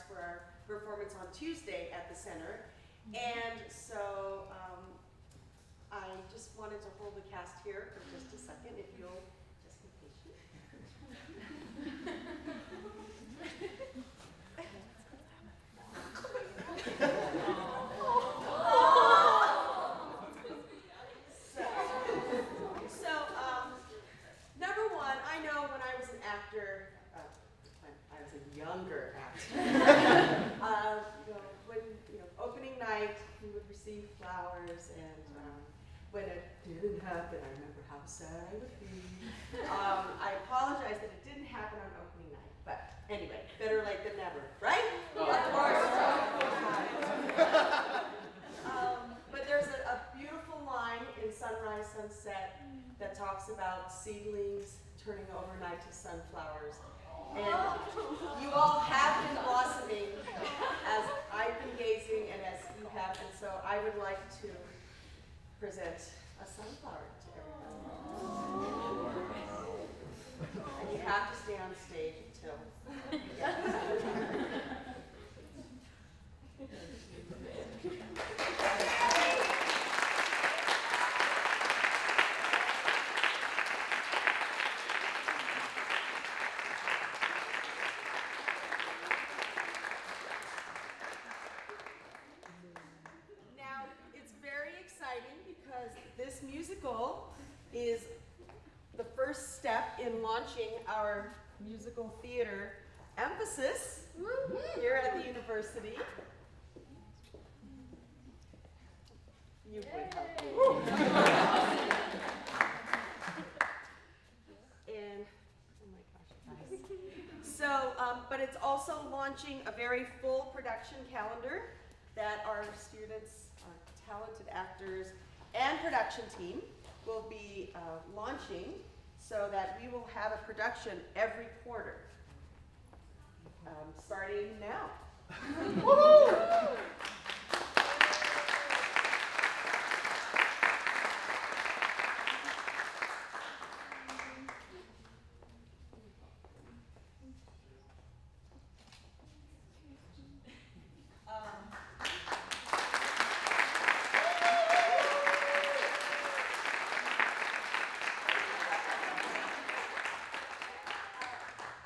Speaker 1: for our performance on Tuesday at the center. And so I just wanted to hold the cast here for just a second, if you'll just be patient. So, number one, I know when I was an actor, when I was a younger actor, when opening night, we would receive flowers, and when it didn't happen, I remember how sad I would be. I apologize that it didn't happen on opening night, but anyway, better late than never, right? Of course. But there's a beautiful line in Sunrise Sunset that talks about seedlings turning overnight to sunflowers. And you all have been blossoming as I've been gazing and as you have, and so I would like to present a sunflower to everyone. And you have to stay on stage until you get it. Now, it's very exciting because this musical is the first step in launching our musical theater emphasis here at the university. You would help. And, oh my gosh, guys. So, but it's also launching a very full production calendar that our students, our talented actors, and production team will be launching so that we will have a production every quarter, starting now.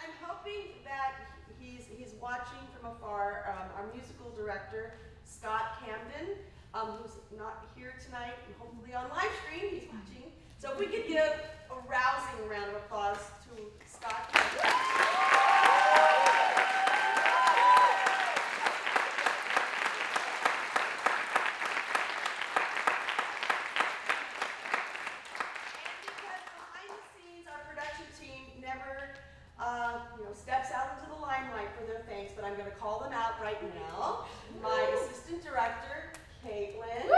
Speaker 1: I'm hoping that he's watching from afar. Our musical director, Scott Camden, who's not here tonight, and hopefully on live stream, he's watching. So if we could give a rousing round of applause to Scott Camden. Steps out into the limelight for their thanks, but I'm going to call them out right now. My assistant director, Caitlin.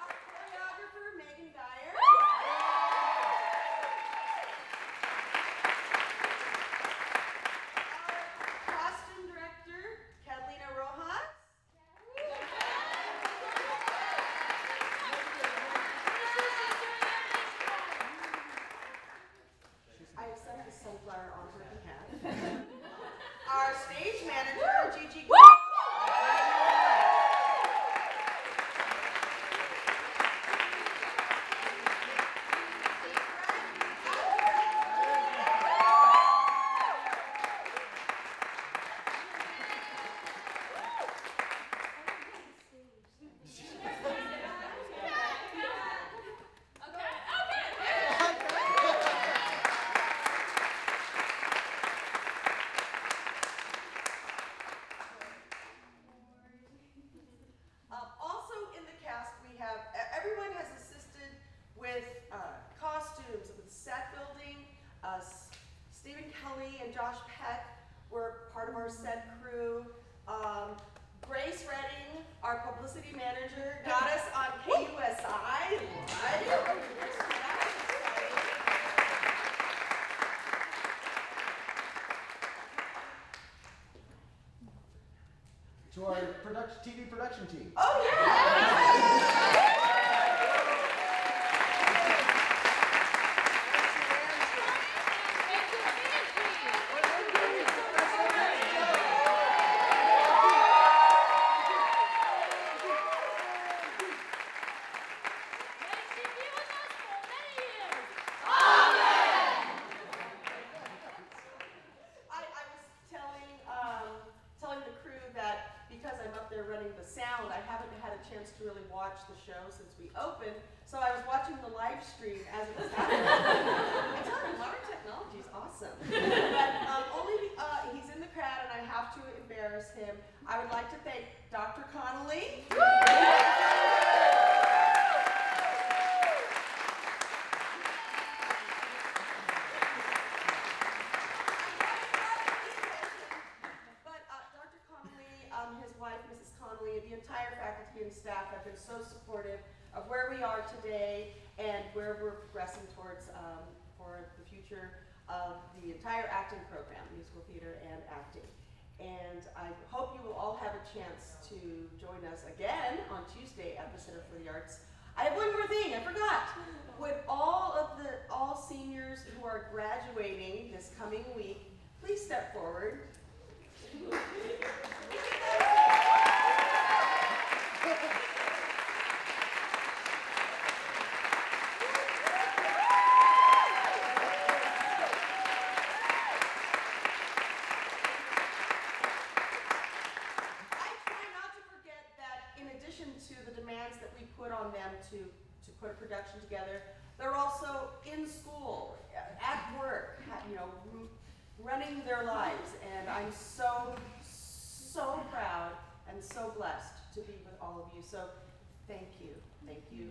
Speaker 1: Our choreographer, Megan Dyer. Our costume director, Catalina Rojas. I have sent the sunflower on her behalf. Our stage manager, Gigi. Also in the cast, we have, everyone has assisted with costumes, with set building. Stephen Kelly and Josh Peck were part of our set crew. Grace Redding, our publicity manager, got us on KUSI.
Speaker 16: To our TV production team.
Speaker 1: Oh, yeah! chance to really watch the show since we opened, so I was watching the live stream as it was happening. I tell you, modern technology is awesome. But he's in the crowd, and I have to embarrass him. I would like to thank Dr. Connolly. His wife, Mrs. Connolly, and the entire faculty and staff have been so supportive of where we are today and where we're progressing towards for the future of the entire acting program, musical theater and acting. And I hope you will all have a chance to join us again on Tuesday at the Center for the Arts. I have one more thing, I forgot. Would all seniors who are graduating this coming week, please step forward. That we put on them to put a production together. They're also in school, at work, running their lives, and I'm so proud and so blessed to be with all of you. So thank you, thank you,